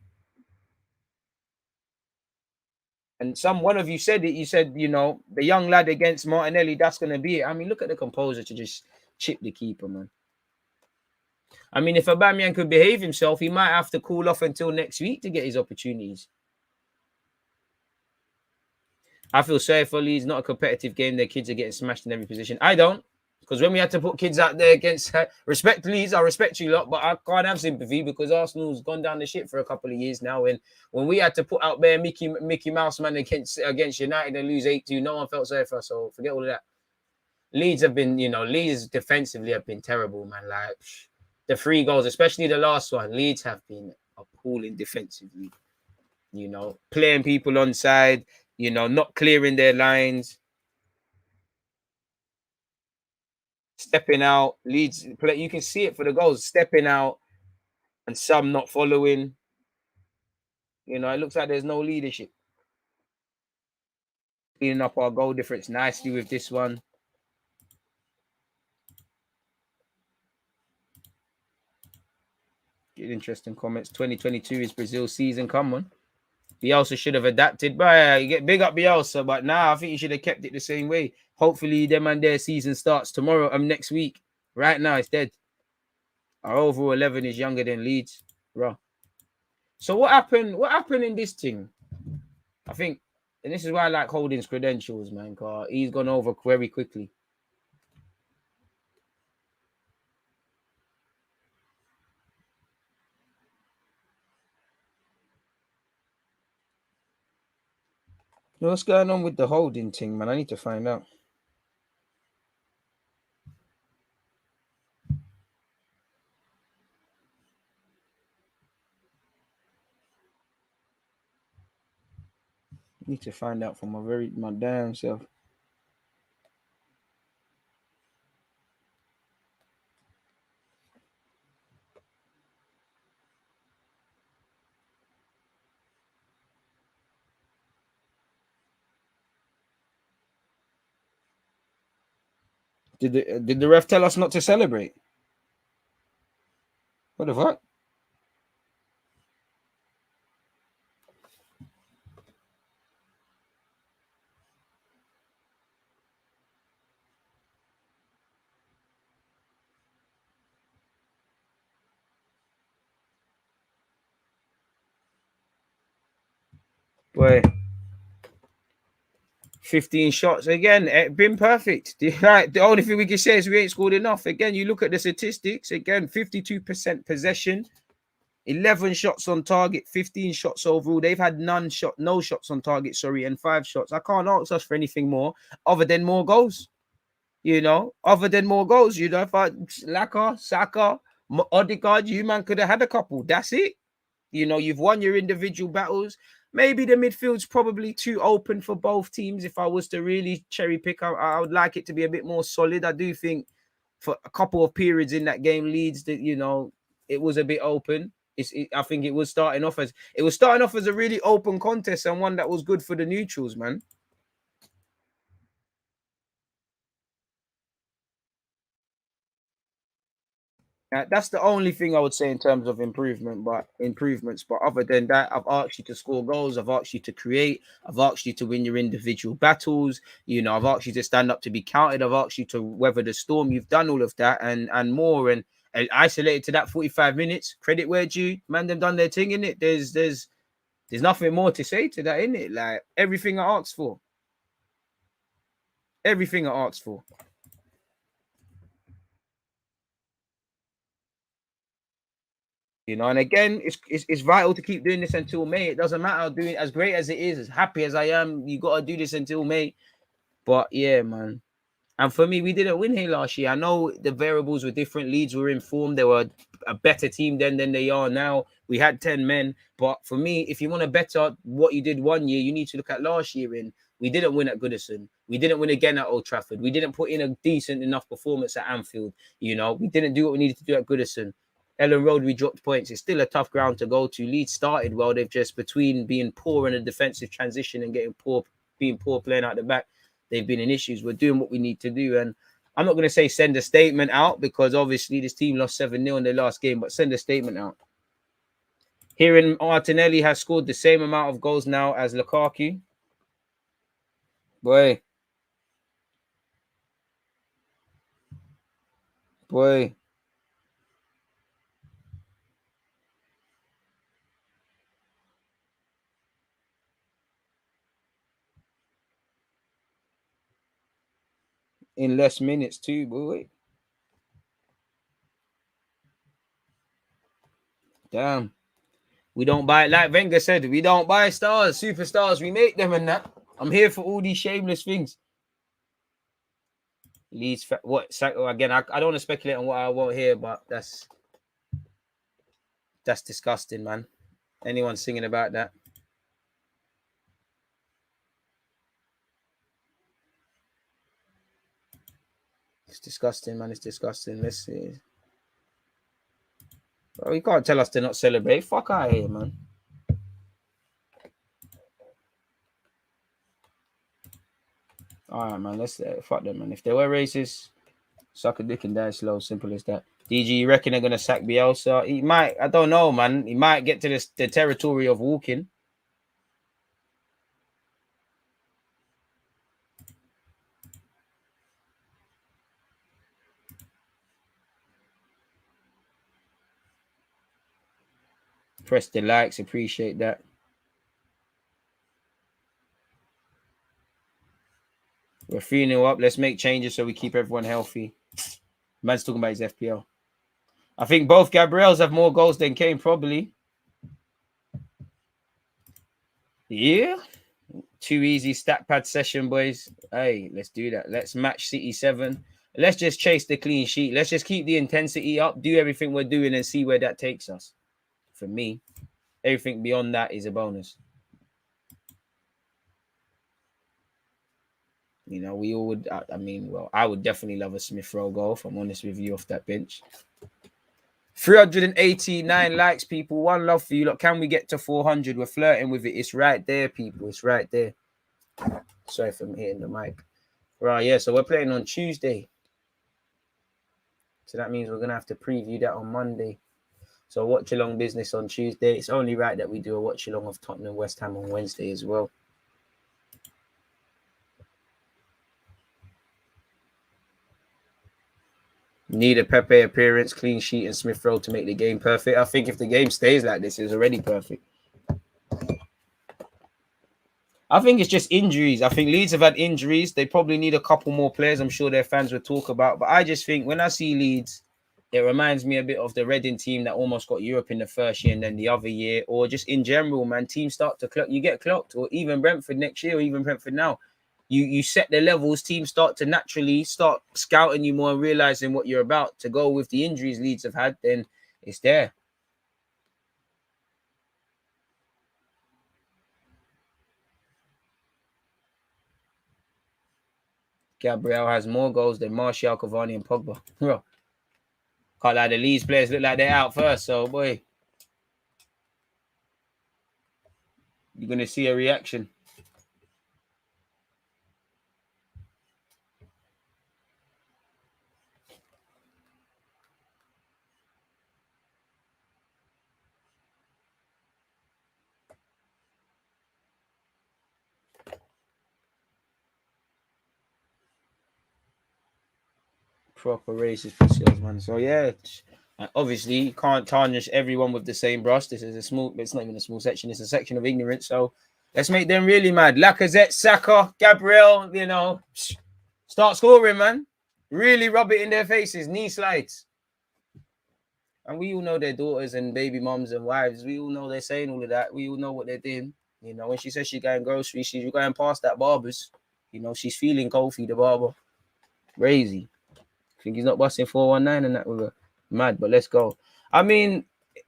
And one of you said it. You said, the young lad against Martinelli, that's going to be it. I mean, look at the composure to just chip the keeper, man. I mean, if Aubameyang could behave himself, he might have to cool off until next week to get his opportunities. I feel sorry for Leeds. Not a competitive game. Their kids are getting smashed in every position. I don't. Because when we had to put kids out there against respect Leeds, I respect you a lot, but I can't have sympathy because Arsenal's gone down the shit for a couple of years now. And when we had to put out there Mickey Mouse man against United and lose 8-2, no one felt sorry for us. So forget all of that. Leeds have been, Leeds defensively have been terrible, man. Like the 3 goals, especially the last one, Leeds have been appalling defensively. Playing people onside, not clearing their lines. stepping out. Leeds play. You can see it for the goals, stepping out, and some not following. You know, it looks like there's no leadership. Cleaning up our goal difference nicely with this one. Get interesting comments. 2022 is Brazil season. Come on. Bielsa should have adapted. But you get big up Bielsa, but now I think you should have kept it the same way. Hopefully, them and their season starts tomorrow. Next week. Right now, it's dead. Our overall 11 is younger than Leeds. Bro. So what happened? What happened in this thing? I think, and this is why I like Holding's credentials, man, because he's gone over very quickly. What's going on with the Holding thing, man? I need to find out. Need to find out for my damn self. Did the ref tell us not to celebrate? What the fuck? Boy, 15 shots again. Been perfect. The only thing we can say is we ain't scored enough. Again, you look at the statistics. Again, 52% possession, 11 shots on target, 15 shots overall. They've had no shots on target, sorry, and 5 shots. I can't ask us for anything more other than more goals. You know, other than more goals. You know, if Laka, Saka, Odegaard, you man could have had a couple. That's it. You know, you've won your individual battles. Maybe the midfield's probably too open for both teams. If I was to really cherry pick, I would like it to be a bit more solid. I do think for a couple of periods in that game, Leeds, that it was a bit open. I think it was starting off as a really open contest and one that was good for the neutrals, man. That's the only thing I would say in terms of improvements. But other than that, I've asked you to score goals. I've asked you to create. I've asked you to win your individual battles. You know, I've asked you to stand up to be counted. I've asked you to weather the storm. You've done all of that and more. And isolated to that 45 minutes. Credit where due. Man, them done their thing in it. There's nothing more to say to that in it. Like everything I asked for. Everything I asked for. You know, and again, it's vital to keep doing this until May. It doesn't matter doing as great as it is, as happy as I am. You got to do this until May. But yeah, man. And for me, we didn't win here last year. I know the variables were different. Leeds were informed. They were a better team then than they are now. We had 10 men. But for me, if you want to better what you did one year, you need to look at last year. We didn't win at Goodison. We didn't win again at Old Trafford. We didn't put in a decent enough performance at Anfield. You know, we didn't do what we needed to do at Goodison. Ellen Road, we dropped points. It's still a tough ground to go to. Leeds started well. They've just, between being poor in a defensive transition and being poor playing out the back, they've been in issues. We're doing what we need to do. And I'm not going to say send a statement out because obviously this team lost 7-0 in their last game, but send a statement out. Hearing Martinelli has scored the same amount of goals now as Lukaku. Boy. In less minutes too, boy. Damn. We don't buy, like Wenger said, we don't buy stars, superstars, we make them and that. I'm here for all these shameless things. Leeds, again, I don't want to speculate on what I won't hear, but that's disgusting, man. Anyone singing about that? It's disgusting, man. It's disgusting. Let's see. Bro, you can't tell us to not celebrate. Fuck out of here, man. All right, man. Let's fuck them, man. If they were racist, suck a dick and die slow. Simple as that. DG, you reckon they're gonna sack Bielsa? He might. I don't know, man. He might get to the territory of walking. Press the likes. Appreciate that. We're 3-0 up. Let's make changes so we keep everyone healthy. Man's talking about his FPL. I think both Gabriels have more goals than Kane, probably. Yeah. Too easy stat pad session, boys. Hey, let's do that. Let's match City 7. Let's just chase the clean sheet. Let's just keep the intensity up, do everything we're doing and see where that takes us. For me, everything beyond that is a bonus. You know, we all would, I would definitely love a Smith Rowe goal, if I'm honest with you, off that bench. 389 likes, people. One love for you. Look, can we get to 400? We're flirting with it. It's right there, people. It's right there. Sorry for hitting the mic. Right, yeah, so we're playing on Tuesday. So that means we're going to have to preview that on Monday. So watch-along business on Tuesday. It's only right that we do a watch-along of Tottenham West Ham on Wednesday as well. Need a Pepe appearance, clean sheet, and Smith Rowe to make the game perfect. I think if the game stays like this, it's already perfect. I think it's just injuries. I think Leeds have had injuries. They probably need a couple more players. I'm sure their fans would talk about. But I just think when I see Leeds, it reminds me a bit of the Reading team that almost got Europe in the first year and then the other year. Or just in general, man, teams start to clock. You get clocked. Or even Brentford next year or even Brentford now. You set the levels, teams start to naturally start scouting you more and realizing what you're about. To go with the injuries Leeds have had, then it's there. Gabriel has more goals than Martial, Cavani, and Pogba. Bro, can't lie, the Leeds players look like they're out first, so boy, you're going to see a reaction. Proper racist pussy, man. So yeah, obviously you can't tarnish everyone with the same brush. This is it's not even a small section. It's a section of ignorance. So let's make them really mad. Lacazette, Saka, Gabriel, start scoring, man. Really rub it in their faces. Knee slides. And we all know their daughters and baby moms and wives. We all know they're saying all of that. We all know what they're doing. You know, when she says she's going groceries, she's going past that barber's. You know, she's feeling Kofi, the barber. Crazy. Think he's not busting 419 and that with her. Mad, but let's go. I mean,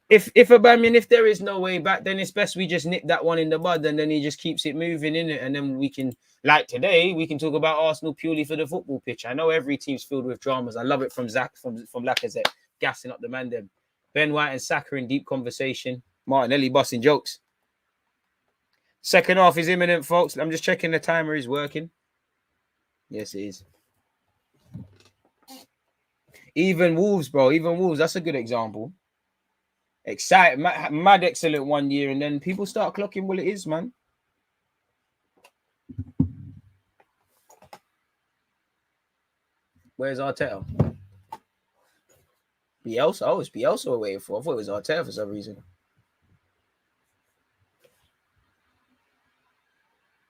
if there is no way back, then it's best we just nip that one in the bud and then he just keeps it moving in it. And then we can, like today, we can talk about Arsenal purely for the football pitch. I know every team's filled with dramas. I love it from Zach, from Lacazette, gassing up the man them. Ben White and Saka in deep conversation. Martinelli busting jokes. Second half is imminent, folks. I'm just checking the timer is working. Yes, it is. Even Wolves, bro. Even Wolves. That's a good example. Excited, mad excellent 1 year, and then people start clocking what it is, man. Where's Arteta? Bielsa? Oh, it's Bielsa we're waiting for. I thought it was Arteta for some reason.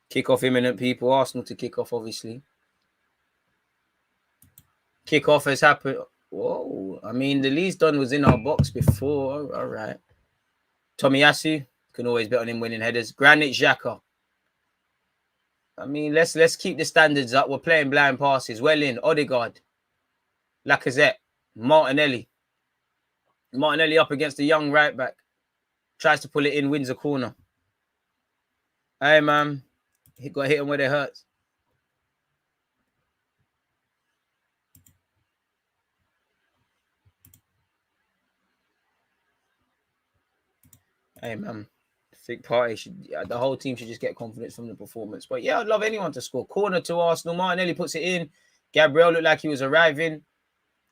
Kick off imminent, people. Arsenal to kick off, obviously. Kick off has happened. Whoa. I mean, the Leeds done was in our box before. All right. Tomiyasu. Can always bet on him winning headers. Granit Xhaka. I mean, let's keep the standards up. We're playing blind passes. Well in. Odegaard. Lacazette. Martinelli. Martinelli up against the young right back. Tries to pull it in, wins a corner. Hey, man. He got hit him where it hurts. Hey, man. Think Party the whole team should just get confidence from the performance. But yeah, I'd love anyone to score. Corner to Arsenal. Martinelli puts it in. Gabriel looked like he was arriving.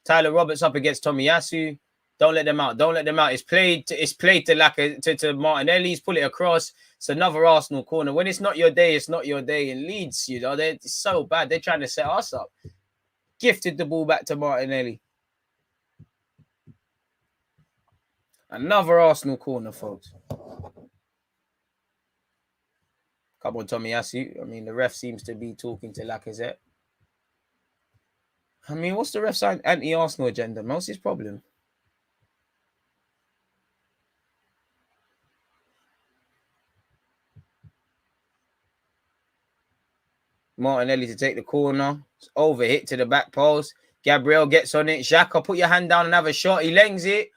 Tyler Roberts up against Tomiyasu. Don't let them out. Don't let them out. It's played to Martinelli. He's put it across. It's another Arsenal corner. When it's not your day, it's not your day. In Leeds, you know, they're so bad. They're trying to set us up. Gifted the ball back to Martinelli. Another Arsenal corner, folks. Come on, Tomiyasu. I mean, the ref seems to be talking to Lacazette. I mean, what's the ref's anti-Arsenal agenda? What's his problem? Martinelli to take the corner. It's over hit to the back post. Gabriel gets on it. Xhaka, put your hand down and have a shot. He lengs it.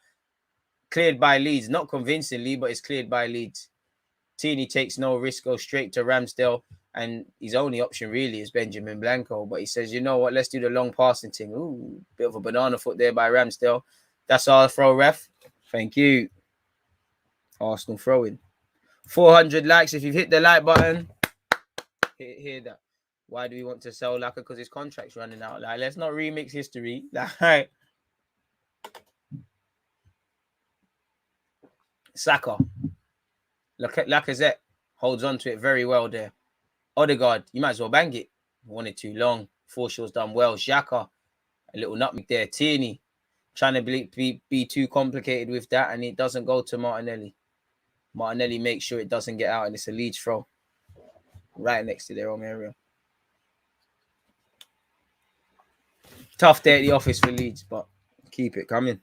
Cleared by Leeds. Not convincingly, but it's cleared by Leeds. Tini takes no risk, goes straight to Ramsdale. And his only option really is Benjamin Blanco. But he says, you know what, let's do the long passing thing. Ooh, bit of a banana foot there by Ramsdale. That's our throw, ref. Thank you. Arsenal throwing. 400 likes. If you've hit the like button, hear that. Why do we want to sell Laka? Because his contract's running out. Like, let's not remix history. Like, Saka. Lacazette holds on to it very well there. Odegaard, you might as well bang it. Wanted too long. Forshaw's done well. Xhaka, a little nutmeg there. Tierney, trying to be too complicated with that, and it doesn't go to Martinelli. Martinelli makes sure it doesn't get out, and it's a Leeds throw. Right next to their own area. Tough day at the office for Leeds, but keep it coming.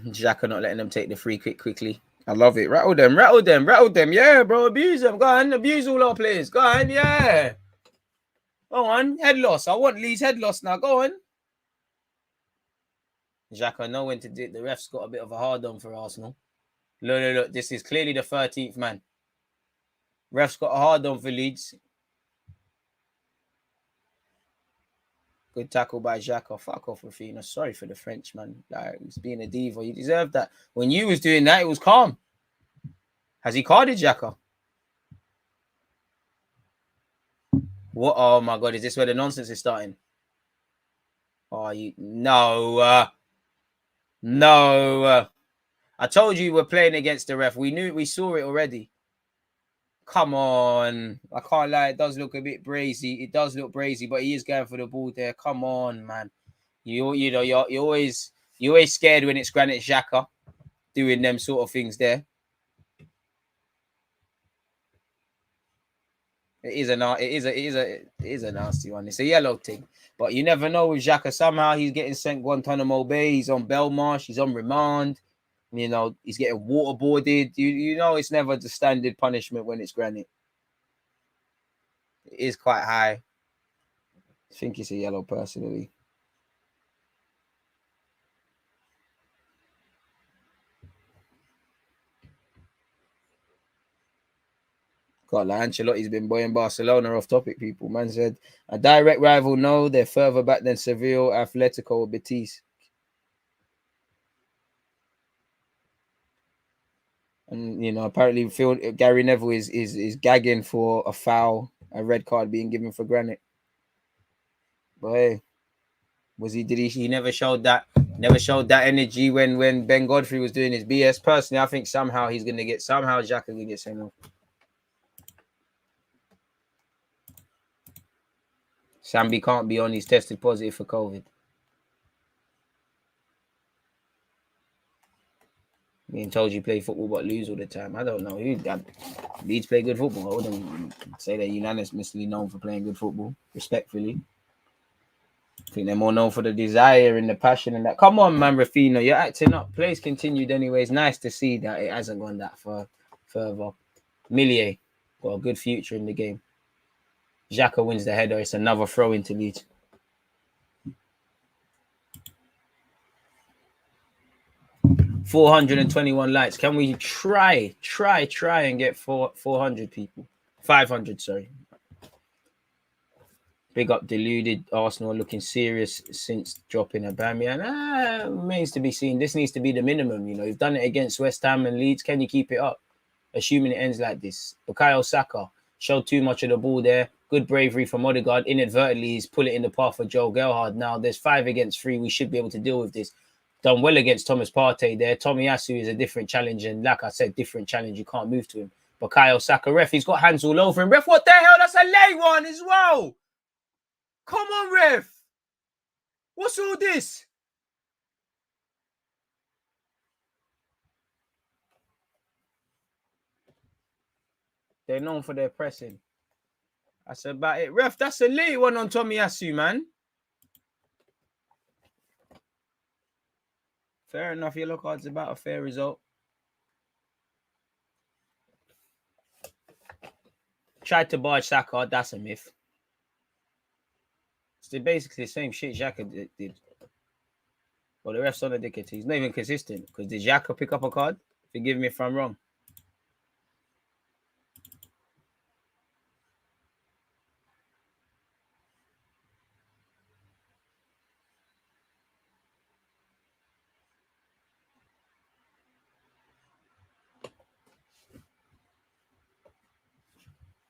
Xhaka not letting them take the free kick quickly. I love it. Rattle them. Yeah, bro. Abuse them. Go on. Abuse all our players. Go on. Yeah. Go on. Head loss. I want Leeds head loss now. Go on. Xhaka know when to do it. The ref's got a bit of a hard on for Arsenal. Look. This is clearly the 13th man. Ref's got a hard on for Leeds. Good tackle by Xhaka. Fuck off, Rafinha. Sorry for the French, man. Like, he's being a diva. You deserve that. When you was doing that, it was calm. Has he carded Xhaka? What? Oh, my God. Is this where the nonsense is starting? Oh, No. No. I told you we're playing against the ref. We saw it already. Come on. I can't lie. It does look a bit brazy. It does look brazy, but he is going for the ball there. Come on, man. You're always scared when it's Granit Xhaka doing them sort of things there. It is a nasty one. It's a yellow thing. But you never know with Xhaka. Somehow he's getting sent Guantanamo Bay. He's on Belmarsh. He's on remand. You know, he's getting waterboarded. You know, it's never the standard punishment when it's Granit. It is quite high. I think it's a yellow personally. God, like Ancelotti's been boying Barcelona off topic, people. Man said, a direct rival, no. They're further back than Seville, Atletico, or Betis. And, you know, apparently Gary Neville is gagging for a foul, a red card being given for Granit. But hey, he never showed that energy when Ben Godfrey was doing his BS. Personally, I think somehow Xhaka gonna get sent off. Sambi can't be on. He's tested positive for COVID. Being told you play football but lose all the time. I don't know. Leeds play good football. I wouldn't say they're unanimously known for playing good football, respectfully. I think they're more known for the desire and the passion and that. Come on, man, Rafinha. You're acting up. Plays continued anyway. It's nice to see that it hasn't gone that far further. Millier got a good future in the game. Xhaka wins the header. It's another throw into Leeds. $421 likes. Can we try and get 400 people? 500, sorry. Big up Deluded. Arsenal are looking serious since dropping Aubameyang. Remains to be seen. This needs to be the minimum. You know, you've done it against West Ham and Leeds. Can you keep it up? Assuming it ends like this. Bukayo Saka showed too much of the ball there. Good bravery from Odegaard. Inadvertently, he's put it in the path of Joe Gelhardt. Now there's 5 against 3. We should be able to deal with this. Done well against Thomas Partey there. Tomiyasu is a different challenge. And like I said, different challenge. You can't move to him. Bukayo Saka, ref, he's got hands all over him. Ref, what the hell? That's a late one as well. Come on, ref. What's all this? They're known for their pressing. That's about it. Ref, that's a late one on Tomiyasu, man. Fair enough. Yellow card's about a fair result. Tried to barge Saka. That's a myth. It's basically the same shit Xhaka did. Well, the ref's on the dickhead. He's not even consistent. Because did Xhaka pick up a card? Forgive me if I'm wrong.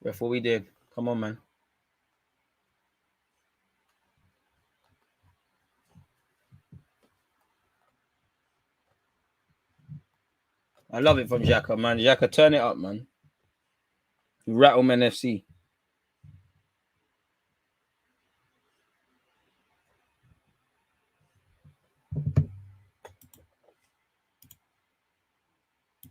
Ref, what we did? Come on, man. I love it from Xhaka, man. Xhaka, turn it up, man. Rattleman FC.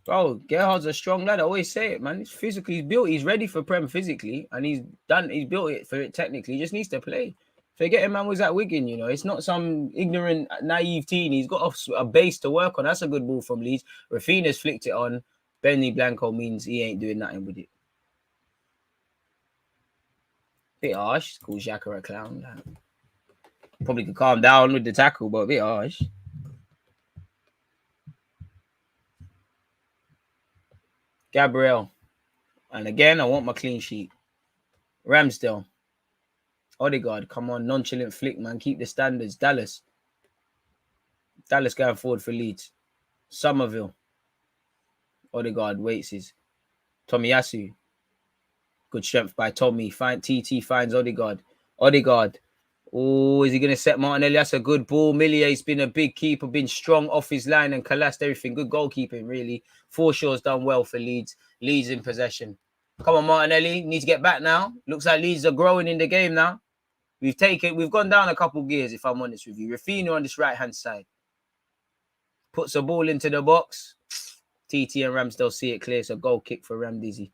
Bro, Gerhard's a strong lad. I always say it, man. He's physically built. He's ready for Prem physically, and he's built it for it technically. He just needs to play. Forget him, man. Was at Wigan, you know. It's not some ignorant, naive teen. He's got a base to work on. That's a good ball from Leeds. Rafinha's flicked it on. Benny Blanco means he ain't doing nothing with it. Bit harsh. Call Xhaka a clown. Probably could calm down with the tackle, but a bit harsh. Gabriel. And again, I want my clean sheet. Ramsdale. Odegaard, come on. Nonchalant flick, man. Keep the standards. Dallas going forward for Leeds. Somerville. Odegaard waits his. Tomiyasu. Good strength by Tommy. TT finds Odegaard. Oh, is he going to set Martinelli? That's a good ball. Millier's been a big keeper, been strong off his line and collapsed everything. Good goalkeeping, really. Forshaw's done well for Leeds. Leeds in possession. Come on, Martinelli. Need to get back now. Looks like Leeds are growing in the game now. We've gone down a couple gears, if I'm honest with you. Rafinha on this right-hand side. Puts a ball into the box. TT and Ramsdale see it clear. It's a goal kick for Ramdizi.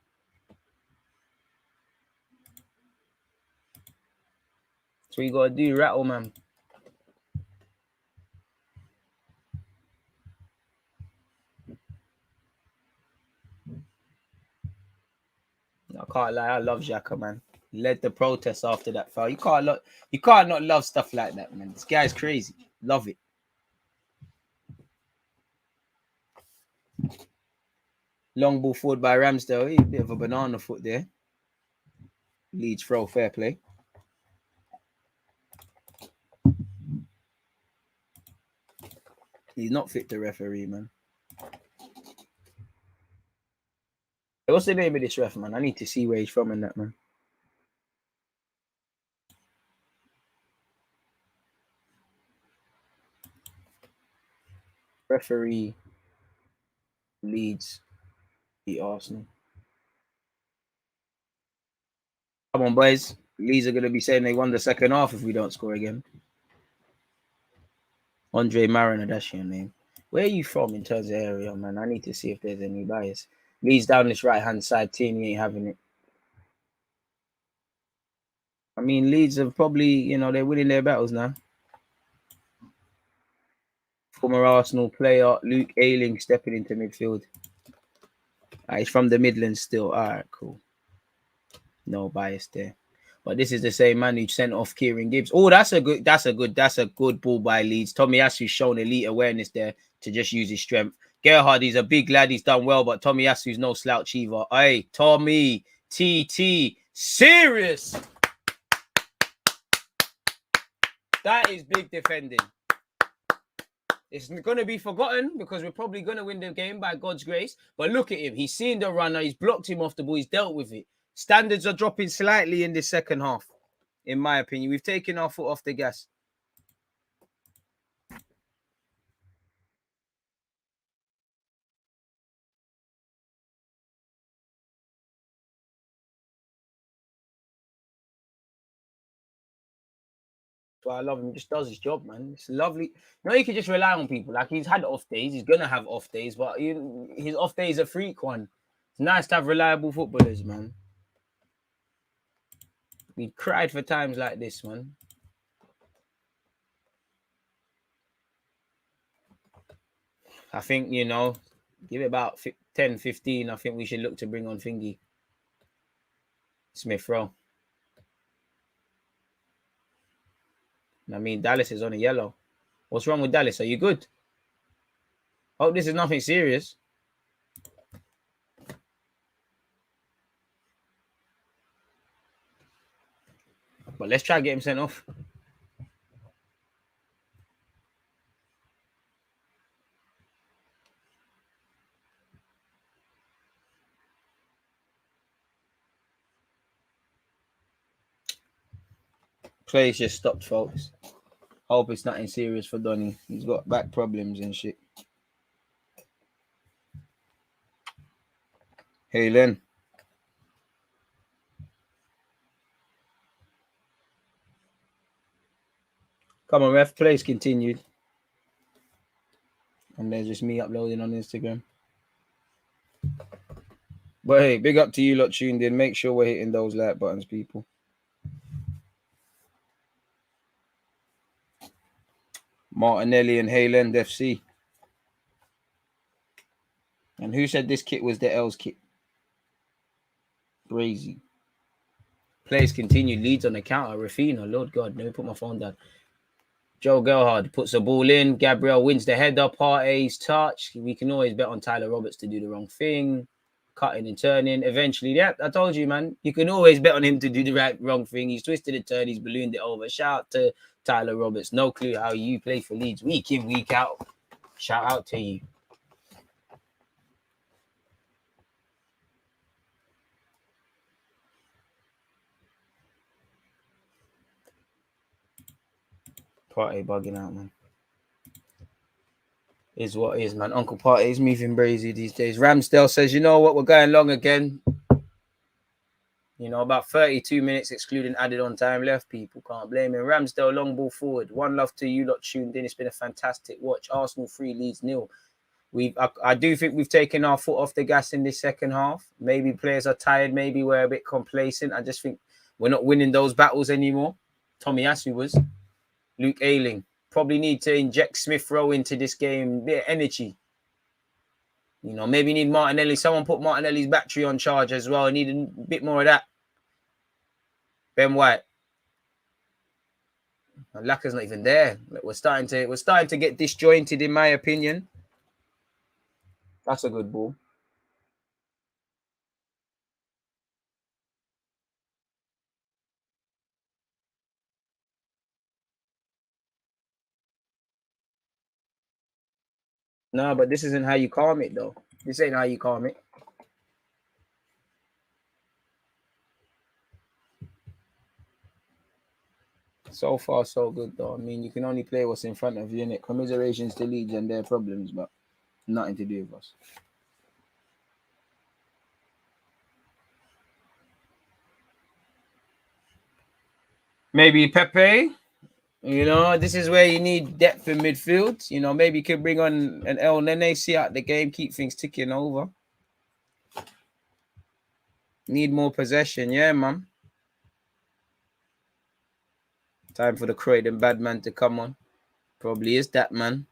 That's what you got to do, rattle, man. I can't lie. I love Xhaka, man. Led the protest after that foul. You can't not love stuff like that, man. This guy's crazy. Love it. Long ball forward by Ramsdale. He's a bit of a banana foot there. Leeds throw, fair play. He's not fit to referee, man. What's the name of this ref, man? I need to see where he's from in that, man. Referee Leeds beat Arsenal. Come on, boys. Leeds are going to be saying they won the second half if we don't score again. Andre Mariner, that's your name. Where are you from in terms of area, man? I need to see if there's any bias. Leeds down this right-hand side. Team, ain't having it. I mean, Leeds have probably, you know, they're winning their battles now. Former Arsenal player Luke Ayling stepping into midfield. He's from the Midlands still. All right, cool. No bias there. But this is the same man who sent off Kieran Gibbs. Oh, that's a good ball by Leeds. Tomiyasu's shown elite awareness there to just use his strength. Gerhard, he's a big lad. He's done well, but Tomiyasu's no slouch either. Hey, Tommy, TT, serious. That is big defending. It's going to be forgotten because we're probably going to win the game by God's grace. But look at him. He's seen the runner. He's blocked him off the ball. He's dealt with it. Standards are dropping slightly in the second half, in my opinion. We've taken our foot off the gas. So I love him. He just does his job, man. It's lovely. No, you can just rely on people. Like, he's had off days. He's going to have off days. But his off day is a freak one. It's nice to have reliable footballers, man. We cried for times like this, man. I think, you know, give it about 10, 15. I think we should look to bring on Thingy. Smith Rowe. I mean, Dallas is on a yellow. What's wrong with Dallas? Are you good? Hope this is nothing serious. But let's try to get him sent off. Play's just stopped, folks. Hope it's nothing serious for Donny. He's got back problems and shit. Hey, Len. Come on, ref. Play's continued. And there's just me uploading on Instagram. But hey, big up to you lot tuned in. Make sure we're hitting those like buttons, people. Martinelli and Hayland FC. And who said this kit was the L's kit? Crazy. Plays continued. Leeds on the counter. Rafinha. Lord God. Let me put my phone down. Joe Gelhard puts the ball in. Gabriel wins the header. Partey's touch. We can always bet on Tyler Roberts to do the wrong thing. Cutting and turning. Eventually, yeah, I told you, man. You can always bet on him to do the wrong thing. He's twisted a turn. He's ballooned it over. Shout out to Tyler Roberts. No clue how you play for Leeds week in, week out. Shout out to you. Partey bugging out, man. Is what it is, man. Uncle Partey's moving brazy these days. Ramsdale says, you know what? We're going long again. You know, about 32 minutes excluding added on time left. People can't blame him. Ramsdale, long ball forward. One love to you lot tuned in. It's been a fantastic watch. Arsenal 3, Leeds 0. I do think we've taken our foot off the gas in this second half. Maybe players are tired. Maybe we're a bit complacent. I just think we're not winning those battles anymore. Tomiyasu was. Luke Ayling. Probably need to inject Smith Rowe into this game. Bit of energy. You know, maybe need Martinelli. Someone put Martinelli's battery on charge as well. I need a bit more of that. Ben White. Lacker's not even there. We're starting to get disjointed, in my opinion. That's a good ball. No, but this isn't how you calm it, though. This ain't how you calm it. So far, so good, though. I mean, you can only play what's in front of you, innit? Commiserations to Leeds and their problems, but nothing to do with us. Maybe Pepe. You know, this is where you need depth in midfield. You know, maybe you could bring on an El Nene, see out the game, keep things ticking over. Need more possession, yeah, man. Time for the Croydon bad man to come on. Probably is that, man.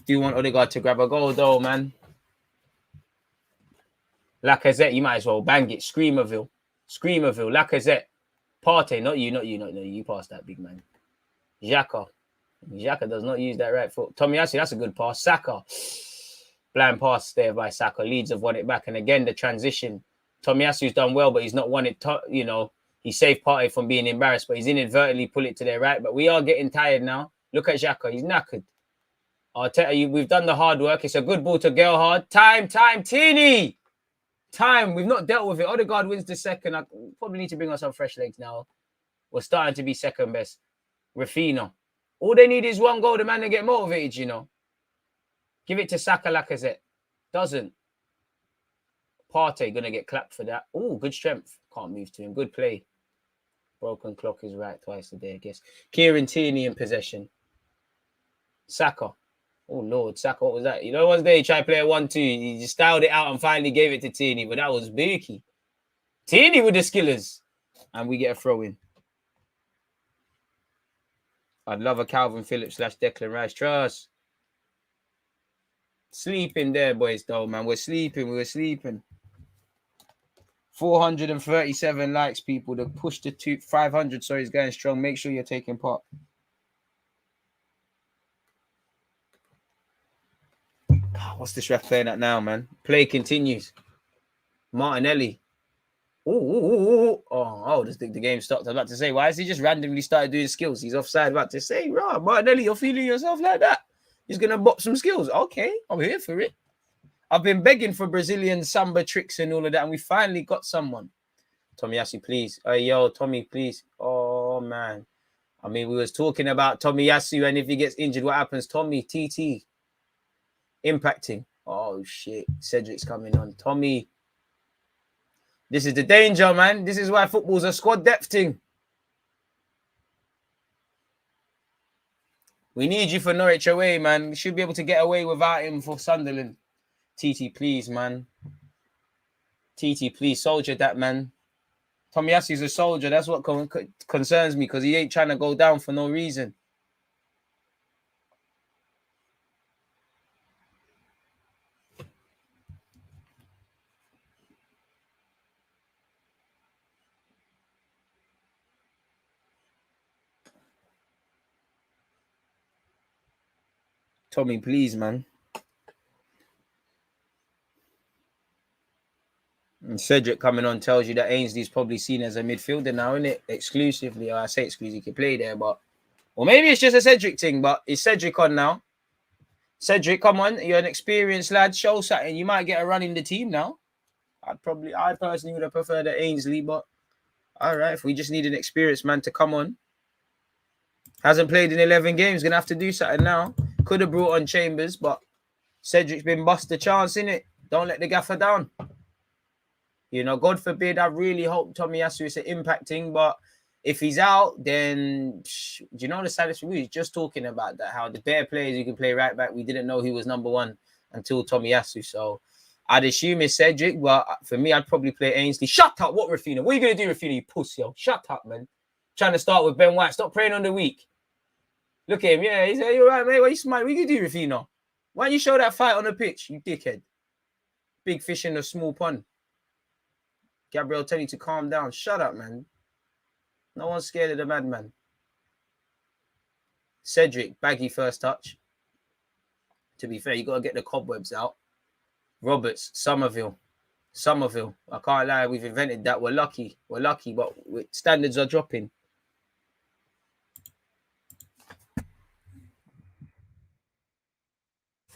Do you want Odegaard to grab a goal, though, man? Lacazette, you might as well bang it. Screamerville. Lacazette. Partey, not you. You passed that, big man. Xhaka does not use that right foot. Tomiyasu, that's a good pass. Saka. Blind pass there by Saka. Leeds have won it back. And again, the transition. Tomiyasu's done well, but he's not won it, He saved Partey from being embarrassed, but he's inadvertently pulled it to their right. But we are getting tired now. Look at Xhaka. He's knackered. I'll tell you, we've done the hard work. It's a good ball to Gerhard. Time, Teeny. Time. We've not dealt with it. Odegaard wins the second. I probably need to bring on some fresh legs now. We're starting to be second best. Rafinha. All they need is one goal. The man to get motivated, you know. Give it to Saka, Lacazette. Doesn't. Partey going to get clapped for that. Oh, good strength. Can't move to him. Good play. Broken clock is right twice a day, I guess. Kieran Tierney in possession. Saka. Oh, Lord. Saka, what was that? You know, one day he tried to play a 1-2. He just styled it out and finally gave it to Tierney, but that was booky. Tierney with the skillers. And we get a throw in. I'd love a Calvin Phillips / Declan Rice. Trust. Sleeping there, boys, though, man. We're sleeping. 437 likes, people. The push to 500, sorry, is going strong. Make sure you're taking part. What's this ref playing at now, man? Play continues. Martinelli. Oh, I just think the game stopped. I was about to say, why has he just randomly started doing skills? He's offside. About to say, right, Martinelli, you're feeling yourself like that. He's going to bop some skills. Okay, I'm here for it. I've been begging for Brazilian samba tricks and all of that, and we finally got someone. Tomiyasu, please. Yo, Tommy, please. Oh, man. I mean, we was talking about Tomiyasu, and if he gets injured, what happens? Tommy, TT. Impacting. Oh, shit. Cedric's coming on. Tommy. This is the danger, man. This is why football's a squad depth thing. We need you for Norwich away, man. We should be able to get away without him for Sunderland. TT, please, man. TT, please, soldier that, man. Tomiyasu's a soldier. That's what concerns me, because he ain't trying to go down for no reason. Tommy, please, man. And Cedric coming on tells you that Ainsley's probably seen as a midfielder now, isn't it? Exclusively. Or I say exclusively, he can play there, but... Or maybe it's just a Cedric thing, but is Cedric on now? Cedric, come on. You're an experienced lad. Show something. You might get a run in the team now. I personally would have preferred Ainsley, but... All right, if we just need an experienced man to come on. Hasn't played in 11 games. Going to have to do something now. Could have brought on Chambers, but Cedric's been bust the chance, innit? Don't let the gaffer down. You know, God forbid, I really hope Tomiyasu is impacting, but if he's out, then do you know the saddest thing? We was just talking about that, how the bare players who can play right back, we didn't know he was number one until Tomiyasu. So I'd assume it's Cedric, but for me, I'd probably play Ainsley. Shut up, what Rafinha? What are you going to do, Rafinha, you pussy, yo? Shut up, man. Trying to start with Ben White. Stop praying on the weak. Look at him, yeah, he's like, you're right, mate. Why you smiling? What are you going to do, Rafinha? Why don't you show that fight on the pitch, you dickhead? Big fish in a small pond. Gabriel telling you to calm down. Shut up, man. No one's scared of the madman. Cedric, baggy first touch. To be fair, you got to get the cobwebs out. Roberts, Somerville. I can't lie, we've invented that. We're lucky, but standards are dropping.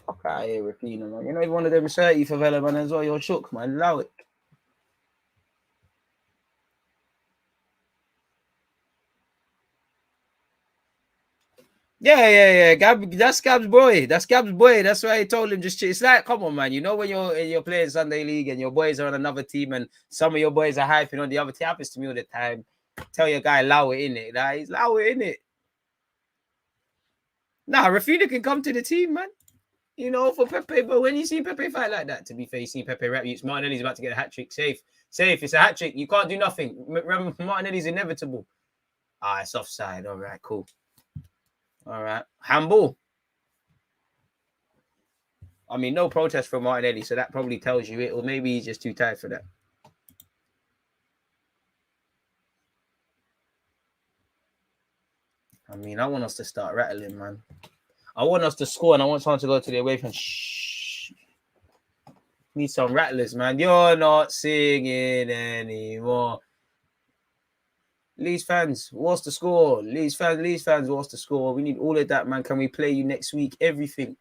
Fuck out of here, Rafinha, man. You're not even one of them 30 favela, man, as well. You're shook, man. Allow it. Yeah. That's Gab's boy. That's why I told him just. It's like, come on, man. You know when you're playing Sunday League and your boys are on another team and some of your boys are hyping on the other team. Happens to me all the time. Tell your guy, allow it in it. Like, he's allow it in it. Nah, Rafinha can come to the team, man. You know, for Pepe. But when you see Pepe fight like that, to be fair, you see Pepe rap. Martinelli's about to get a hat trick. Safe. It's a hat trick. You can't do nothing. Remember, Martinelli's inevitable. It's offside. All right, cool. All right. Handball. I mean, no protest from Martinelli, so that probably tells you it. Or maybe he's just too tired for that. I mean, I want us to start rattling, man. I want us to score, and I want someone to go to the away fan. Shh. Need some rattlers, man. You're not singing anymore. Leeds fans, what's the score? Leeds fans, what's the score? We need all of that, man. Can we play you next week? Everything.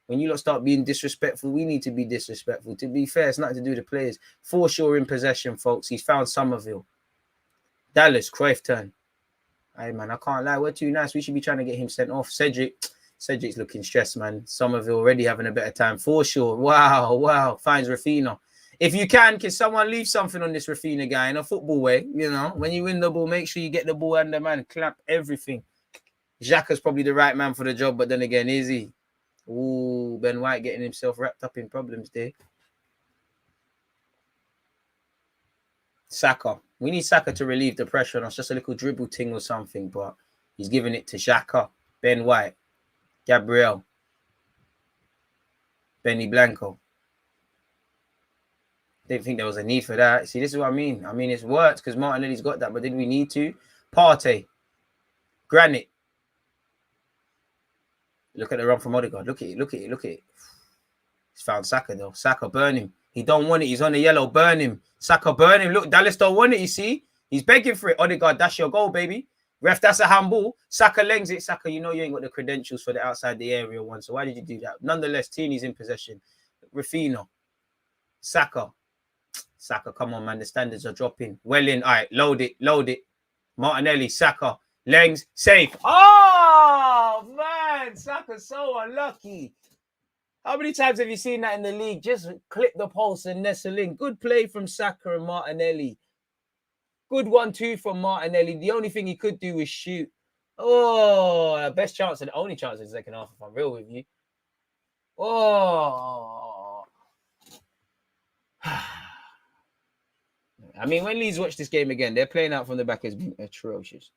When you lot start being disrespectful, we need to be disrespectful. To be fair, it's nothing to do with the players. Forshaw in possession, folks. He's found Somerville. Dallas, Cruyff turn. Hey, man, I can't lie. We're too nice. We should be trying to get him sent off. Cedric's looking stressed, man. Somerville already having a better time. Forshaw, wow. Finds Rafinha. If you can someone leave something on this Rafinha guy in a football way? You know, when you win the ball, make sure you get the ball under, man. Clap everything. Xhaka's probably the right man for the job, but then again, is he? Ooh, Ben White getting himself wrapped up in problems there. Saka. We need Saka to relieve the pressure on us. Just a little dribble thing or something, but he's giving it to Xhaka, Ben White, Gabriel, Benny Blanco. Didn't think there was a need for that. See, this is what I mean. I mean, it's worked because Martinelli's got that, but did we need to? Partey, Granite. Look at the run from Odegaard. Look at it. He's found Saka, though. Saka, burn him. He don't want it. He's on the yellow. Burn him. Saka, burn him. Look, Dallas don't want it, you see? He's begging for it. Odegaard, that's your goal, baby. Ref, that's a handball. Saka lengths it. Saka, you know you ain't got the credentials for the outside the area one, so why did you do that? Nonetheless, Tierney's in possession. Rafinha. Saka, come on, man. The standards are dropping. Well in. All right, load it. Martinelli, Saka. Lengs, safe. Oh, man. Saka's so unlucky. How many times have you seen that in the league? Just clip the pulse and nestle in. Good play from Saka and Martinelli. Good 1-2 from Martinelli. The only thing he could do was shoot. Oh, best chance and only chance in the second half, if I'm real with you. Oh. I mean, when Leeds watch this game again, they're playing out from the back has been atrocious.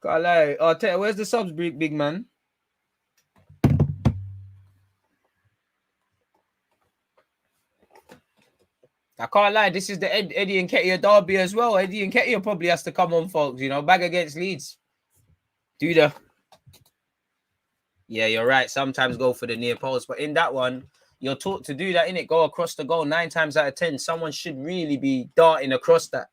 Can't lie. Oh, tell you, where's the subs, big man? I can't lie. This is the Eddie and Ketia derby as well. Eddie and Ketia probably has to come on, folks. You know, back against Leeds. Yeah, you're right. Sometimes go for the near post, but in that one, you're taught to do that, innit? Go across the goal 9 times out of 10. Someone should really be darting across that.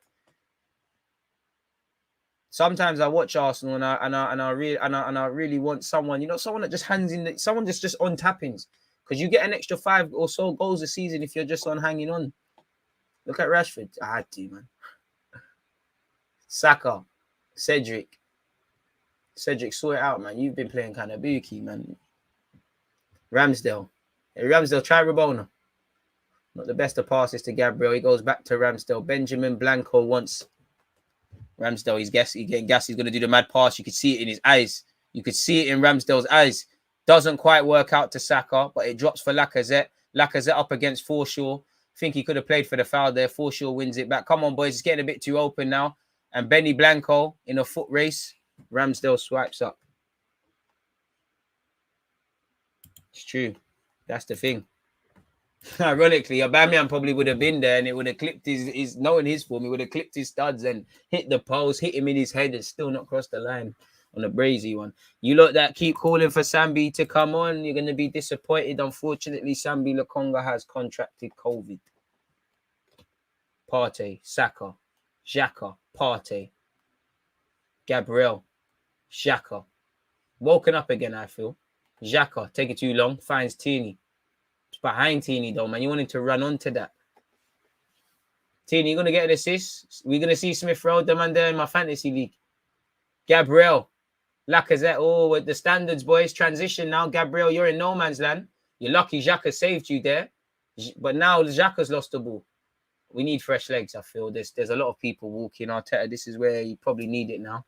Sometimes I watch Arsenal and I really want someone, you know, someone that just hands in, someone just on tappings, because you get an extra 5 or so goals a season if you're just on hanging on. Look at Rashford. I had to, man. Saka, Cedric, sort it out, man. You've been playing kind of bookie, man. Ramsdale. Hey, Ramsdale, try Rabona. Not the best of passes to Gabriel. He goes back to Ramsdale. Benjamin Blanco wants Ramsdale. He's getting gas. He's going to do the mad pass. You could see it in his eyes. You could see it in Ramsdale's eyes. Doesn't quite work out to Saka, but it drops for Lacazette. Lacazette up against Forshaw. Think he could have played for the foul there. Forshaw wins it back. Come on, boys. It's getting a bit too open now. And Benny Blanco in a foot race. Ramsdale swipes up. It's true. That's the thing. Ironically, Aubameyang probably would have been there and it would have clipped his knowing his form, he would have clipped his studs and hit the post, hit him in his head and still not crossed the line on a brazy one. You lot that keep calling for Sambi to come on, you're going to be disappointed. Unfortunately, Sambi Lokonga has contracted COVID. Partey, Saka, Xhaka, Partey, Gabriel, Xhaka. Woken up again, I feel. Xhaka, take it too long, finds Tierney. It's behind Tierney, though, man. You want him to run onto that. Tierney, you're going to get an assist. We're going to see Smith Rowe, the man there in my fantasy league. Gabriel, Lacazette. Oh, with the standards, boys. Transition now. Gabriel, you're in no man's land. You're lucky Xhaka saved you there. But now Xhaka's lost the ball. We need fresh legs, I feel. There's a lot of people walking. Arteta, this is where you probably need it now.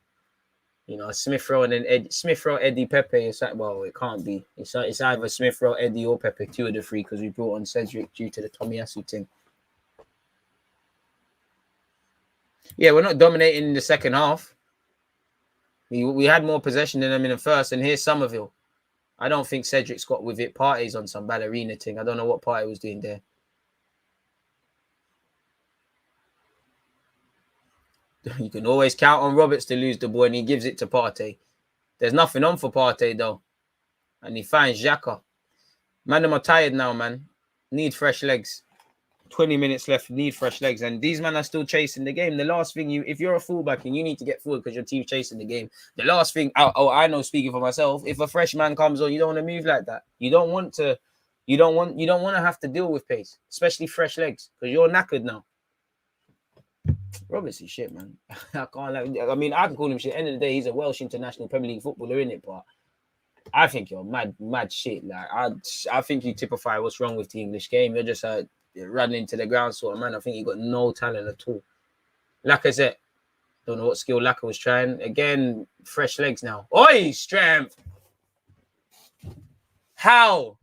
You know, Smith Rowe and then Smith Rowe, Eddie, Pepe. It's like, well, it can't be. It's either Smith Rowe, Eddie, or Pepe, 2 of the 3, because we brought on Cedric due to the Tomiyasu thing. Yeah, we're not dominating in the second half. We had more possession than them in the first, and here's Somerville. I don't think Cedric's got with it. Partey's on some ballerina thing. I don't know what Partey was doing there. You can always count on Roberts to lose the ball, and he gives it to Partey. There's nothing on for Partey, though. And he finds Xhaka. Man, them are tired now, man. Need fresh legs. 20 minutes left, need fresh legs. And these men are still chasing the game. The last thing if you're a fullback and you need to get forward because your team's chasing the game, the last thing, I know, speaking for myself, if a fresh man comes on, you don't want to move like that. You don't want to have to deal with pace, especially fresh legs, because you're knackered now. Roberts is shit, man. I can call him shit. At the end of the day, he's a Welsh international Premier League footballer, innit? But I think you're mad shit. Like I think you typify what's wrong with the English game. You're just running into the ground sort of man. I think you got no talent at all. Lacazette, don't know what skill Lacazette was trying. Again, fresh legs now. Oi, strength. How?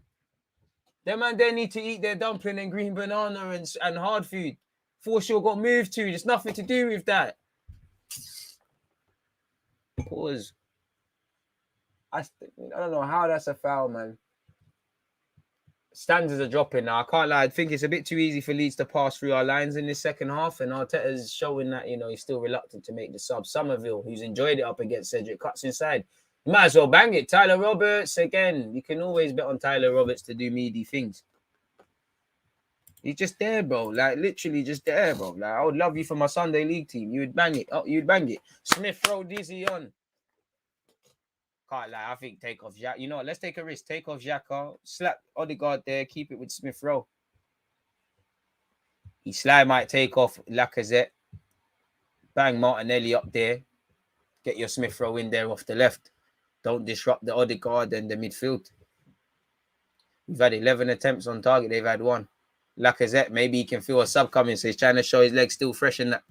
Them man, they need to eat their dumpling and green banana and hard food. Forshaw got moved to. There's nothing to do with that. Pause. I don't know how that's a foul, man. Standards are dropping now. I can't lie. I think it's a bit too easy for Leeds to pass through our lines in this second half. And Arteta's showing that, he's still reluctant to make the sub. Somerville, who's enjoyed it up against Cedric, cuts inside. You might as well bang it. Tyler Roberts, again. You can always bet on Tyler Roberts to do meaty things. He's just there, bro. Like, literally just there, bro. Like, I would love you for my Sunday league team. You would bang it. Oh, you'd bang it. Smith Rowe, Dizzy on. Can't lie. I think take off Xhaka. You know what? Let's take a risk. Take off Xhaka. Slap Odegaard there. Keep it with Smith Rowe. Sly might take off Lacazette. Bang Martinelli up there. Get your Smith Rowe in there off the left. Don't disrupt the Odegaard and the midfield. We've had 11 attempts on target. They've had 1. Lacazette, maybe he can feel a sub coming, so he's trying to show his legs still fresh in that.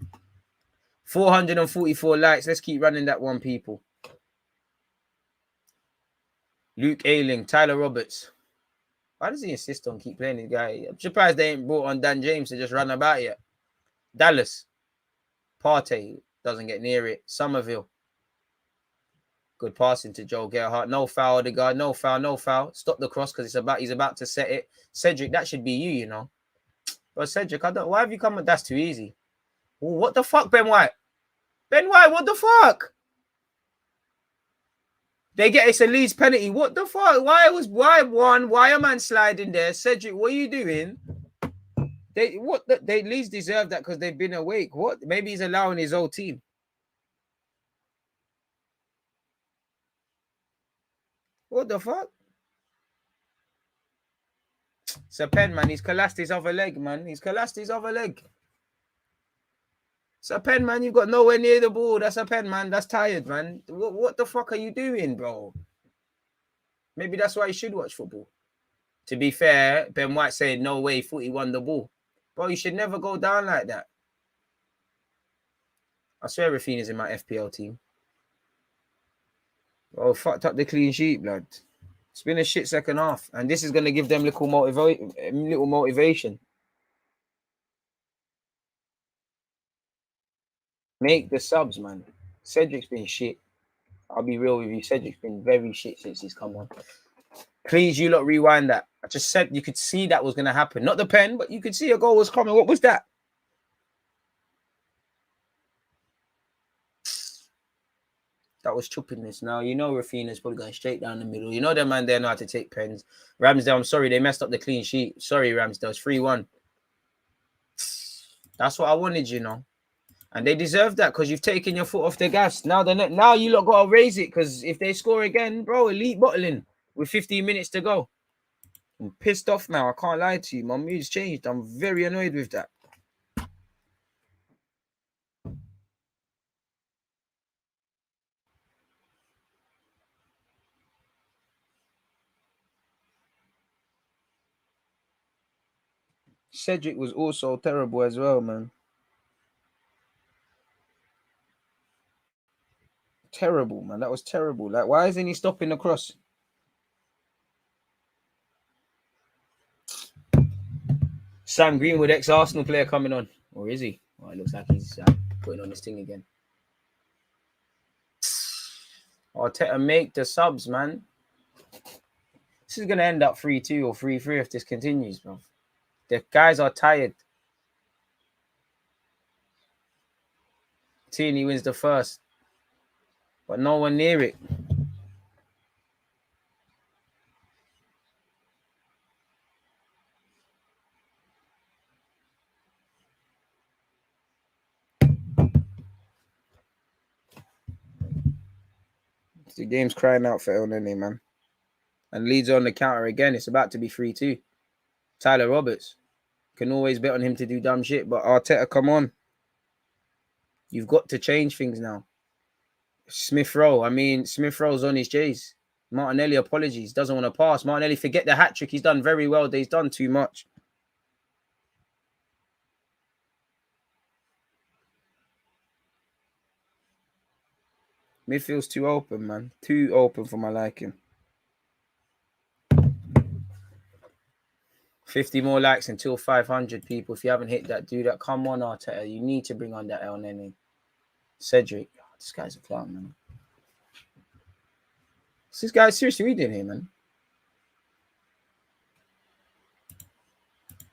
444 likes. Let's keep running that one, people. Luke Ayling, Tyler Roberts. Why does he insist on keep playing this guy? I'm surprised they ain't brought on Dan James to just run about yet. Dallas. Partey doesn't get near it. Somerville. Good passing to Joel Gerhardt. No foul, Odegaard. No foul. Stop the cross because he's about to set it. Cedric, that should be you, But Cedric, why have you come? That's too easy. Ooh, what the fuck, Ben White? Ben White, what the fuck? It's a Leeds penalty. What the fuck? Why a man sliding there? Cedric, what are you doing? They Leeds deserve that because they've been awake. What? Maybe he's allowing his old team. What the fuck? It's a pen, man. He's collapsed his other leg, man. It's a pen, man. You've got nowhere near the ball. That's a pen, man. That's tired, man. What the fuck are you doing, bro? Maybe that's why you should watch football. To be fair, Ben White said, no way, 41 the ball. Bro, you should never go down like that. I swear Rafinha's in my FPL team. Bro, fucked up the clean sheet, blood. It's been a shit second half. And this is going to give them little motivation. Make the subs, man. Cedric's been shit. I'll be real with you. Cedric's been very shit since he's come on. Please, you lot rewind that. I just said you could see that was going to happen. Not the pen, but you could see a goal was coming. What was that? That was choppiness. Now, Rafinha's probably going straight down the middle. That man there know how to take pens. Ramsdale, I'm sorry. They messed up the clean sheet. Sorry, Ramsdale. It's 3-1. That's what I wanted, And they deserve that because you've taken your foot off the gas. Now you lot got to raise it because if they score again, bro, elite bottling with 15 minutes to go. I'm pissed off now. I can't lie to you. My mood's changed. I'm very annoyed with that. Cedric was also terrible as well, man. Terrible, man. That was terrible. Like, why isn't he stopping the cross? Sam Greenwood, ex-Arsenal player, coming on. Or is he? Oh, it looks like he's putting on this thing again. Arteta, make the subs, man. This is going to end up 3-2 or 3-3 if this continues, bro. The guys are tired. Tierney wins the first. But no one near it. The game's crying out for El Nene, man. And Leeds on the counter again. It's about to be 3-2. Tyler Roberts. Can always bet on him to do dumb shit, but Arteta, come on. You've got to change things now. Smith Rowe. Smith Rowe's on his J's. Martinelli, apologies. Doesn't want to pass. Martinelli, forget the hat trick. He's done very well. He's done too much. Midfield's too open, man. Too open for my liking. 50 more likes until 500 people. If you haven't hit that, do that. Come on, Arteta. You need to bring on that El Nene. Cedric. Oh, this guy's a clown, man. What's this guy seriously reading here, man?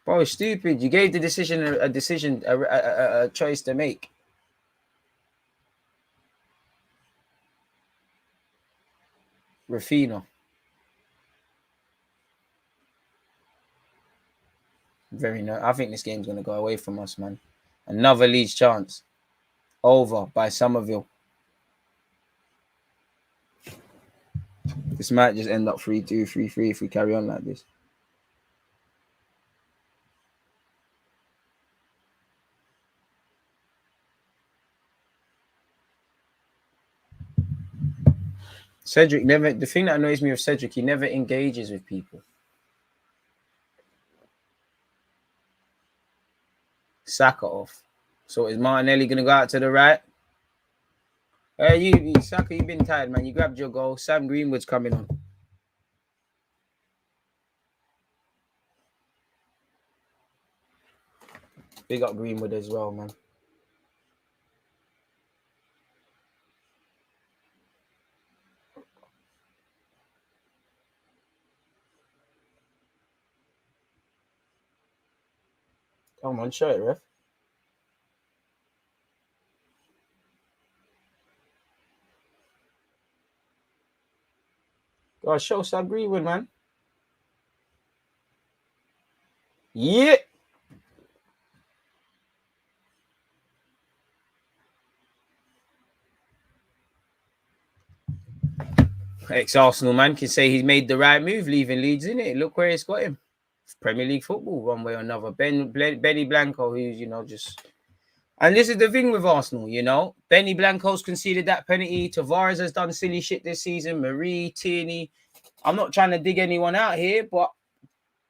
Bro, it's stupid. You gave the decision a choice to make. Rafino. I think this game's going to go away from us, man. Another Leeds chance. Over by Somerville. This might just end up 3-2, 3-3 if we carry on like this. Cedric the thing that annoys me with Cedric, he never engages with people. Saka off. So is Martinelli going to go out to the right? Hey, Saka, you've been tired, man. You grabbed your goal. Sam Greenwood's coming on. Big up Greenwood as well, man. Come on, show it, ref. Go show Sam Greenwood, man. Yeah. Ex-Arsenal man can say he's made the right move leaving Leeds, innit? Look where it's got him. Premier League football, one way or another. Benny Blanco, who's, just... And this is the thing with Arsenal, Benny Blanco's conceded that penalty. Tavares has done silly shit this season. Marie, Tierney. I'm not trying to dig anyone out here, but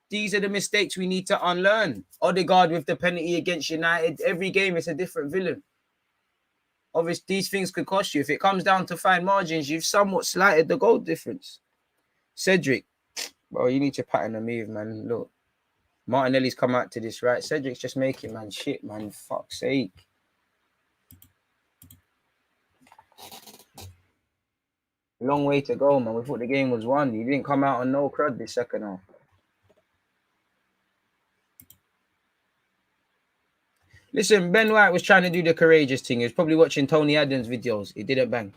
these are the mistakes we need to unlearn. Odegaard with the penalty against United. Every game it's a different villain. Obviously, these things could cost you. If it comes down to fine margins, you've somewhat slighted the goal difference. Cedric, bro, you need to pattern the move, man. Look, Martinelli's come out to this, right? Cedric's just making, man. Shit, man. Fuck's sake. Long way to go, man. We thought the game was won. You didn't come out on no crud this second half. Listen, Ben White was trying to do the courageous thing. He was probably watching Tony Adams' videos. It didn't bang.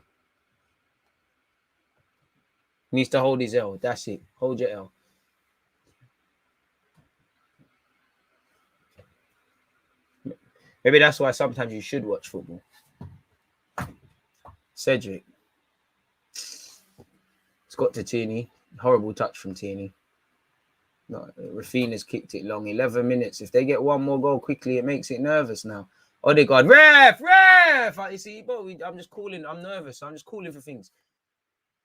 He needs to hold his L. That's it. Hold your L. Maybe that's why sometimes you should watch football. Cedric. It's got to Tierney. Horrible touch from Tierney. No, Rafinha's kicked it long. 11 minutes. If they get one more goal quickly, it makes it nervous now. Odegaard, ref! You see, bro, I'm just calling. I'm nervous. I'm just calling for things.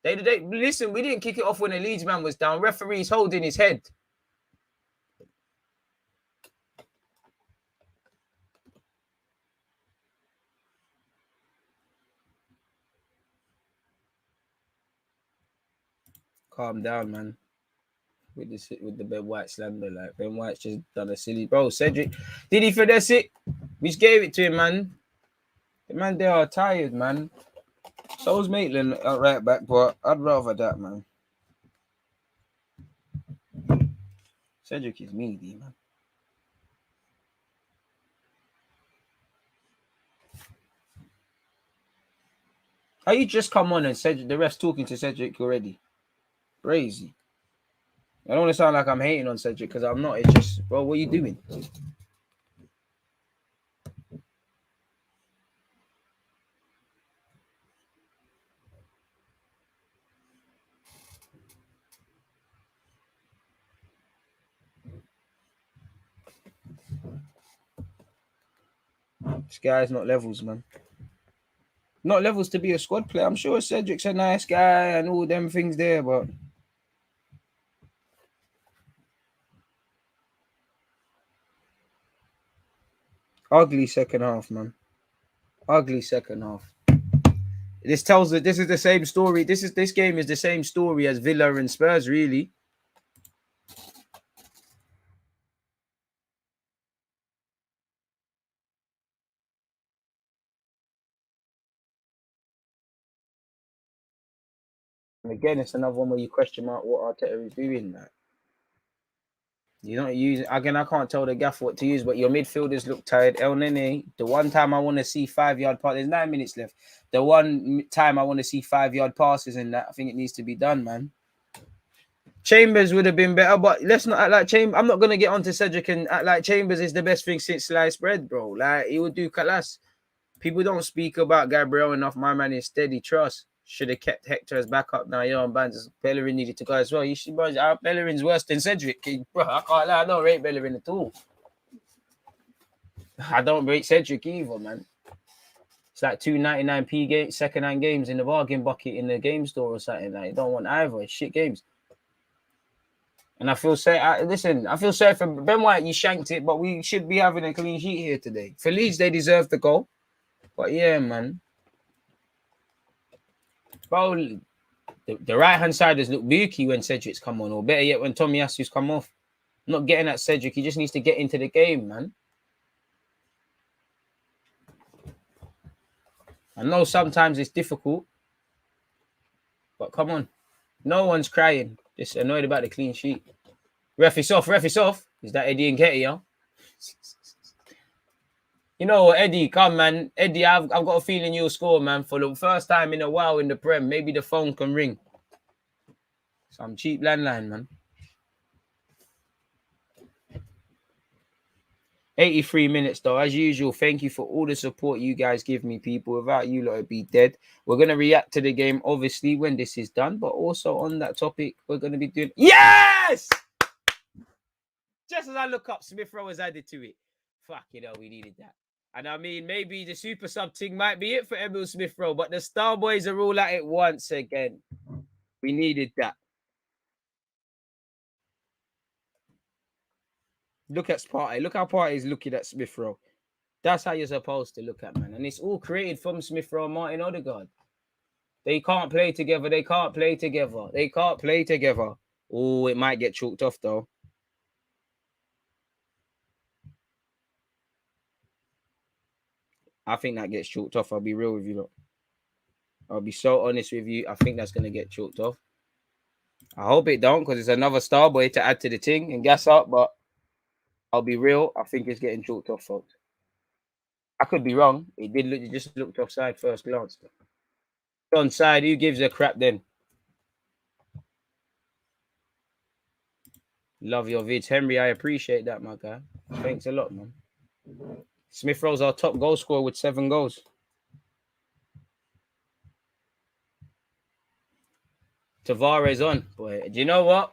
They listen, we didn't kick it off when the Leeds man was down. Referee's holding his head. Calm down, man. With the Ben White slander, like Ben White's just done a silly, bro. Cedric, did he finesse it? We just gave it to him, man. The man, they are tired, man. So's Maitland at right back, but I'd rather that, man. Cedric is meaty, man. How you just come on and Cedric, the ref's talking to Cedric already? Crazy. I don't want to sound like I'm hating on Cedric because I'm not. It's just, bro, what are you doing? This guy's not levels, man. Not levels to be a squad player. I'm sure Cedric's a nice guy and all them things there, but ugly second half, man. Ugly second half. This tells that this is the same story. This game is the same story as Villa and Spurs, really. And again, it's another one where you question mark what Arteta is doing. That you're not using. Again, I can't tell the gaff what to use, but your midfielders look tired. El Nene, the one time I want to see 5-yard pass, there's 9 minutes left. The one time I want to see 5-yard passes in that, I think it needs to be done, man. Chambers would have been better, but let's not act like Chambers. I'm not going to get onto Cedric and act like Chambers is the best thing since sliced bread, bro. Like, he would do Kalas. People don't speak about Gabriel enough. My man is steady. Trust. Should have kept Hector as backup. Now, yo, and Bands. Bellerin needed to go as well. You should, bro. Bellerin's worse than Cedric. Bro, I can't lie. I don't rate Bellerin at all. I don't rate Cedric either, man. It's like 2.99p second-hand games in the bargain bucket in the game store or something. Like, you don't want either. It's shit games. And I feel sorry. Listen, I feel sorry for Ben White. You shanked it, but we should be having a clean sheet here today. For Leeds, they deserve the goal. But yeah, man. Bro, the right-hand side has looked booky when Cedric's come on, or better yet, when Tomiyasu's come off. I'm not getting at Cedric. He just needs to get into the game, man. I know sometimes it's difficult, but come on. No one's crying. Just annoyed about the clean sheet. Ref is off. Is that Eddie and Nketiah? You know what, Eddie, come, man. Eddie, I've got a feeling you'll score, man. For the first time in a while in the Prem, maybe the phone can ring. Some cheap landline, man. 83 minutes, though. As usual, thank you for all the support you guys give me, people. Without you, lot, I'd be dead. We're going to react to the game, obviously, when this is done. But also on that topic, we're going to be doing... Yes! Just as I look up, Smith Rowe has added to it. Fuck, you know, we needed that. And I mean, maybe the super sub thing might be it for Emil Smith Rowe, but the Star Boys are all at it once again. We needed that. Look at Partey. Look how Partey is looking at Smith Rowe. That's how you're supposed to look at, man. And it's all created from Smith Rowe and Martin Odegaard. They can't play together. Oh, it might get chalked off, though. I think that gets chalked off. I'll be real with you, look. I'll be so honest with you. I think that's going to get chalked off. I hope it don't, because it's another Star Boy to add to the thing and gas up, but I'll be real. I think it's getting chalked off, folks. I could be wrong. It just looked offside first glance. Onside, who gives a crap then? Love your vids. Henry, I appreciate that, my guy. Thanks a lot, man. Smith Rowe's our top goal scorer with 7 goals. Tavares on. Boy, do you know what?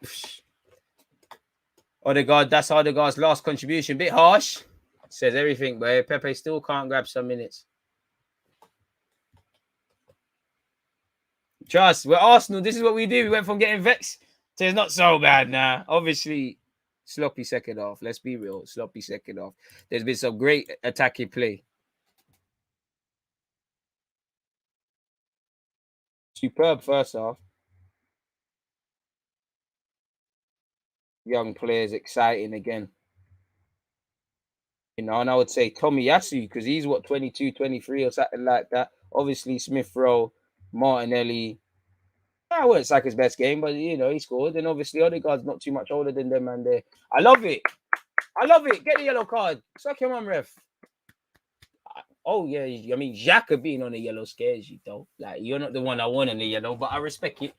Odegaard, that's Odegaard's last contribution. Bit harsh. Says everything, but Pepe still can't grab some minutes. Trust, we're Arsenal. This is what we do. We went from getting vexed to it's not so bad now. Obviously, sloppy second half. Let's be real. Sloppy second half. There's been some great attacking play. Superb first half. Young players exciting again. You know, and I would say Tomiyasu, because he's what, 22, 23 or something like that. Obviously, Smith Rowe, Martinelli. That wasn't Saka's best game, but you know, he scored. And obviously, Odegaard's not too much older than them, and I love it. Get the yellow card. Suck him on, ref. Oh, yeah. I mean, Xhaka being on the yellow scares you, though. Like, you're not the one I want in the yellow, but I respect it.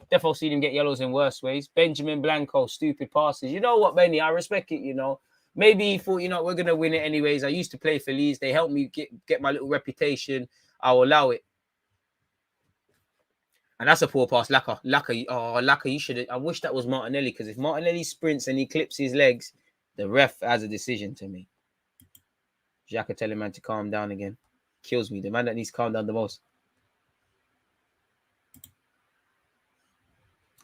Definitely seen him get yellows in worse ways. Benjamin Blanco, stupid passes. You know what, Benny? I respect it, you know. Maybe he thought, you know, we're going to win it anyways. I used to play for Leeds. They helped me get my little reputation. I'll allow it. And that's a poor pass. Laka, you should have. I wish that was Martinelli, because if Martinelli sprints and he clips his legs, the ref has a decision to me. Xhaka telling man to calm down again. Kills me. The man that needs to calm down the most.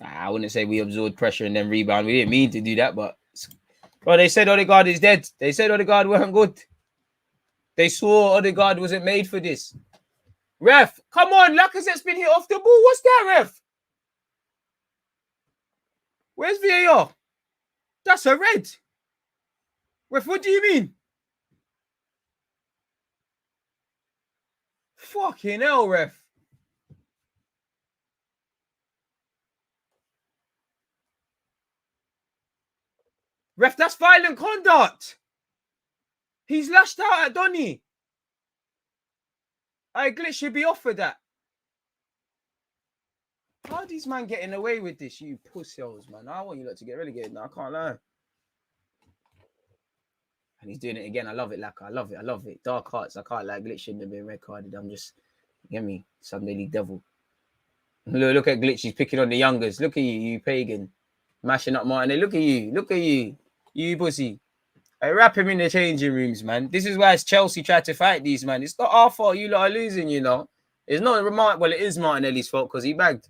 I wouldn't say we absorbed pressure and then rebound. We didn't mean to do that, but bro, they said Odegaard is dead. They said Odegaard weren't good. They swore Odegaard wasn't made for this. Ref, come on, Lacazette's been hit off the ball. What's that, ref? Where's VAR? That's a red. Ref, what do you mean? Fucking hell, ref. Ref, that's violent conduct. He's lashed out at Donny. Glitch should be off for that. How are these man getting away with this, you pussy-holes, man? I want you lot to get relegated now. I can't lie. And he's doing it again. I love it, Laka. I love it. I love it. Dark hearts. I can't lie. Glitch shouldn't have been red carded. I'm just, get me, Sunday League devil. Look at Glitch. He's picking on the youngers. Look at you, you pagan. Mashing up Martin. Look at you. Look at you. You pussy. I wrap him in the changing rooms, man. This is why Chelsea tried to fight these, man. It's not our fault. You lot are losing, you know. It's not remark. Well, it is Martinelli's fault because he bagged.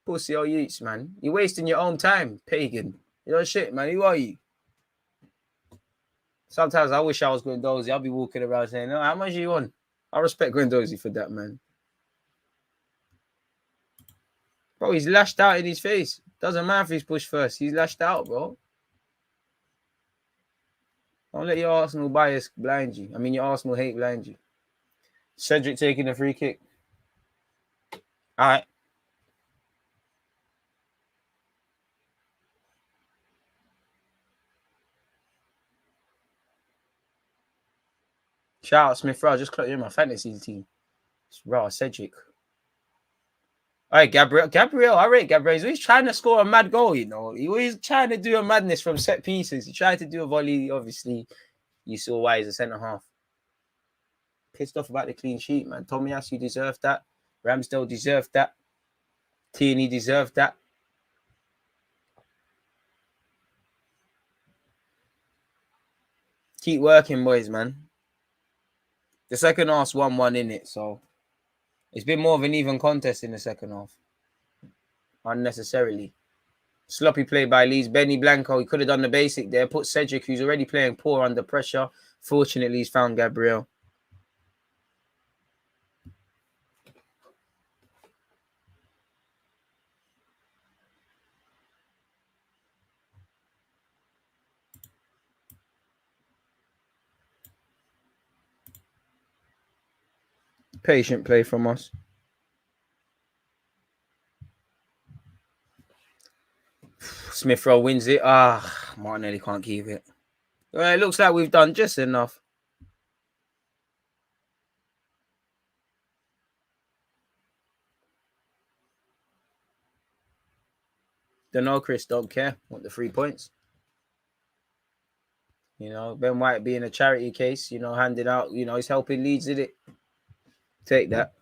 Pussy or youths, man. You're wasting your own time, pagan. You know shit, man. Who are you? Sometimes I wish I was Guendouzi. I'll be walking around saying, "No, how much you on?" I respect Guendouzi for that, man. Bro, he's lashed out in his face. Doesn't matter if he's pushed first. He's lashed out, bro. Don't let your Arsenal bias blind you. I mean, your Arsenal hate blind you. Cedric taking a free kick. All right. Shout out Smith Rowe. Just clocked you in my fantasy team. It's raw, Cedric. All right, Gabriel. I rate Gabriel. He's trying to score a mad goal, you know. He's trying to do a madness from set pieces. He tried to do a volley, obviously. You saw why he's a centre-half. Pissed off about the clean sheet, man. Tomiyasu deserved that. Ramsdale deserved that. Tierney deserved that. Keep working, boys, man. The second half's 1-1 in it, so it's been more of an even contest in the second half. Unnecessarily. Sloppy play by Leeds. Benny Blanco, he could have done the basic there. Put Cedric, who's already playing poor, under pressure. Fortunately, he's found Gabriel. Patient play from us. Smith Rowe wins it. Martinelli can't keep it. Well, it looks like we've done just enough. Don't know, Chris. Don't care. Want the 3 points. You know, Ben White being a charity case, you know, handed out, you know, he's helping Leeds, did it? Take that.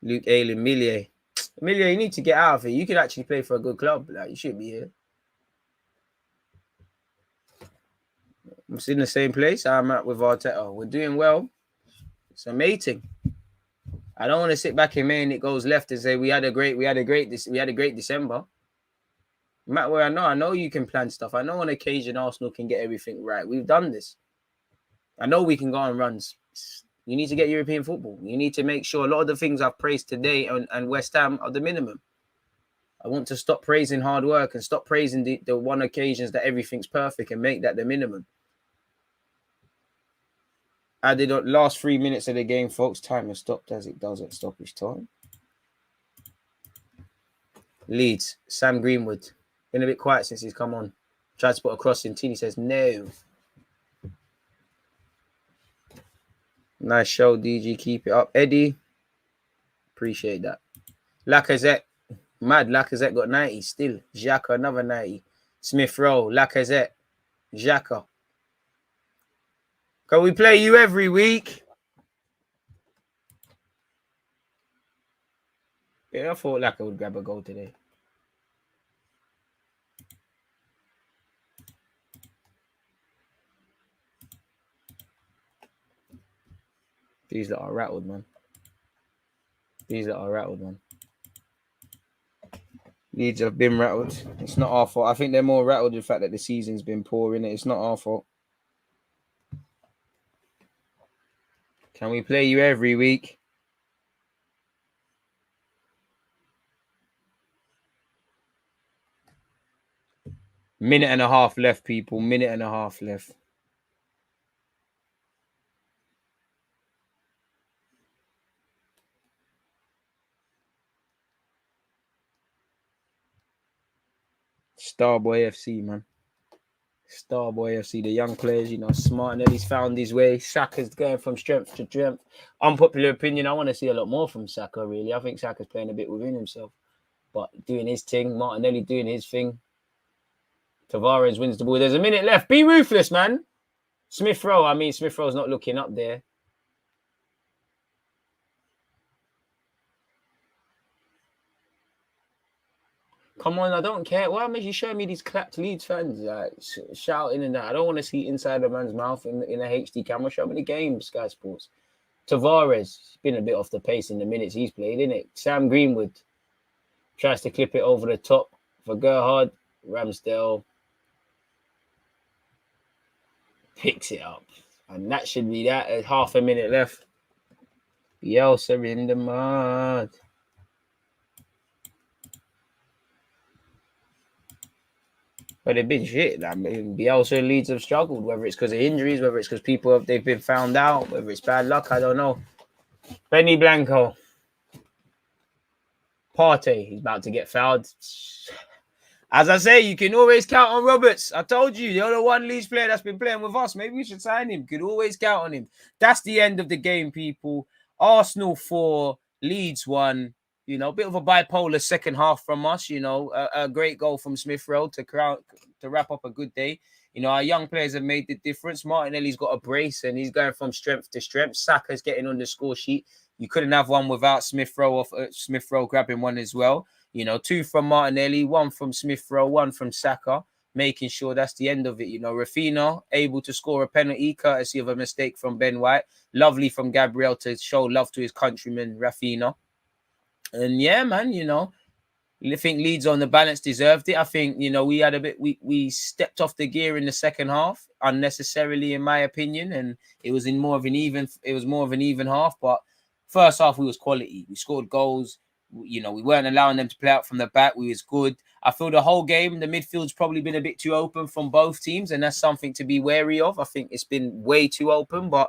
Luke Ayling, Millier, you need to get out of here. You could actually play for a good club. Like, you should be here. I'm still in the same place I'm at with Arteta. We're doing well. It's amazing. I don't want to sit back in May and it goes left and say we had a great December. No matter where I know you can plan stuff. I know on occasion Arsenal can get everything right. We've done this. I know we can go on runs. You need to get European football. You need to make sure a lot of the things I've praised today and West Ham are the minimum. I want to stop praising hard work and stop praising the one occasions that everything's perfect and make that the minimum. Added on last 3 minutes of the game, folks. Time has stopped as it does at stoppage time. Leeds, Sam Greenwood. Been a bit quiet since he's come on. Tried to put a cross in. Tini says no. Nice show, DG. Keep it up. Eddie. Appreciate that. Lacazette. Mad. Lacazette got 90 still. Xhaka, another 90. Smith Rowe. Lacazette. Xhaka. Can we play you every week? Yeah, I thought Laka would grab a goal today. These that are rattled, man. These that are rattled, man. Leeds have been rattled. It's not our fault. I think they're more rattled with the fact that the season's been poor, innit? It's not our fault. Can we play you every week? Minute and a half left, people. Minute and a half left. Starboy FC, man. Starboy FC, the young players, you know, smart. Nelly's found his way. Saka's going from strength to strength. Unpopular opinion, I want to see a lot more from Saka, really. I think Saka's playing a bit within himself, but doing his thing. Martinelli doing his thing. Tavares wins the ball. There's a minute left. Be ruthless, man. Smith Rowe. Smith Rowe's not looking up there. Come on, I don't care. Why makes you showing me these clapped Leeds fans like shouting and that? I don't want to see inside a man's mouth in a HD camera. Show me the game, Sky Sports. Tavares been a bit off the pace in the minutes he's played, isn't it? Sam Greenwood tries to clip it over the top for Gerhard. Ramsdale picks it up, and that should be that. There's half a minute left. Bielsa in the mud. But they've been shit. I mean, Bielsa and Leeds have struggled, whether it's because of injuries, whether it's because they've been found out, whether it's bad luck, I don't know. Benny Blanco. Partey, he's about to get fouled. As I say, you can always count on Roberts. I told you, the other one Leeds player that's been playing with us. Maybe we should sign him. Could always count on him. That's the end of the game, people. Arsenal 4, Leeds 1. You know, a bit of a bipolar second half from us. You know, a great goal from Smith Rowe to wrap up a good day. You know, our young players have made the difference. Martinelli's got a brace and he's going from strength to strength. Saka's getting on the score sheet. You couldn't have one without Smith Rowe grabbing one as well. You know, 2 from Martinelli, 1 from Smith Rowe, 1 from Saka, making sure that's the end of it. You know, Rafinha able to score a penalty courtesy of a mistake from Ben White. Lovely from Gabriel to show love to his countryman, Rafinha. And yeah, man, you know, I think Leeds on the balance deserved it. I think, you know, we had a bit, we stepped off the gear in the second half unnecessarily, in my opinion, and it was more of an even half. But first half, we was quality. We scored goals. You know, we weren't allowing them to play out from the back. We was good. I feel the whole game, the midfield's probably been a bit too open from both teams, and that's something to be wary of. I think it's been way too open, but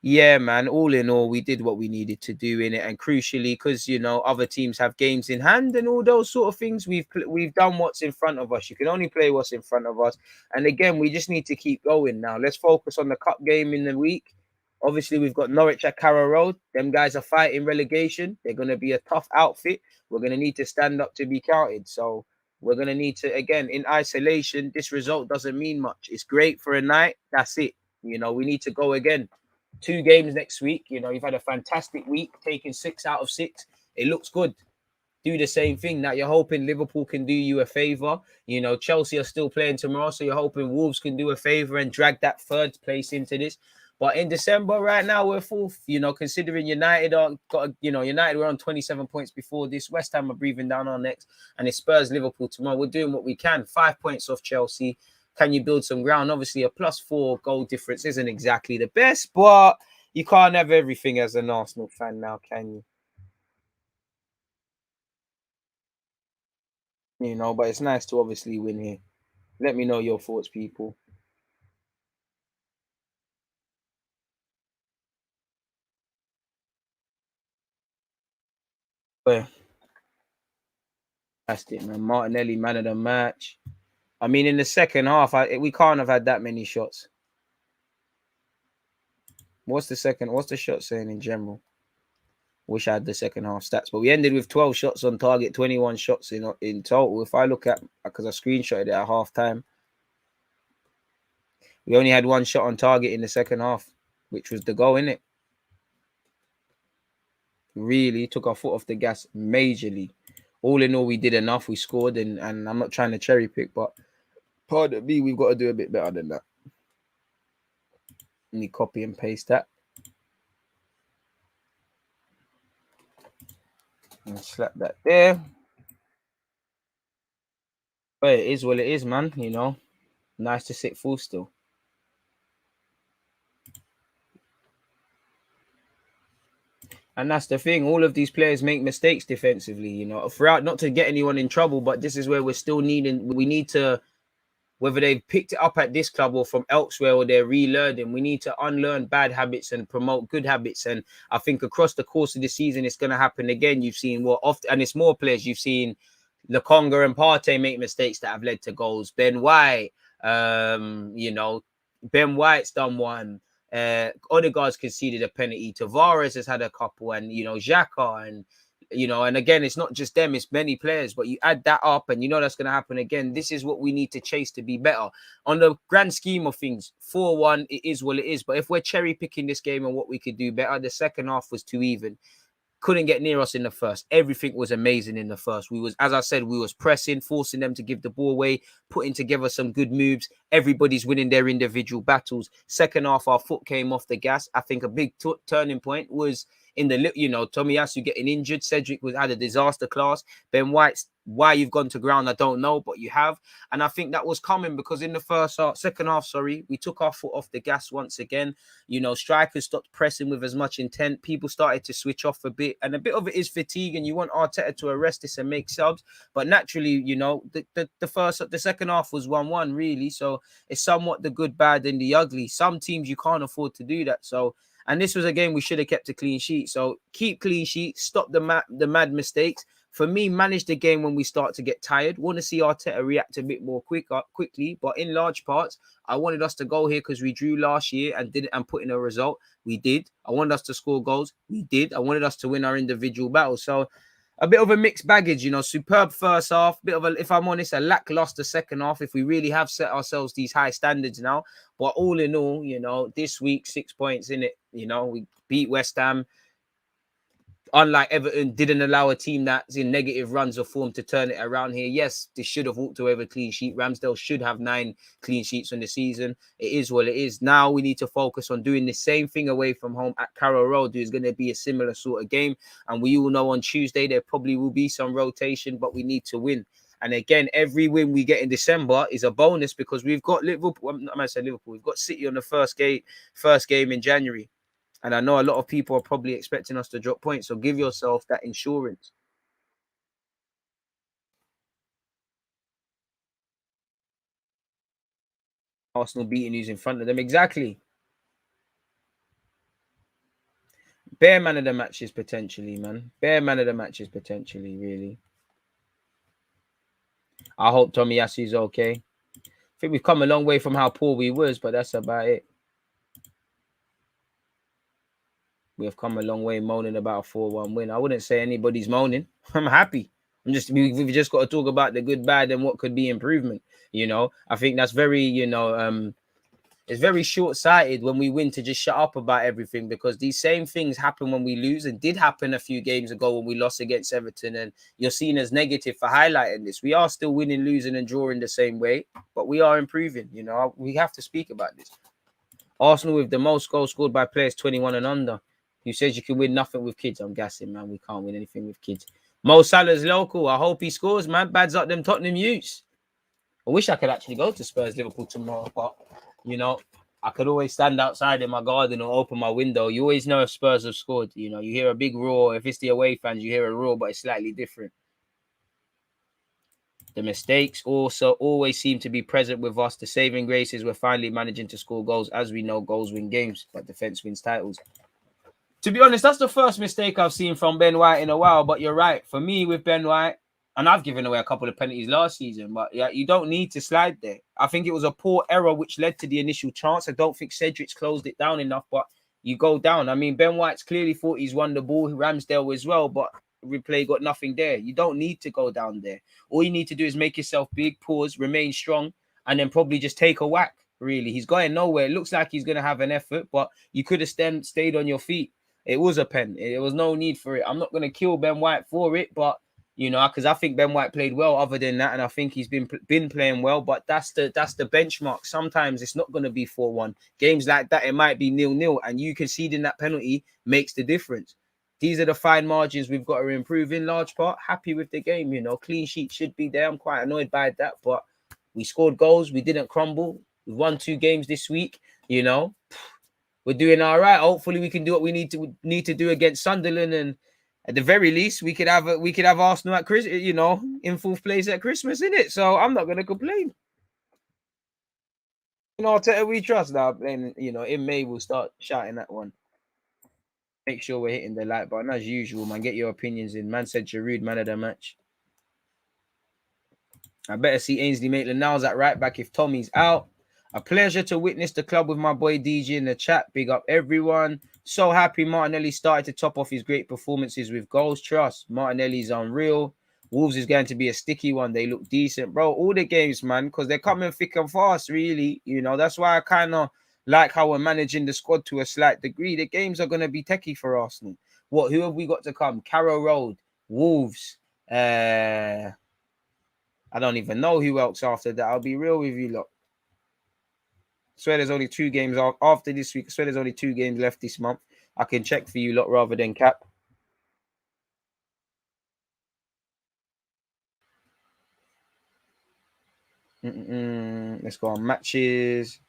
yeah, man, all in all, we did what we needed to do in it. And crucially, because, you know, other teams have games in hand and all those sort of things, we've done what's in front of us. You can only play what's in front of us. And again, we just need to keep going now. Let's focus on the cup game in the week. Obviously, we've got Norwich at Carrow Road. Them guys are fighting relegation. They're going to be a tough outfit. We're going to need to stand up to be counted. So we're going to need to, again, in isolation, this result doesn't mean much. It's great for a night. That's it. You know, we need to go again. 2 games next week. You know, you've had a fantastic week, taking 6 out of 6. It looks good. Do the same thing. Now you're hoping Liverpool can do you a favour. You know, Chelsea are still playing tomorrow, so you're hoping Wolves can do a favour and drag that 3rd place into this. But in December, right now, we're 4th. You know, considering United United were on 27 points before this. West Ham are breathing down our necks, and it's Spurs, Liverpool tomorrow. We're doing what we can. 5 points off Chelsea. Can you build some ground? Obviously, a +4 goal difference isn't exactly the best, but you can't have everything as an Arsenal fan now, can you? You know, but it's nice to obviously win here. Let me know your thoughts, people. But that's it, man. Martinelli, man of the match. I mean, in the second half, we can't have had that many shots. What's the shot saying in general? Wish I had the second half stats, but we ended with 12 shots on target, 21 shots in total. If I look at, because I screenshotted it at half time, we only had 1 shot on target in the second half, which was the goal, innit? Really took our foot off the gas majorly. All in all, we did enough. We scored, and I'm not trying to cherry pick, but pardon me, we've got to do a bit better than that. Let me copy and paste that. And slap that there. But it is what it is, man. You know, nice to sit full still. And that's the thing. All of these players make mistakes defensively, you know, throughout, not to get anyone in trouble, but this is where we're still needing, we need to, whether they've picked it up at this club or from elsewhere or they're relearning, we need to unlearn bad habits and promote good habits. And I think across the course of the season, it's going to happen again. You've seen what often, and it's more players. You've seen Lokonga and Partey make mistakes that have led to goals. Ben White, you know, Ben White's done one. Odegaard's conceded a penalty. Tavares has had a couple, and you know, Xhaka, and you know, and again, it's not just them; it's many players. But you add that up, and you know that's going to happen again. This is what we need to chase to be better. On the grand scheme of things, 4-1, it is what it is. But if we're cherry picking this game and what we could do better, the second half was too even. Couldn't get near us in the first. Everything was amazing in the first. We was, as I said, we was pressing, forcing them to give the ball away, putting together some good moves. Everybody's winning their individual battles. Second half, our foot came off the gas. I think a big turning point was in the, you know, Tomiyasu getting injured. Cedric had a disaster class. Ben White's, why you've gone to ground, I don't know, but you have. And I think that was coming because in the second half, we took our foot off the gas once again. You know, strikers stopped pressing with as much intent. People started to switch off a bit. And a bit of it is fatigue, and you want Arteta to arrest this and make subs. But naturally, you know, the second half was 1-1, really. So it's somewhat the good, bad, and the ugly. Some teams you can't afford to do that. So, and this was a game we should have kept a clean sheet. So keep clean sheet, stop the mad mistakes. For me, manage the game when we start to get tired. Want to see Arteta react a bit more quickly, but in large parts, I wanted us to go here because we drew last year and put in a result. We did. I wanted us to score goals. We did. I wanted us to win our individual battles. So a bit of a mixed baggage, you know, superb first half, bit of a, if I'm honest, a lackluster second half if we really have set ourselves these high standards now. But all in all, you know, this week, 6 points in it, you know, we beat West Ham. Unlike Everton, didn't allow a team that's in negative runs of form to turn it around here. Yes, they should have walked away with a clean sheet. Ramsdale should have 9 clean sheets on the season. It is what it is. Now we need to focus on doing the same thing away from home at Carrow Road. There's going to be a similar sort of game. And we all know on Tuesday there probably will be some rotation, but we need to win. And again, every win we get in December is a bonus because we've got Liverpool. I'm not going to say Liverpool. We've got City on the first game in January. And I know a lot of people are probably expecting us to drop points. So give yourself that insurance. Arsenal beating who's in front of them. Exactly. Bare man of the matches potentially, man. Bare man of the matches potentially, really. I hope Tomiyasu's okay. I think we've come a long way from how poor we was, but that's about it. We have come a long way moaning about a 4-1 win. I wouldn't say anybody's moaning. I'm happy. We've just got to talk about the good, bad, and what could be improvement. You know, I think that's very, you know, it's very short-sighted when we win to just shut up about everything because these same things happen when we lose and did happen a few games ago when we lost against Everton, and you're seen as negative for highlighting this. We are still winning, losing, and drawing the same way, but we are improving. You know, we have to speak about this. Arsenal with the most goals scored by players 21 and under. Who says you can win nothing with kids? I'm gassing, man. We can't win anything with kids. Mo Salah's local. I hope he scores, man. Bads up them Tottenham youths. I wish I could actually go to Spurs Liverpool tomorrow, but you know, I could always stand outside in my garden or open my window. You always know if Spurs have scored. You know, you hear a big roar. If it's the away fans, you hear a roar, but it's slightly different. The mistakes also always seem to be present with us. The saving grace is we're finally managing to score goals. As we know, goals win games, but defense wins titles. To be honest, that's the first mistake I've seen from Ben White in a while. But you're right. For me, with Ben White, and I've given away a couple of penalties last season, but yeah, you don't need to slide there. I think it was a poor error which led to the initial chance. I don't think Cedric's closed it down enough, but you go down. I mean, Ben White's clearly thought he's won the ball, Ramsdale as well, but replay got nothing there. You don't need to go down there. All you need to do is make yourself big, pause, remain strong, and then probably just take a whack, really. He's going nowhere. It looks like he's going to have an effort, but you could have stayed on your feet. It was a pen. There was no need for it. I'm not going to kill Ben White for it, but you know, because I think Ben White played well other than that, and I think he's been playing well, but that's the benchmark. Sometimes it's not going to be 4-1. Games like that, it might be 0-0, and you conceding that penalty makes the difference. these are the fine margins we've got to improve in large part. Happy with the game, you know. Clean sheet should be there. I'm quite annoyed by that, but we scored goals. We didn't crumble. We won 2 games this week, you know. We're doing all right. Hopefully we can do what we need to do against Sunderland, and at the very least we could have Arsenal at Christmas, you know, in 4th place at Christmas, innit? So I'm not gonna complain. You know, Arteta we trust now. And you know, in May we'll start shouting that one. Make sure we're hitting the like button as usual, man. Get your opinions in. Man said Giroud, man of the match. I better see Ainsley Maitland-Niles at right back if Tommy's out. A pleasure to witness the club with my boy DG in the chat. Big up everyone. So happy Martinelli started to top off his great performances with goals. Trust. Martinelli's unreal. Wolves is going to be a sticky one. They look decent, bro. All the games, man, because they're coming thick and fast, really. You know, that's why I kind of like how we're managing the squad to a slight degree. The games are going to be techie for Arsenal. Who have we got to come? Carrow Road, Wolves. I don't even know who else after that. I'll be real with you, lot. I swear there's only 2 games after this week. I swear there's only 2 games left this month. I can check for you, lot, rather than cap. Let's go on matches.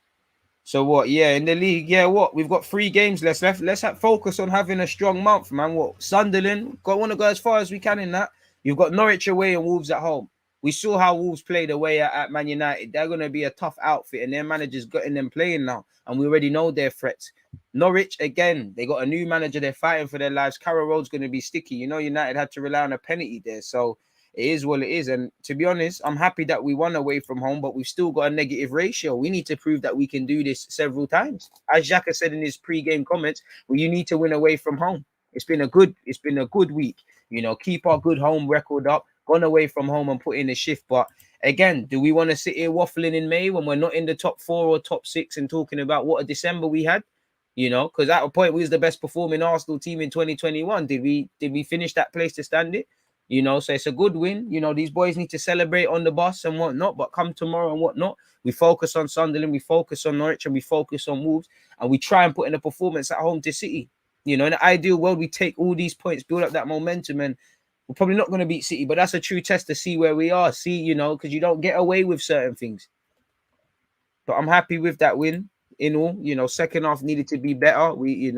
So what? Yeah, in the league, yeah, what? We've got 3 games left. Let's focus on having a strong month, man. What? Sunderland, want to go as far as we can in that. You've got Norwich away and Wolves at home. We saw how Wolves played away at Man United. They're going to be a tough outfit, and their manager's getting them playing now, and we already know their threats. Norwich, again, they got a new manager. They're fighting for their lives. Carrow Road's going to be sticky. You know, United had to rely on a penalty there, so it is what it is. And to be honest, I'm happy that we won away from home, but we've still got a negative ratio. We need to prove that we can do this several times. As Xhaka said in his pre-game comments, well, you need to win away from home. It's been a good week. You know, keep our good home record up, gone away from home and put in a shift. But again, do we want to sit here waffling in May when we're not in the top 4 or top 6 and talking about what a December we had? You know, because at a point we was the best performing Arsenal team in 2021. Did we finish that place to stand it? You know, so it's a good win. You know, these boys need to celebrate on the bus and whatnot, but come tomorrow and whatnot, we focus on Sunderland, we focus on Norwich, and we focus on Wolves, and we try and put in a performance at home to City. You know, in the ideal world, we take all these points, build up that momentum, and we're probably not going to beat City, but that's a true test to see where we are. See, you know, because you don't get away with certain things. But I'm happy with that win. In all, you know, second half needed to be better. We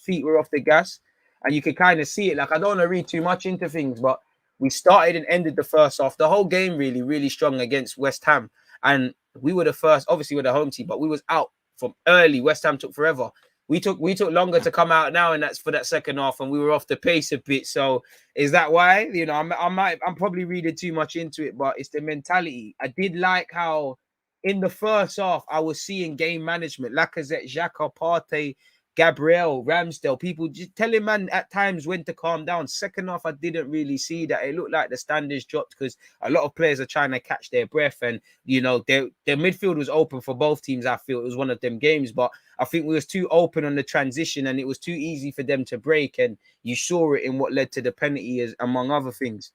feet were off the gas, and you could kind of see it. Like, I don't want to read too much into things, but we started and ended the first half, the whole game really, really strong against West Ham, and we were the first. Obviously, we're the home team, but we was out from early. West Ham took forever. We took longer to come out now, and that's for that second half, and we were off the pace a bit. So is that why? You know, I'm probably reading too much into it, but it's the mentality. I did like how in the first half I was seeing game management, Lacazette, Xhaka, Partey, Gabriel, Ramsdale, people just telling man at times when to calm down. Second half, I didn't really see that. It looked like the standards dropped because a lot of players are trying to catch their breath, and you know, their midfield was open for both teams. I feel it was one of them games, but I think we was too open on the transition, and it was too easy for them to break, and you saw it in what led to the penalty, as among other things.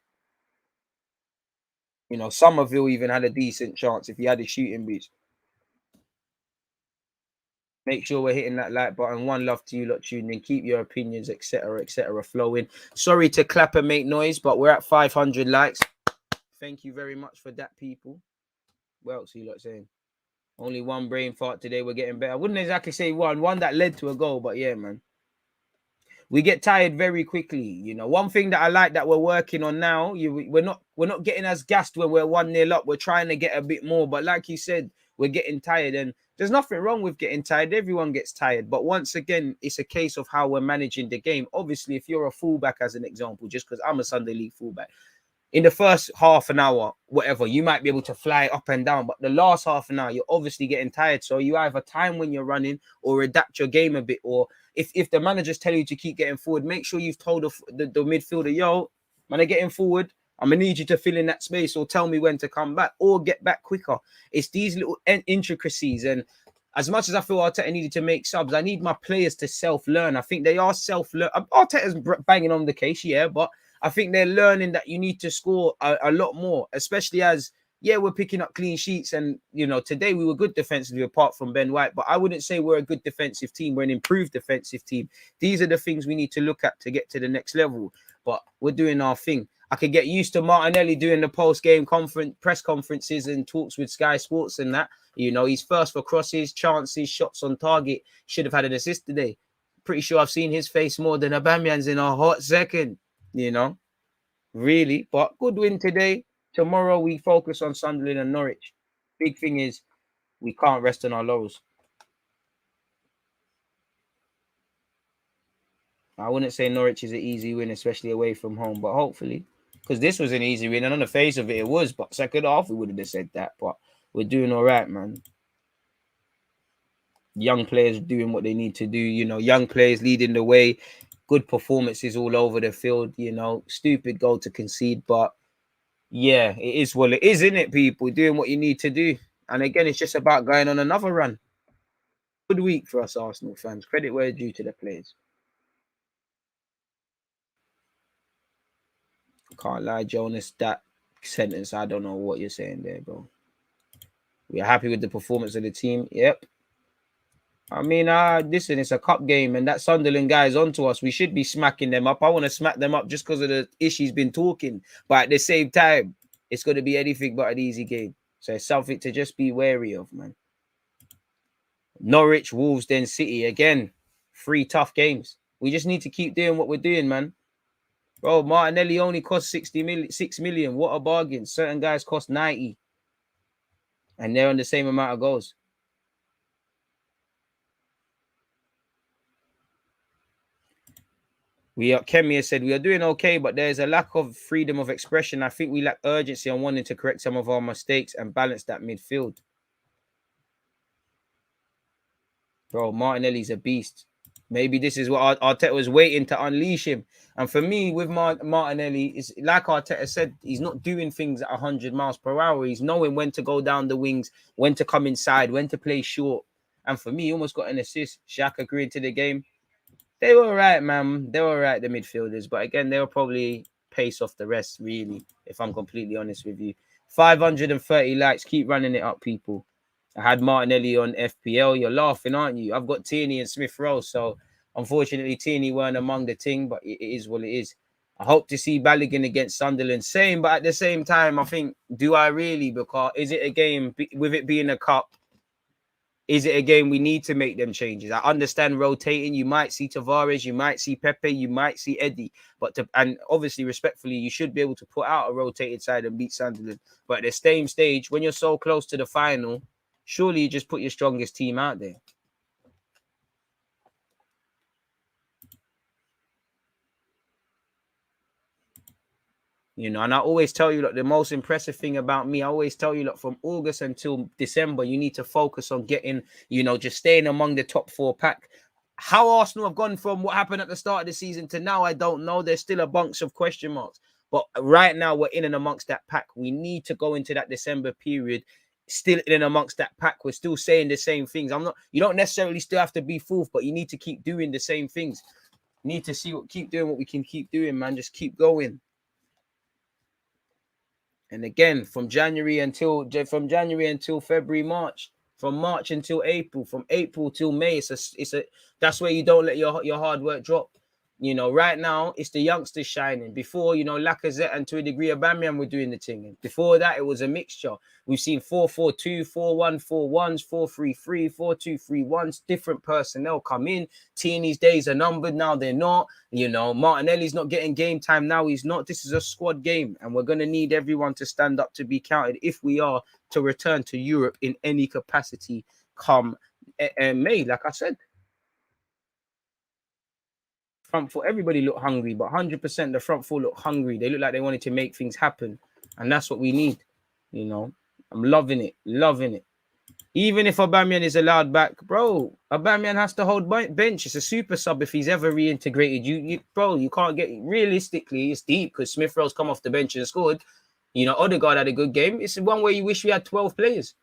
You know, Somerville even had a decent chance if he had his shooting boots. Make sure we're hitting that like button. One love to you lot tuning in. Keep your opinions, etc., flowing. Sorry to clap and make noise, but we're at 500 likes. Thank you very much for that, people. What else are you lot saying? Only one brain fart today. We're getting better. I wouldn't exactly say one that led to a goal, but yeah, man. We get tired very quickly. You know, one thing that I like that we're working on now, we're not getting as gassed when we're 1-0 up. We're trying to get a bit more, but like you said, we're getting tired, and there's nothing wrong with getting tired. Everyone gets tired, but once again, it's a case of how we're managing the game. Obviously, if you're a fullback, as an example, just because I'm a Sunday League fullback, in the first half an hour, whatever, you might be able to fly up and down, but the last half an hour, you're obviously getting tired. So you either time when you're running or adapt your game a bit, or if the managers tell you to keep getting forward, make sure you've told the midfielder, yo, man, I'm getting forward. I'm going to need you to fill in that space, or tell me when to come back or get back quicker. It's these little intricacies. And as much as I feel Arteta needed to make subs, I need my players to self-learn. I think they are self-learn. Arteta's banging on the case, yeah, but I think they're learning that you need to score a lot more, especially as Yeah, we're picking up clean sheets, and today we were good defensively apart from Ben White, but I wouldn't say we're a good defensive team. We're an improved defensive team. These are the things we need to look at to get to the next level, but we're doing our thing. I could get used to Martinelli doing the post-game press conferences and talks with Sky Sports and that. He's first for crosses, chances, shots on target. Should have had an assist today. Pretty sure I've seen his face more than Aubameyang's in a hot second, really. But good win today. Tomorrow we focus on Sunderland and Norwich. Big thing is we can't rest on our laurels. I wouldn't say Norwich is an easy win, especially away from home, but hopefully, because this was an easy win, and on the face of it, it was. But second half, we would have said that. But we're doing all right, man. Young players doing what they need to do. Young players leading the way. Good performances all over the field. Stupid goal to concede, but yeah, it is what it is, isn't it, people? Doing what you need to do. And again, it's just about going on another run. Good week for us Arsenal fans. Credit where due to the players. Can't lie, Jonas. That sentence, I don't know what you're saying there, bro. We're happy with the performance of the team. Yep. I mean, listen, it's a cup game, and that Sunderland guy is onto us. We should be smacking them up. I want to smack them up just because of the issues been talking. But at the same time, it's going to be anything but an easy game. So it's something to just be wary of, man. Norwich, Wolves, then City. Again, 3 tough games. We just need to keep doing what we're doing, man. Bro, Martinelli only cost 6 million. What a bargain. Certain guys cost 90. And they're on the same amount of goals. Kemi has said, we are doing okay, but there's a lack of freedom of expression. I think we lack urgency on wanting to correct some of our mistakes and balance that midfield. Bro, Martinelli's a beast. Maybe this is what Arteta was waiting to unleash him. And for me, with Martinelli, it's like Arteta said, he's not doing things at 100 miles per hour. He's knowing when to go down the wings, when to come inside, when to play short. And for me, he almost got an assist. Shaq agreed to the game. They were all right, man. They were all right, the midfielders. But again, they were probably pace off the rest, really, if I'm completely honest with you. 530 likes. Keep running it up, people. I had Martinelli on FPL. You're laughing, aren't you? I've got Tierney and Smith Rowe. So, unfortunately, Tierney weren't among the team, but it is what it is. I hope to see Balogun against Sunderland. Same, but at the same time, I think, do I really? Because is it a game, with it being a cup, is it a game we need to make them changes? I understand rotating. You might see Tavares, you might see Pepe, you might see Eddie. And obviously, respectfully, you should be able to put out a rotated side and beat Sunderland. But at the same stage, when you're so close to the final, surely you just put your strongest team out there. And I always tell you, look, the most impressive thing about me, I always tell you, look, from August until December, you need to focus on getting, just staying among the top 4 pack. How Arsenal have gone from what happened at the start of the season to now, I don't know. There's still a bunch of question marks. But right now, we're in and amongst that pack. We need to go into that December period still in and amongst that pack. We're still saying the same things. You don't necessarily still have to be fourth, but you need to keep doing the same things. You need to keep doing what we can keep doing, man. Just keep going. And again, from January until February, March, from March until April, from April till May, that's where you don't let your hard work drop. Right now, it's the youngsters shining. Before, Lacazette and to a degree, Aubameyang were doing the thing. And before that, it was a mixture. We've seen 4-4-2, 4-1-4-1s, 4-3-3, 4-2-3-1s, different personnel come in. Tierney's days are numbered now. They're not. Martinelli's not getting game time now. He's not. This is a squad game. And we're going to need everyone to stand up to be counted if we are to return to Europe in any capacity come May, like I said. Front four, everybody looked hungry, but 100% the front four looked hungry. They look like they wanted to make things happen, and that's what we need. I'm loving it. Even if Aubameyang is allowed back, bro, Aubameyang has to hold bench. It's a super sub if he's ever reintegrated. You can't get, realistically, it's deep because Smith Rowe's come off the bench and scored. Odegaard had a good game. It's one way you wish we had 12 players.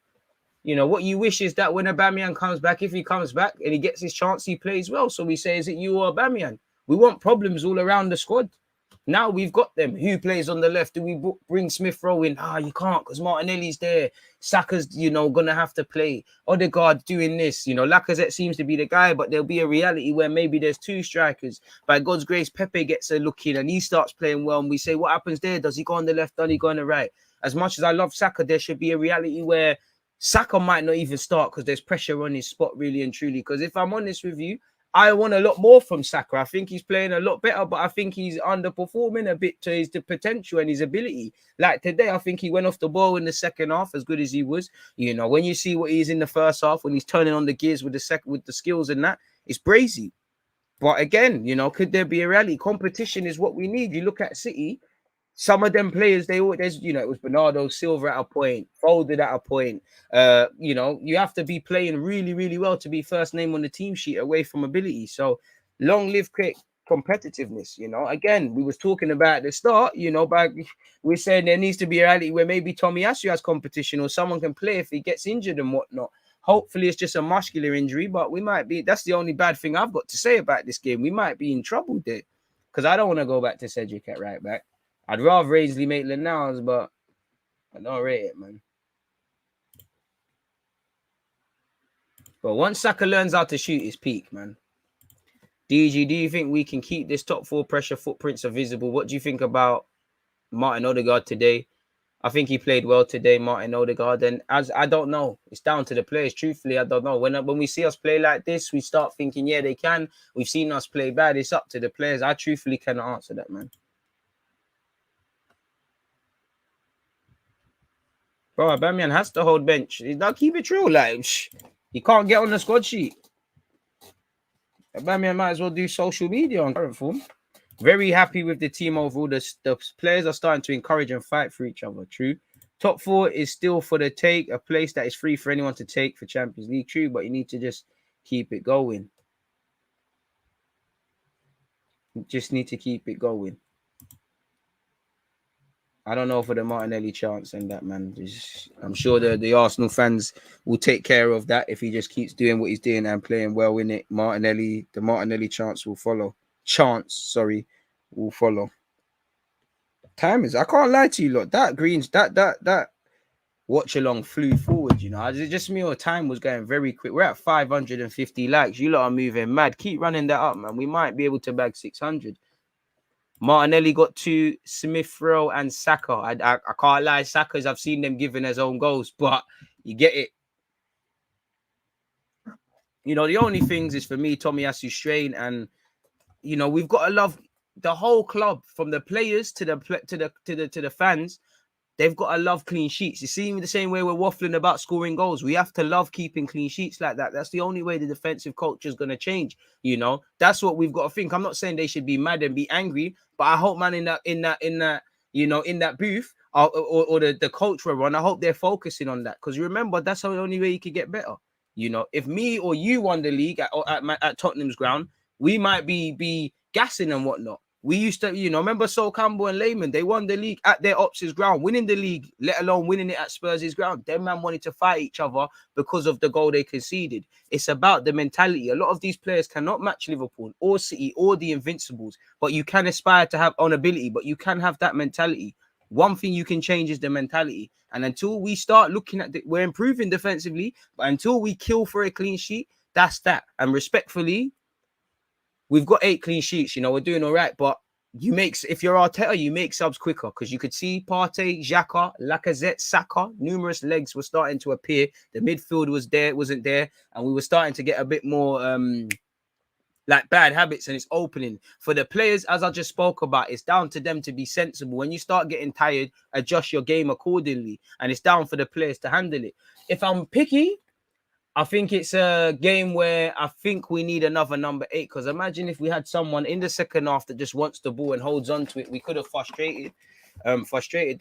What you wish is that when Aubameyang comes back, if he comes back and he gets his chance, he plays well. So we say, is it you or Aubameyang? We want problems all around the squad. Now we've got them. Who plays on the left? Do we bring Smith Rowe in? You can't because Martinelli's there. Saka's, going to have to play. Odegaard doing this. Lacazette seems to be the guy, but there'll be a reality where maybe there's two strikers. By God's grace, Pepe gets a look in and he starts playing well. And we say, what happens there? Does he go on the left? Does he go on the right? As much as I love Saka, there should be a reality where Saka might not even start because there's pressure on his spot, really and truly. Because if I'm honest with you, I want a lot more from Saka. I think he's playing a lot better, but I think he's underperforming a bit to his potential and his ability. Like today, I think he went off the ball in the second half as good as he was. When you see what he's in the first half, when he's turning on the gears with the skills and that, it's brazy. But again, could there be a rally? Competition is what we need. You look at City. Some of them players, it was Bernardo Silva at a point, Folded at a point. You have to be playing really, really well to be first name on the team sheet away from ability. So long live competitiveness. Again, we was talking about at the start, but we're saying there needs to be a reality where maybe Tomiyasu has competition or someone can play if he gets injured and whatnot. Hopefully it's just a muscular injury, but that's the only bad thing I've got to say about this game. We might be in trouble there because I don't want to go back to Cedric at right back. I'd rather Ainsley Maitland-Niles, but I don't rate it, man. But once Saka learns how to shoot his peak, man. DG, do you think we can keep this top four pressure footprints are visible? What do you think about Martin Odegaard today? I think he played well today, Martin Odegaard. And as I don't know, it's down to the players. Truthfully, I don't know. When we see us play like this, we start thinking, yeah, they can. We've seen us play bad. It's up to the players. I truthfully cannot answer that, man. Bro, Aubameyang has to hold bench. Now keep it true. Like, he can't get on the squad sheet. Aubameyang might as well do social media on current form. Very happy with the team overall. The players are starting to encourage and fight for each other. True. Top four is still for the take. A place that is free for anyone to take for Champions League. True, but you need to just keep it going. You just need to keep it going. I don't know for the Martinelli chance and that, man. I'm sure the Arsenal fans will take care of that if he just keeps doing what he's doing and playing well in it. The Martinelli chance will follow. Will follow. Time is, I can't lie to you, look. That Greens, that Watchalong flew forward, Is it just me or time was going very quick? We're at 550 likes. You lot are moving mad. Keep running that up, man. We might be able to bag 600. Martinelli got 2, Smith Rowe and Saka. I can't lie, Saka's I've seen them giving his own goals, but you get it. The only things is for me, Tomiyasu strain, and we've got to love the whole club from the players to the fans. They've got to love clean sheets. You see, the same way we're waffling about scoring goals. We have to love keeping clean sheets like that. That's the only way the defensive culture is going to change. That's what we've got to think. I'm not saying they should be mad and be angry, but I hope, man, in that booth or the coach we're on, I hope they're focusing on that. Because remember, that's the only way you can get better. If me or you won the league at Tottenham's ground, we might be gassing and whatnot. We used to, remember Sol Campbell and Lehman, they won the league at their Ops' ground, winning the league, let alone winning it at Spurs' ground. Them man wanted to fight each other because of the goal they conceded. It's about the mentality. A lot of these players cannot match Liverpool or City or the Invincibles, but you can aspire to have on ability, but you can have that mentality. One thing you can change is the mentality. And until we start looking at we're improving defensively, but until we kill for a clean sheet, that's that. And respectfully, we've got 8 clean sheets, we're doing all right, but if you're Arteta, you make subs quicker because you could see Partey, Xhaka, Lacazette, Saka, numerous legs were starting to appear. The midfield wasn't there, and we were starting to get a bit more like bad habits, and it's opening for the players. As I just spoke about, it's down to them to be sensible. When you start getting tired, adjust your game accordingly, and it's down for the players to handle it. If I'm picky, I think it's a game where I think we need another number 8, because imagine if we had someone in the second half that just wants the ball and holds on to it. We could have frustrated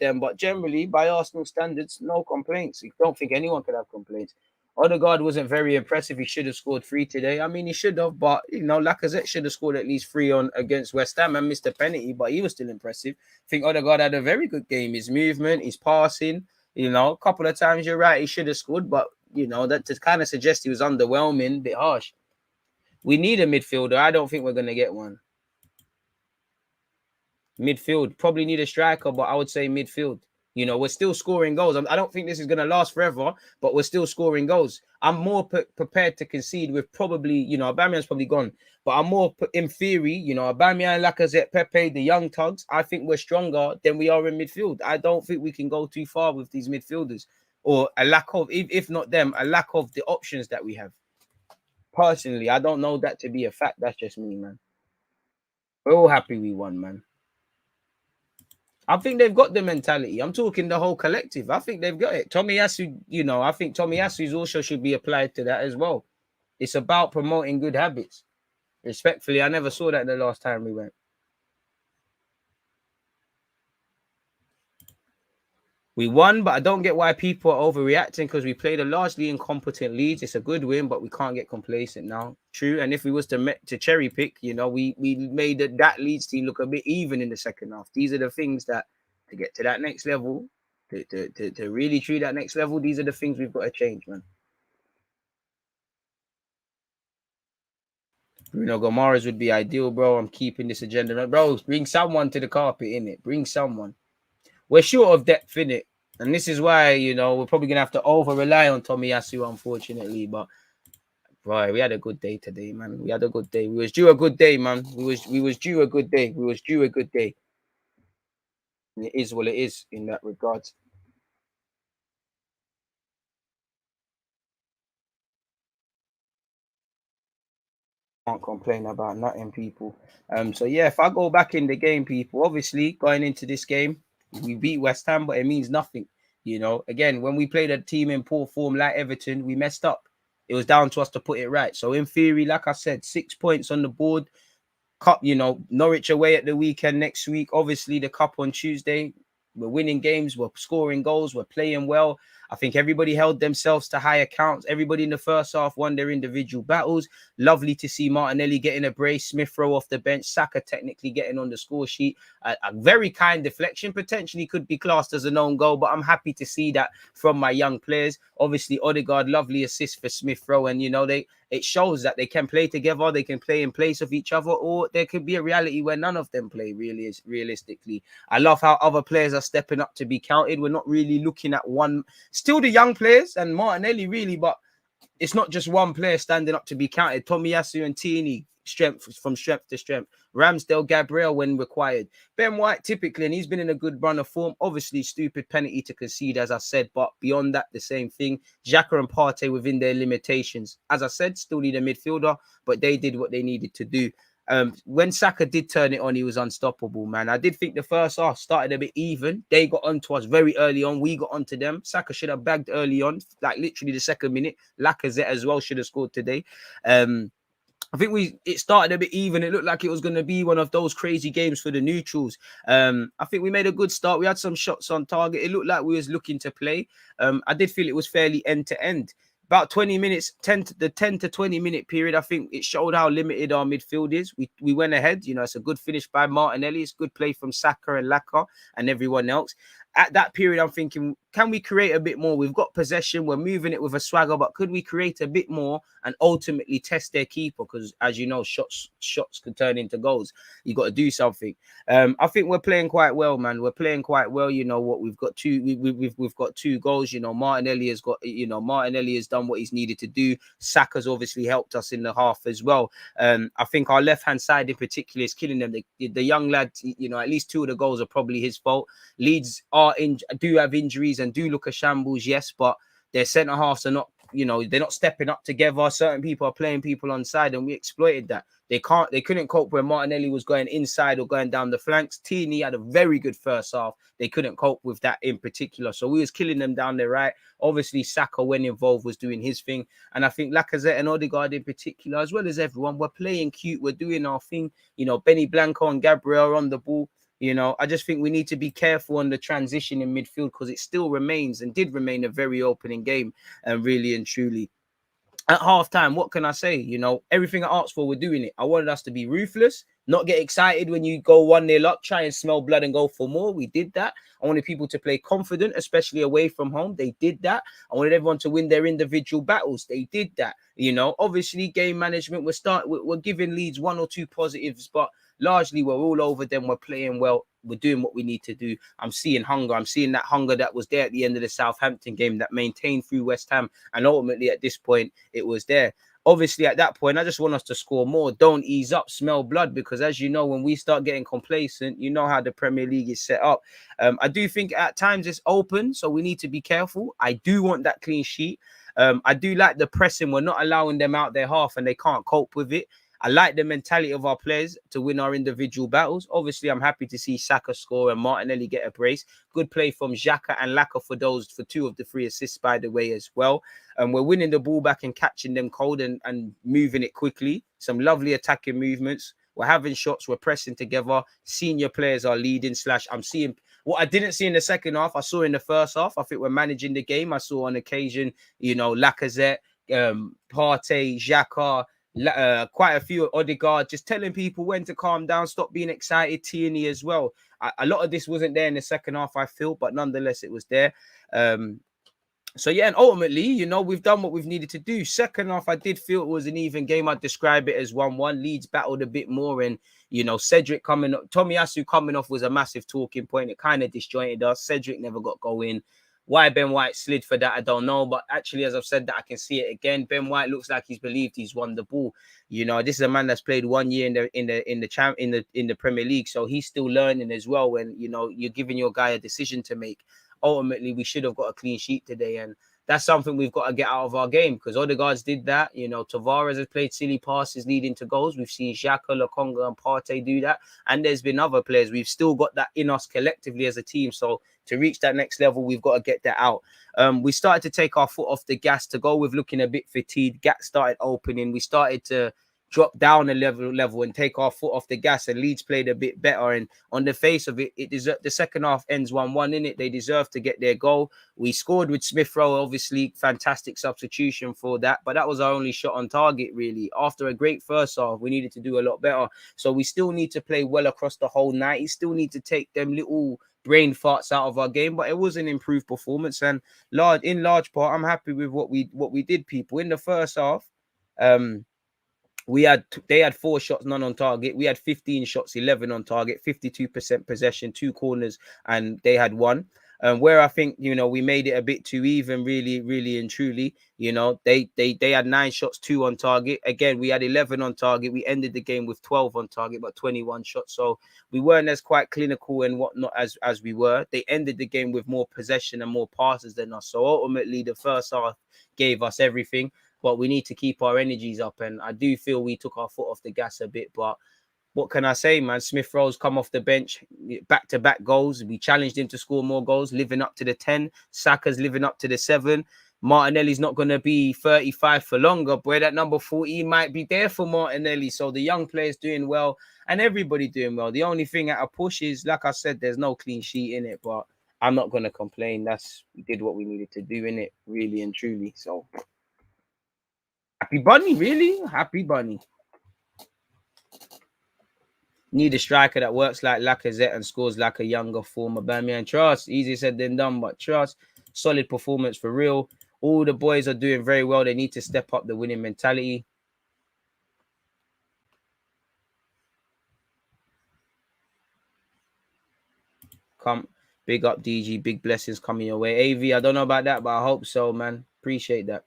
them. But generally, by Arsenal standards, no complaints. I don't think anyone could have complaints. Odegaard wasn't very impressive. He should have scored 3 today. I mean, he should have, but Lacazette should have scored at least 3 against West Ham and missed a penalty, but he was still impressive. I think Odegaard had a very good game. His movement, his passing, a couple of times you're right, he should have scored, but that to kind of suggest he was underwhelming, a bit harsh. We need a midfielder. I don't think we're going to get one. Midfield. Probably need a striker, but I would say midfield. You know, we're still scoring goals. I don't think this is going to last forever, but we're still scoring goals. I'm more prepared to concede with probably, you know, Aubameyang's probably gone, but I'm more in theory, you know, Aubameyang, Lacazette, Pepe, the young tugs. I think we're stronger than we are in midfield. I don't think we can go too far with these midfielders, or a lack of, if not them, a lack of the options that we have. Personally, I don't know that to be a fact. That's just me, man. We're all happy we won, man. I think they've got the mentality. I'm talking the whole collective. I think they've got it. Tomiyasu, you know, I think Tomiyasu's also should be applied to that as well. It's about promoting good habits. Respectfully, I never saw that the last time we went. We won, but I don't get why people are overreacting because we played a largely incompetent Leeds. It's a good win, but we can't get complacent now. True, and if we was to cherry pick, you know, we made that Leeds team look a bit even in the second half. These are the things that to get to that next level, to really treat that next level, these are the things we've got to change, man. Bruno Gomares would be ideal, bro. I'm keeping this agenda. Bro, bring someone to the carpet, innit? Bring someone. We're short of depth, innit? And this is why, you know, we're probably going to have to over-rely on Tomiyasu, unfortunately. But, boy, we had a good day today, man. We had a good day. We was due a good day, man. We was due a good day. We was due a good day. And it is what it is in that regard. Can't complain about nothing, people. So yeah, if I go back in the game, people, obviously going into this game, we beat West Ham, but it means nothing. You know, again, when we played a team in poor form like Everton, we messed up. It was down to us to put it right. So in theory, like I said, 6 points on the board. Cup, you know, Norwich away at the weekend next week. Obviously, the cup on Tuesday. We're winning games. We're scoring goals. We're playing well. I think everybody held themselves to high accounts. Everybody in the first half won their individual battles. Lovely to see Martinelli getting a brace, Smith Rowe off the bench, Saka technically getting on the score sheet. A very kind deflection, potentially could be classed as an own goal, but I'm happy to see that from my young players. Obviously, Odegaard, lovely assist for Smith Rowe, and you know it shows that they can play together, they can play in place of each other, or there could be a reality where none of them play. Really, is realistically. I love how other players are stepping up to be counted. We're not really looking at one. Still the young players and Martinelli, really, but it's not just one player standing up to be counted. Tomiyasu and Tierney, strength to strength. Ramsdale, Gabriel when required. Ben White, typically, and he's been in a good run of form. Obviously, stupid penalty to concede, as I said, but beyond that, the same thing. Xhaka and Partey within their limitations. As I said, still need a midfielder, but they did what they needed to do. When Saka did turn it on, he was unstoppable, man. I did think the first half started a bit even. They got onto us very early on. We got onto them. Saka should have bagged early on, like literally the second minute. Lacazette as well should have scored today. I think it started a bit even. It looked like it was going to be one of those crazy games for the neutrals. I think we made a good start. We had some shots on target. It looked like we was looking to play. I did feel it was fairly end to end. About 20 minutes, 10 to 20 minute period, I think it showed how limited our midfield is. We went ahead. You know, it's a good finish by Martinelli. It's good play from Saka and Laka and everyone else. At that period, I'm thinking, can we create a bit more? We've got possession. We're moving it with a swagger, but could we create a bit more and ultimately test their keeper? Because as you know, shots can turn into goals. You got to do something. I think we're playing quite well, man. We're playing quite well. You know what? We've got we've got 2 goals. You know, Martinelli has done what he's needed to do. Saka's obviously helped us in the half as well. I think our left-hand side in particular is killing them. The young lad, you know, at least 2 of the goals are probably his fault. Leeds do have injuries and do look a shambles, yes, but their centre halves are not, you know, they're not stepping up together. Certain people are playing people on side, and we exploited that. They couldn't cope when Martinelli was going inside or going down the flanks. Tierney had a very good first half. They couldn't cope with that in particular. So we was killing them down the right. Obviously, Saka, when involved, was doing his thing. And I think Lacazette and Odegaard in particular, as well as everyone, we're playing cute. We're doing our thing. You know, Benny Blanco and Gabriel are on the ball. You know, I just think we need to be careful on the transition in midfield because it still remains and did remain a very opening game, and really and truly. At halftime, what can I say? You know, everything I asked for, we're doing it. I wanted us to be ruthless. Not get excited when you go 1-0 up, try and smell blood and go for more. We did that. I wanted people to play confident, especially away from home. They did that. I wanted everyone to win their individual battles. They did that. You know, obviously game management, we're giving Leeds 1 or 2 positives, but largely we're all over them. We're playing well. We're doing what we need to do. I'm seeing hunger. I'm seeing that hunger that was there at the end of the Southampton game that maintained through West Ham. And ultimately at this point, it was there. Obviously, at that point, I just want us to score more. Don't ease up, smell blood, because as you know, when we start getting complacent, you know how the Premier League is set up. I do think at times it's open, so we need to be careful. I do want that clean sheet. I do like the pressing. We're not allowing them out their half and they can't cope with it. I like the mentality of our players to win our individual battles. Obviously, I'm happy to see Saka score and Martinelli get a brace. Good play from Xhaka and Laka for 2 of the 3 assists, by the way, as well. And we're winning the ball back and catching them cold and moving it quickly. Some lovely attacking movements. We're having shots. We're pressing together. Senior players are leading / I'm seeing what I didn't see in the second half. I saw in the first half. I think we're managing the game. I saw on occasion, you know, Lacazette, Partey, Xhaka, quite a few Odegaard, just telling people when to calm down, stop being excited. Tierney as well. A lot of this wasn't there in the second half, I feel, but nonetheless, it was there. So yeah, and ultimately, you know, we've done what we've needed to do. Second half, I did feel it was an even game. I'd describe it as 1-1. Leeds battled a bit more, and you know, Cedric coming up, Tomiyasu coming off was a massive talking point. It kind of disjointed us. Cedric never got going. Why Ben White slid for that, I don't know. But actually, as I've said that, I can see it again. Ben White looks like he's believed he's won the ball. You know, this is a man that's played 1 year in the Premier League, so he's still learning as well. When you know you're giving your guy a decision to make. Ultimately, we should have got a clean sheet today, and that's something we've got to get out of our game because Odegaard's did that. You know, Tavares has played silly passes leading to goals. We've seen Xhaka, Lokonga, and Partey do that, and there's been other players. We've still got that in us collectively as a team. So to reach that next level, we've got to get that out. We started to take our foot off the gas to go with looking a bit fatigued. Gaps started opening. We started to drop down a level and take our foot off the gas, and Leeds played a bit better. And on the face of it, the second half ends 1-1 in it. They deserve to get their goal. We scored with Smith Rowe, obviously fantastic substitution for that, but that was our only shot on target really. After a great first half, we needed to do a lot better. So we still need to play well across the whole night. You still need to take them little brain farts out of our game, but it was an improved performance, and in large part, I'm happy with what we did, people. In the first half, they had 4 shots, none on target. We had 15 shots, 11 on target, 52% possession, 2 corners, and they had 1. Where I think, you know, we made it a bit too even, really, really and truly. You know, they had 9 shots, 2 on target. Again, we had 11 on target. We ended the game with 12 on target, but 21 shots. So we weren't as quite clinical and whatnot as we were. They ended the game with more possession and more passes than us. So ultimately, the first half gave us everything. But we need to keep our energies up. And I do feel we took our foot off the gas a bit. But what can I say, man? Smith Rowe's come off the bench, back-to-back goals. We challenged him to score more goals, living up to the 10. Saka's living up to the 7. Martinelli's not going to be 35 for longer. Boy, that number 40 might be there for Martinelli. So the young players doing well and everybody doing well. The only thing at a push is, like I said, there's no clean sheet in it. But I'm not going to complain. We did what we needed to do in it, really and truly. So happy bunny, really? Happy bunny. Need a striker that works like Lacazette and scores like a younger former Birmingham. Trust, easier said than done, but trust. Solid performance for real. All the boys are doing very well. They need to step up the winning mentality. Come, big up DG, big blessings coming your way. AV, I don't know about that, but I hope so, man. Appreciate that.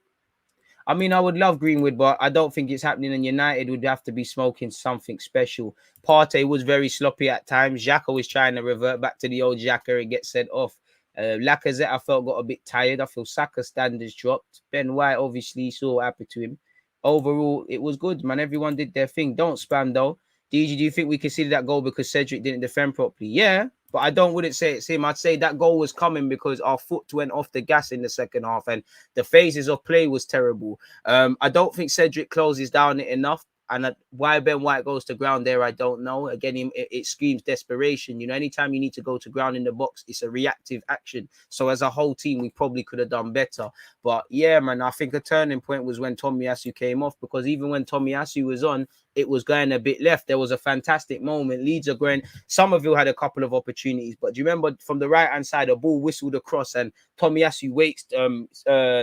I mean, I would love Greenwood, but I don't think it's happening. And United would have to be smoking something special. Partey was very sloppy at times. Xhaka was trying to revert back to the old Xhaka and get sent off. Lacazette, I felt, got a bit tired. I feel Saka's standards dropped. Ben White, obviously, saw what happened to him. Overall, it was good, man. Everyone did their thing. Don't spam, though. DG, do you think we conceded that goal because Cedric didn't defend properly? Yeah, but wouldn't say it's him. I'd say that goal was coming because our foot went off the gas in the second half and the phases of play was terrible. I don't think Cedric closes down it enough. And why Ben White goes to ground there, I don't know. Again, it screams desperation. You know, anytime you need to go to ground in the box, it's a reactive action. So as a whole team, we probably could have done better. But yeah, man, I think a turning point was when Tomiyasu came off, because even when Tomiyasu was on, it was going a bit left. There was a fantastic moment. Leeds are going. Somerville had a couple of opportunities, but do you remember from the right hand side, a ball whistled across and Tomiyasu waits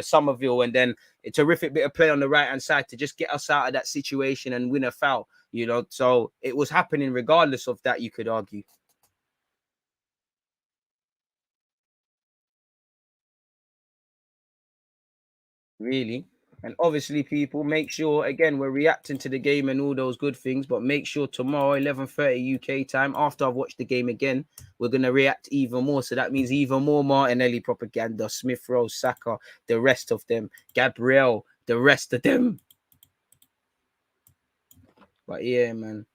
Somerville, and then a terrific bit of play on the right hand side to just get us out of that situation and win a foul. You know, so it was happening regardless of that, you could argue. Really. And obviously, people, make sure, again, we're reacting to the game and all those good things, but make sure tomorrow, 11:30 UK time, after I've watched the game again, we're going to react even more. So that means even more Martinelli propaganda, Smith Rowe, Saka, the rest of them, Gabriel, the rest of them. But yeah, man.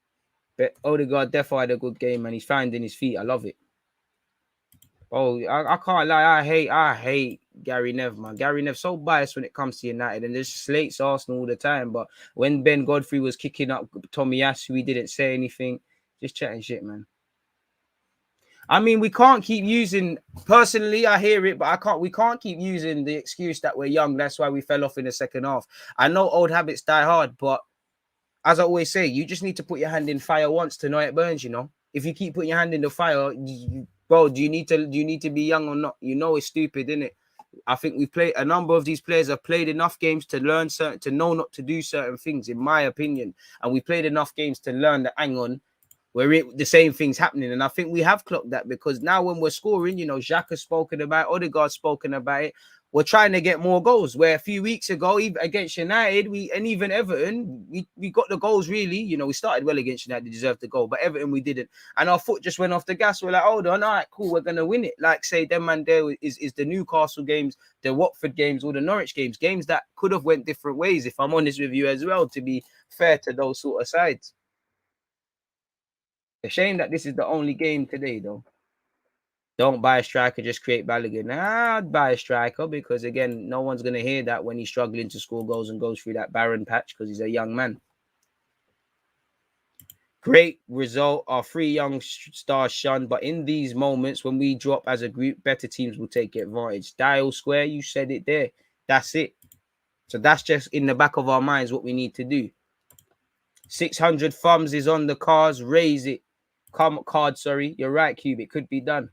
But Odegaard definitely had a good game, man. He's finding his feet. I love it. Oh, I can't lie. I hate Gary Neville, man. Gary Neville so biased when it comes to United and just slates Arsenal all the time. But when Ben Godfrey was kicking up Tomiyasu, he didn't say anything. Just chatting shit, man. I mean, we can't keep using. Personally, I hear it, but I can't. We can't keep using the excuse that we're young. That's why we fell off in the second half. I know old habits die hard, but as I always say, you just need to put your hand in fire once to know it burns. You know, if you keep putting your hand in the fire, bro, do you need to be young or not? You know it's stupid, isn't it? I think we've played a number of these players have played enough games to learn to know not to do certain things, in my opinion. And we played enough games to learn that hang on, the same thing's happening. And I think we have clocked that, because now when we're scoring, you know, Xhaka has spoken about it, Odegaard's spoken about it. We're trying to get more goals. Where a few weeks ago, even against United, and even Everton, we got the goals really. You know, we started well against United, deserved the goal, but Everton we didn't. And our foot just went off the gas. We're like, hold on, all right, cool, we're gonna win it. Like say, them man there is the Newcastle games, the Watford games, or the Norwich games that could have went different ways. If I'm honest with you as well, to be fair to those sort of sides. A shame that this is the only game today, though. Don't buy a striker, just create Balogun. Nah, I'd buy a striker because, again, no one's going to hear that when he's struggling to score goals and goes through that barren patch because he's a young man. Great result. Our three young stars shunned, but in these moments, when we drop as a group, better teams will take advantage. Dial square, you said it there. That's it. So that's just in the back of our minds what we need to do. 600 thumbs is on the cards. Raise it. Sorry. You're right, Cube. It could be done.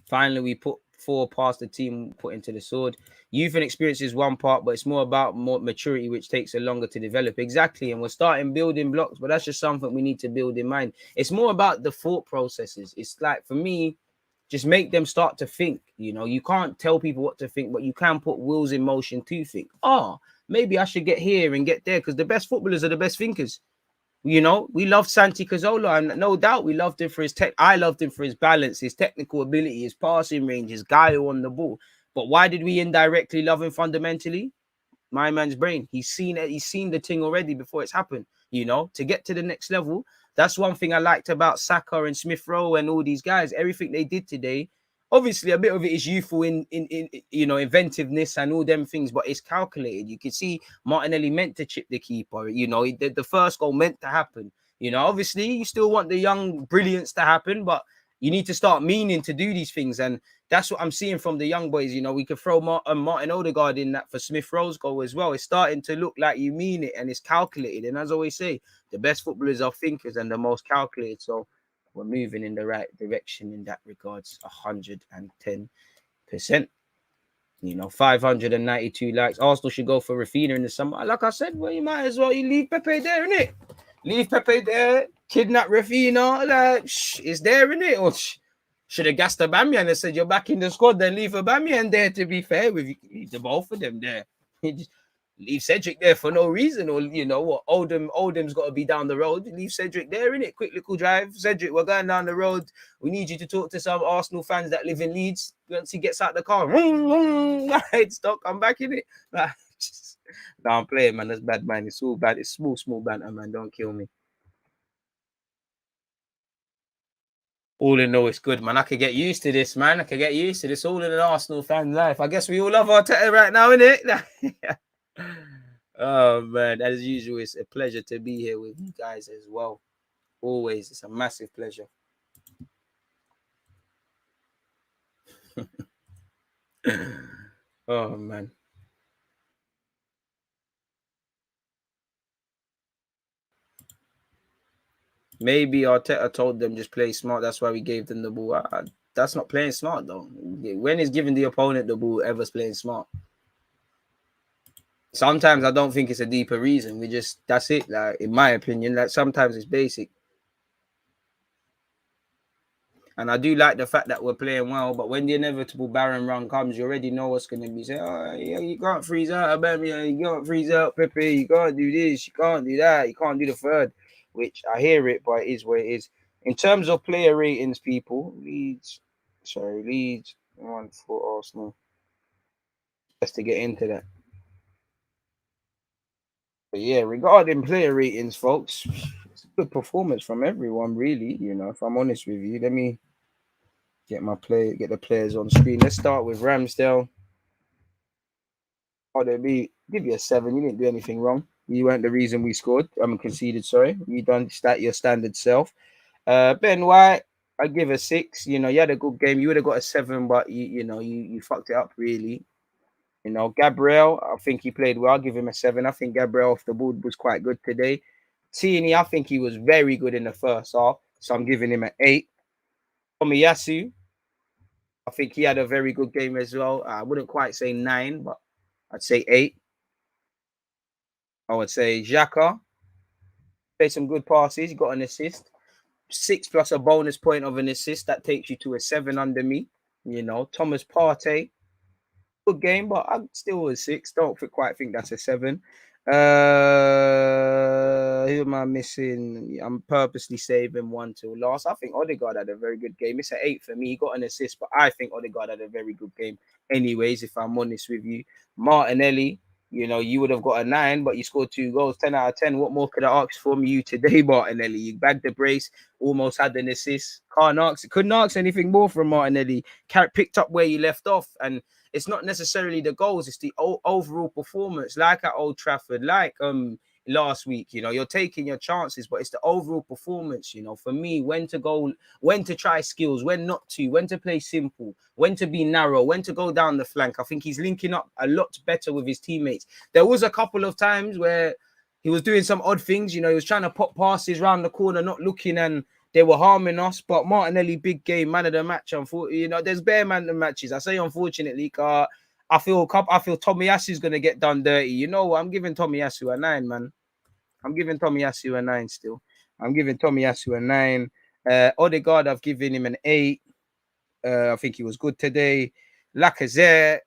Finally, we put 4 past the team put into the sword. Youth and experience is one part, but it's more about more maturity, which takes a longer to develop. Exactly. And we're starting building blocks, but that's just something we need to build in mind. It's more about the thought processes. It's like, for me, just make them start to think. You know, you can't tell people what to think, but you can put wheels in motion to think. Oh, maybe I should get here and get there, because the best footballers are the best thinkers. You know, we love Santi Cazorla, and no doubt we loved him for his tech. I loved him for his balance, his technical ability, his passing range, his guile on the ball. But why did we indirectly love him fundamentally? My man's brain. He's seen it. He's seen the thing already before it's happened. You know, to get to the next level. That's one thing I liked about Saka and Smith Rowe and all these guys. Everything they did today. Obviously, a bit of it is youthful in you know, inventiveness and all them things, but it's calculated. You can see Martinelli meant to chip the keeper. You know, the first goal meant to happen. You know, obviously, you still want the young brilliance to happen, but you need to start meaning to do these things. And that's what I'm seeing from the young boys. You know, we could throw Martin Odegaard in that for Smith Rowe's goal as well. It's starting to look like you mean it and it's calculated. And as I always say, the best footballers are thinkers and the most calculated. So we're moving in the right direction in that regards, 110%. You know, 592 likes. Arsenal should go for Rafinha in the summer. Like I said, well, you might as well leave Pepe there, innit? Leave Pepe there, kidnap Rafinha, like, it's there, innit? Or should have gassed Aubameyang and said, you're back in the squad, then leave Aubameyang there, to be fair with you. The both of them there. Leave Cedric there for no reason, or you know what, Oldham's got to be down the road. Leave Cedric there, innit? Quick little drive. Cedric, we're going down the road. We need you to talk to some Arsenal fans that live in Leeds. Once he gets out the car, right, stop, come back, innit? Like, no, I'm playing, man. That's bad, man. It's all bad. It's small banter, man. Don't kill me. All in all, it's good, man. I could get used to this, man. I could get used to this. All in an Arsenal fan life. I guess we all love Arteta right now, innit? Oh man, as usual, it's a pleasure to be here with you guys as well. Always, it's a massive pleasure. Oh man. Maybe Arteta told them just play smart. That's why we gave them the ball. That's not playing smart though. When is giving the opponent the ball ever's playing smart? Sometimes I don't think it's a deeper reason. We just that's it. Like in my opinion, like sometimes it's basic. And I do like the fact that we're playing well, but when the inevitable Baron run comes, you already know what's going to be. Say, oh, yeah, you can't freeze out Aubameyang, you can't freeze out Pepe, you can't do this, you can't do that, you can't do the third, which I hear it, but it is what it is. In terms of player ratings, people, Leeds 1 for Arsenal. Just to get into that. But yeah, regarding player ratings, folks, it's a good performance from everyone, really. You know, if I'm honest with you, let me get the players on screen. Let's start with Ramsdale. Oh, they be give you a 7. You didn't do anything wrong. You weren't the reason we scored. Conceded. Sorry, you done your standard self. Ben White, I give a 6. You know, you had a good game. You would have got a 7, but you fucked it up really. You know, Gabriel, I think he played well. I'll give him a 7. I think Gabriel off the board was quite good today. Tierney, I think he was very good in the first half, so I'm giving him an 8. Tomiyasu, I think he had a very good game as well. I wouldn't quite say 9, but I'd say 8. I would say Xhaka played some good passes. He got an assist. 6 plus a bonus point of an assist. That takes you to a 7 under me. You know, Thomas Partey, good game, but I'm still a 6. Don't quite think that's a 7. Who am I missing? I'm purposely saving one till last. I think Odegaard had a very good game. It's an 8 for me. He got an assist, but I think Odegaard had a very good game. Anyways, if I'm honest with you, Martinelli, you know, you would have got a 9, but you scored 2 goals, 10 out of 10. What more could I ask from you today, Martinelli? You bagged the brace, almost had an assist. Couldn't ask anything more from Martinelli. Picked up where you left off, and it's not necessarily the goals, it's the overall performance, like at Old Trafford, like last week. You know, you're taking your chances, but it's the overall performance. You know, for me, when to go, when to try skills, when not to, when to play simple, when to be narrow, when to go down the flank. I think he's linking up a lot better with his teammates. There was a couple of times where he was doing some odd things. You know, he was trying to pop passes round the corner, not looking, and they were harming us. But Martinelli, big game, man of the match. Unfortunately, you know, there's bare man of the matches. I say unfortunately, I feel Tomiyasu's gonna get done dirty. You know what? I'm giving Tomiyasu a 9, man. I'm giving Tomiyasu a 9 still. I'm giving Tomiyasu a 9. Odegaard, I've given him an 8. I think he was good today. Lacazette,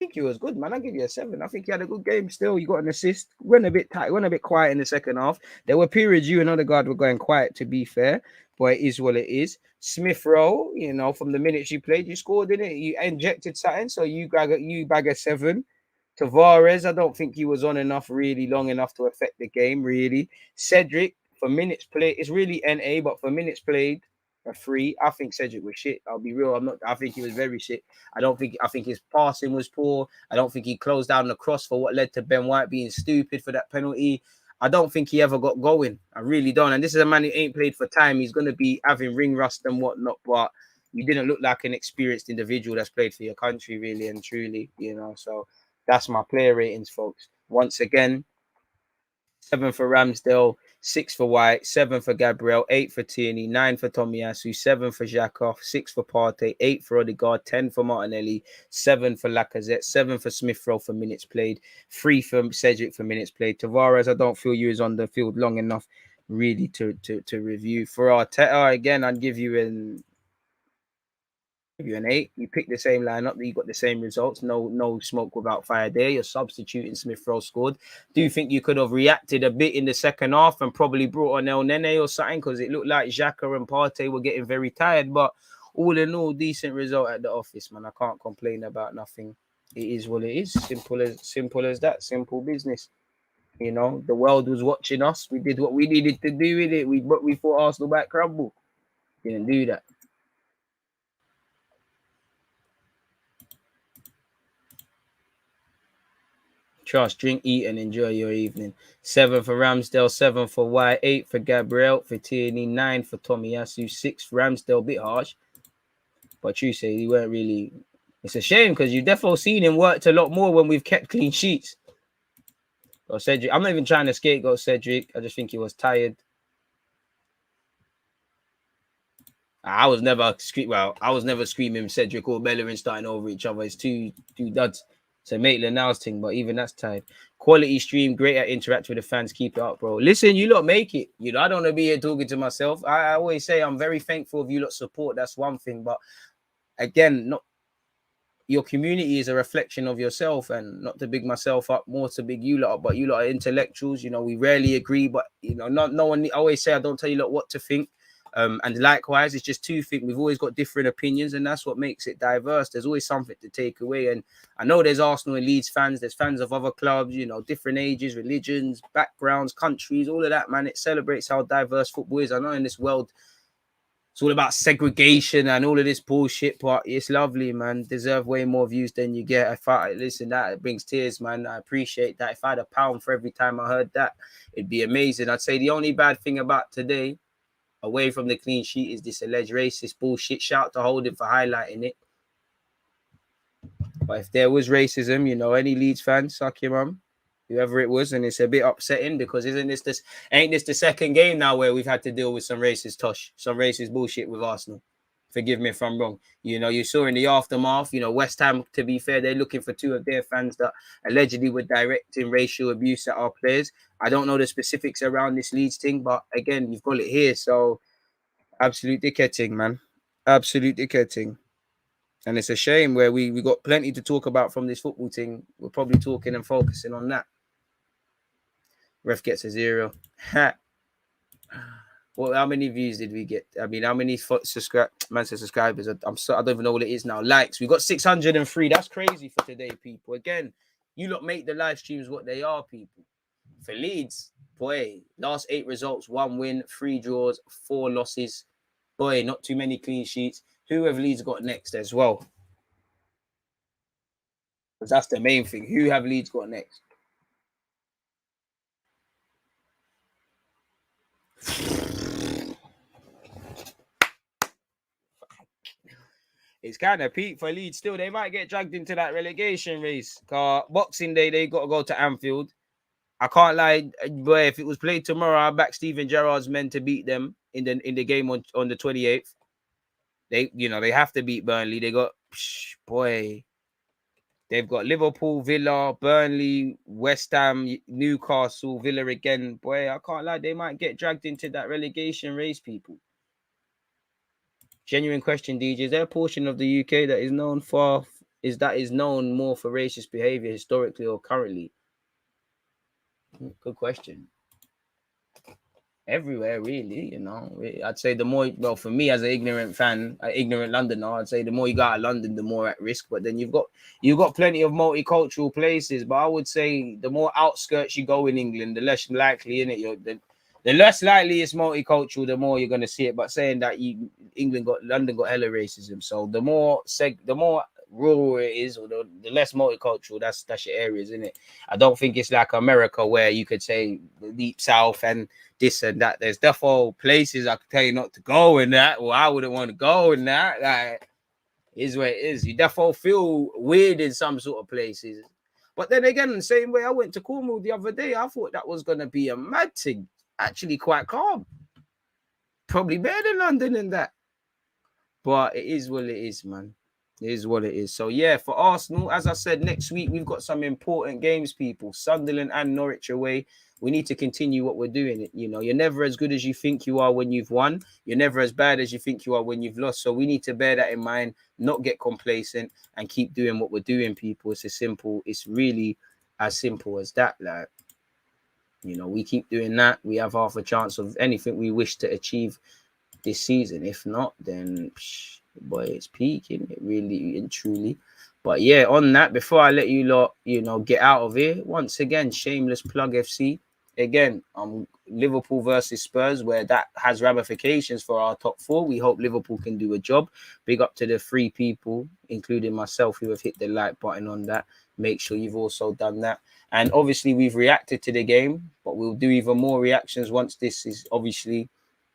think he was good, man. I'll give you a 7. I think he had a good game still. You got an assist. Went a bit tight, went a bit quiet in the second half. There were periods you and Odegaard were going quiet, to be fair, but it is what it is. Smith Rowe, you know, from the minutes you played, you scored in it. You injected something, so you bag a 7. Tavares, I don't think he was on enough, really long enough to affect the game, really. Cedric, for minutes played, it's really NA, but for minutes played, a 3. I think Cedric was shit. I'll be real. I think he was very shit. I think his passing was poor. I don't think he closed down the cross for what led to Ben White being stupid for that penalty. I don't think he ever got going. I really don't. And this is a man who ain't played for time. He's going to be having ring rust and whatnot, but you didn't look like an experienced individual that's played for your country, really and truly, you know. So that's my player ratings, folks. Once again, 7 for Ramsdale, 6 for White, 7 for Gabriel, 8 for Tierney, 9 for Tomiyasu, 7 for Xhaka, 6 for Partey, 8 for Odegaard, 10 for Martinelli, 7 for Lacazette, 7 for Smith Rowe for minutes played, 3 for Cedric for minutes played. Tavares, I don't feel you is on the field long enough really to review. For Arteta, again, I'd give you an 8. You picked the same lineup, you got the same results. No smoke without fire there. You're substituting. Smith Rowe scored. Do you think you could have reacted a bit in the second half and probably brought on El Nene or something? Because it looked like Xhaka and Partey were getting very tired. But all in all, decent result at the office, man. I can't complain about nothing. It is what it is. Simple as that. Simple business. You know, the world was watching us. We did what we needed to do with it. We thought Arsenal might crumble. Didn't do that. Trust, drink, eat, and enjoy your evening. 7 for Ramsdale, 7 for Y, 8 for Gabriel, for Tierney, 9 for Tomiyasu, 6 for Ramsdale, bit harsh. But you say he weren't really. It's a shame because you've definitely seen him worked a lot more when we've kept clean sheets. Or Cedric, I'm not even trying to scapegoat Cedric. I just think he was tired. I was never screaming Cedric or Bellerin starting over each other. It's two duds. So Maitland now's thing, but even that's tired. Quality stream, great at interacting with the fans. Keep it up, bro. Listen, you lot make it. You know, I don't want to be here talking to myself. I always say I'm very thankful of you lot support. That's one thing, but again, not your community is a reflection of yourself, and not to big myself up, more to big you lot up. But you lot are intellectuals. You know, we rarely agree, but you know, no one. I always say I don't tell you lot what to think. And likewise, it's just two things. We've always got different opinions, and that's what makes it diverse. There's always something to take away. And I know there's Arsenal and Leeds fans, there's fans of other clubs, you know, different ages, religions, backgrounds, countries, all of that, man. It celebrates how diverse football is. I know in this world, it's all about segregation and all of this bullshit, but it's lovely, man. Deserve way more views than you get. Listen, that brings tears, man. I appreciate that. If I had £1 for every time I heard that, it'd be amazing. I'd say the only bad thing about today, away from the clean sheet, is this alleged racist bullshit. Shout to Holding for highlighting it. But if there was racism, you know, any Leeds fan, suck your mum, whoever it was, and it's a bit upsetting because ain't this the second game now where we've had to deal with some racist tosh, some racist bullshit with Arsenal? Forgive me if I'm wrong. You know, you saw in the aftermath, you know, West Ham, to be fair, they're looking for 2 of their fans that allegedly were directing racial abuse at our players. I don't know the specifics around this Leeds thing, but again, you've got it here. So absolute dickheading, man. Absolute dickheading. And it's a shame where we got plenty to talk about from this football thing. We're probably talking and focusing on that. Ref gets a 0. Well, how many views did we get? I mean, how many subscribers? I don't even know what it is now. Likes. We got 603. That's crazy for today, people. Again, you lot make the live streams what they are, people. For Leeds, boy, last 8 results, 1 win, 3 draws, 4 losses. Boy, not too many clean sheets. Who have Leeds got next as well? Because that's the main thing. Who have Leeds got next? It's kind of peak for Leeds still. They might get dragged into that relegation race. Boxing Day, they got to go to Anfield. I can't lie, boy, if it was played tomorrow, I'd back Steven Gerrard's men to beat them in the game on the 28th. They have to beat Burnley. They've got Liverpool, Villa, Burnley, West Ham, Newcastle, Villa again. Boy, I can't lie, they might get dragged into that relegation race, people. Genuine question, DJ. Is there a portion of the UK that is known more for racist behavior historically or currently? Good question. Everywhere, really, you know. I'd say the more, well, for me as an ignorant Londoner, I'd say the more you go out of London, the more at risk. But then you've got plenty of multicultural places. But I would say the more outskirts you go in England, the less likely in it. The less likely it's multicultural, the more you're going to see it. But saying that London got hella racism, so the more rural it is, or the less multicultural, that's your areas, isn't it? I don't think it's like America where you could say the deep south and this and that. There's definitely places I could tell you not to go in that, or I wouldn't want to go in that. Like, is where it is. You definitely feel weird in some sort of places. But then again, the same way I went to Cornwall the other day, I thought that was going to be a mad thing. Actually quite calm. Probably better than London and that. But it is what it is, man. It is what it is. So, yeah, for Arsenal, as I said, next week we've got some important games, people. Sunderland and Norwich away. We need to continue what we're doing. You know, you're never as good as you think you are when you've won. You're never as bad as you think you are when you've lost. So we need to bear that in mind, not get complacent, and keep doing what we're doing, people. It's really as simple as that. Like, you know, we keep doing that. We have half a chance of anything we wish to achieve this season. If not, then boy, it's peaking. It really and truly. But yeah, on that, before I let you lot, get out of here, once again, shameless plug FC. Again, Liverpool versus Spurs, where that has ramifications for our top 4. We hope Liverpool can do a job. Big up to the 3 people, including myself, who have hit the like button on that. make sure you've also done that. And obviously we've reacted to the game, but we'll do even more reactions once this is obviously,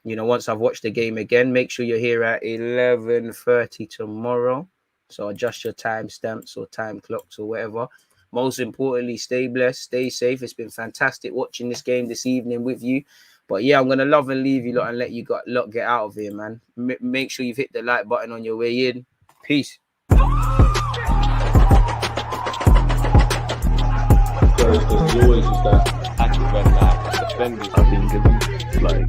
once I've watched the game again. Make sure you're here at 11:30 tomorrow. So adjust your timestamps or time clocks or whatever. Most importantly, stay blessed, stay safe. It's been fantastic watching this game this evening with you. But yeah, I'm going to love and leave you lot and let you get out of here, man. Make sure you've hit the like button on your way in. Peace. There's always just that active and that defending. I think it's like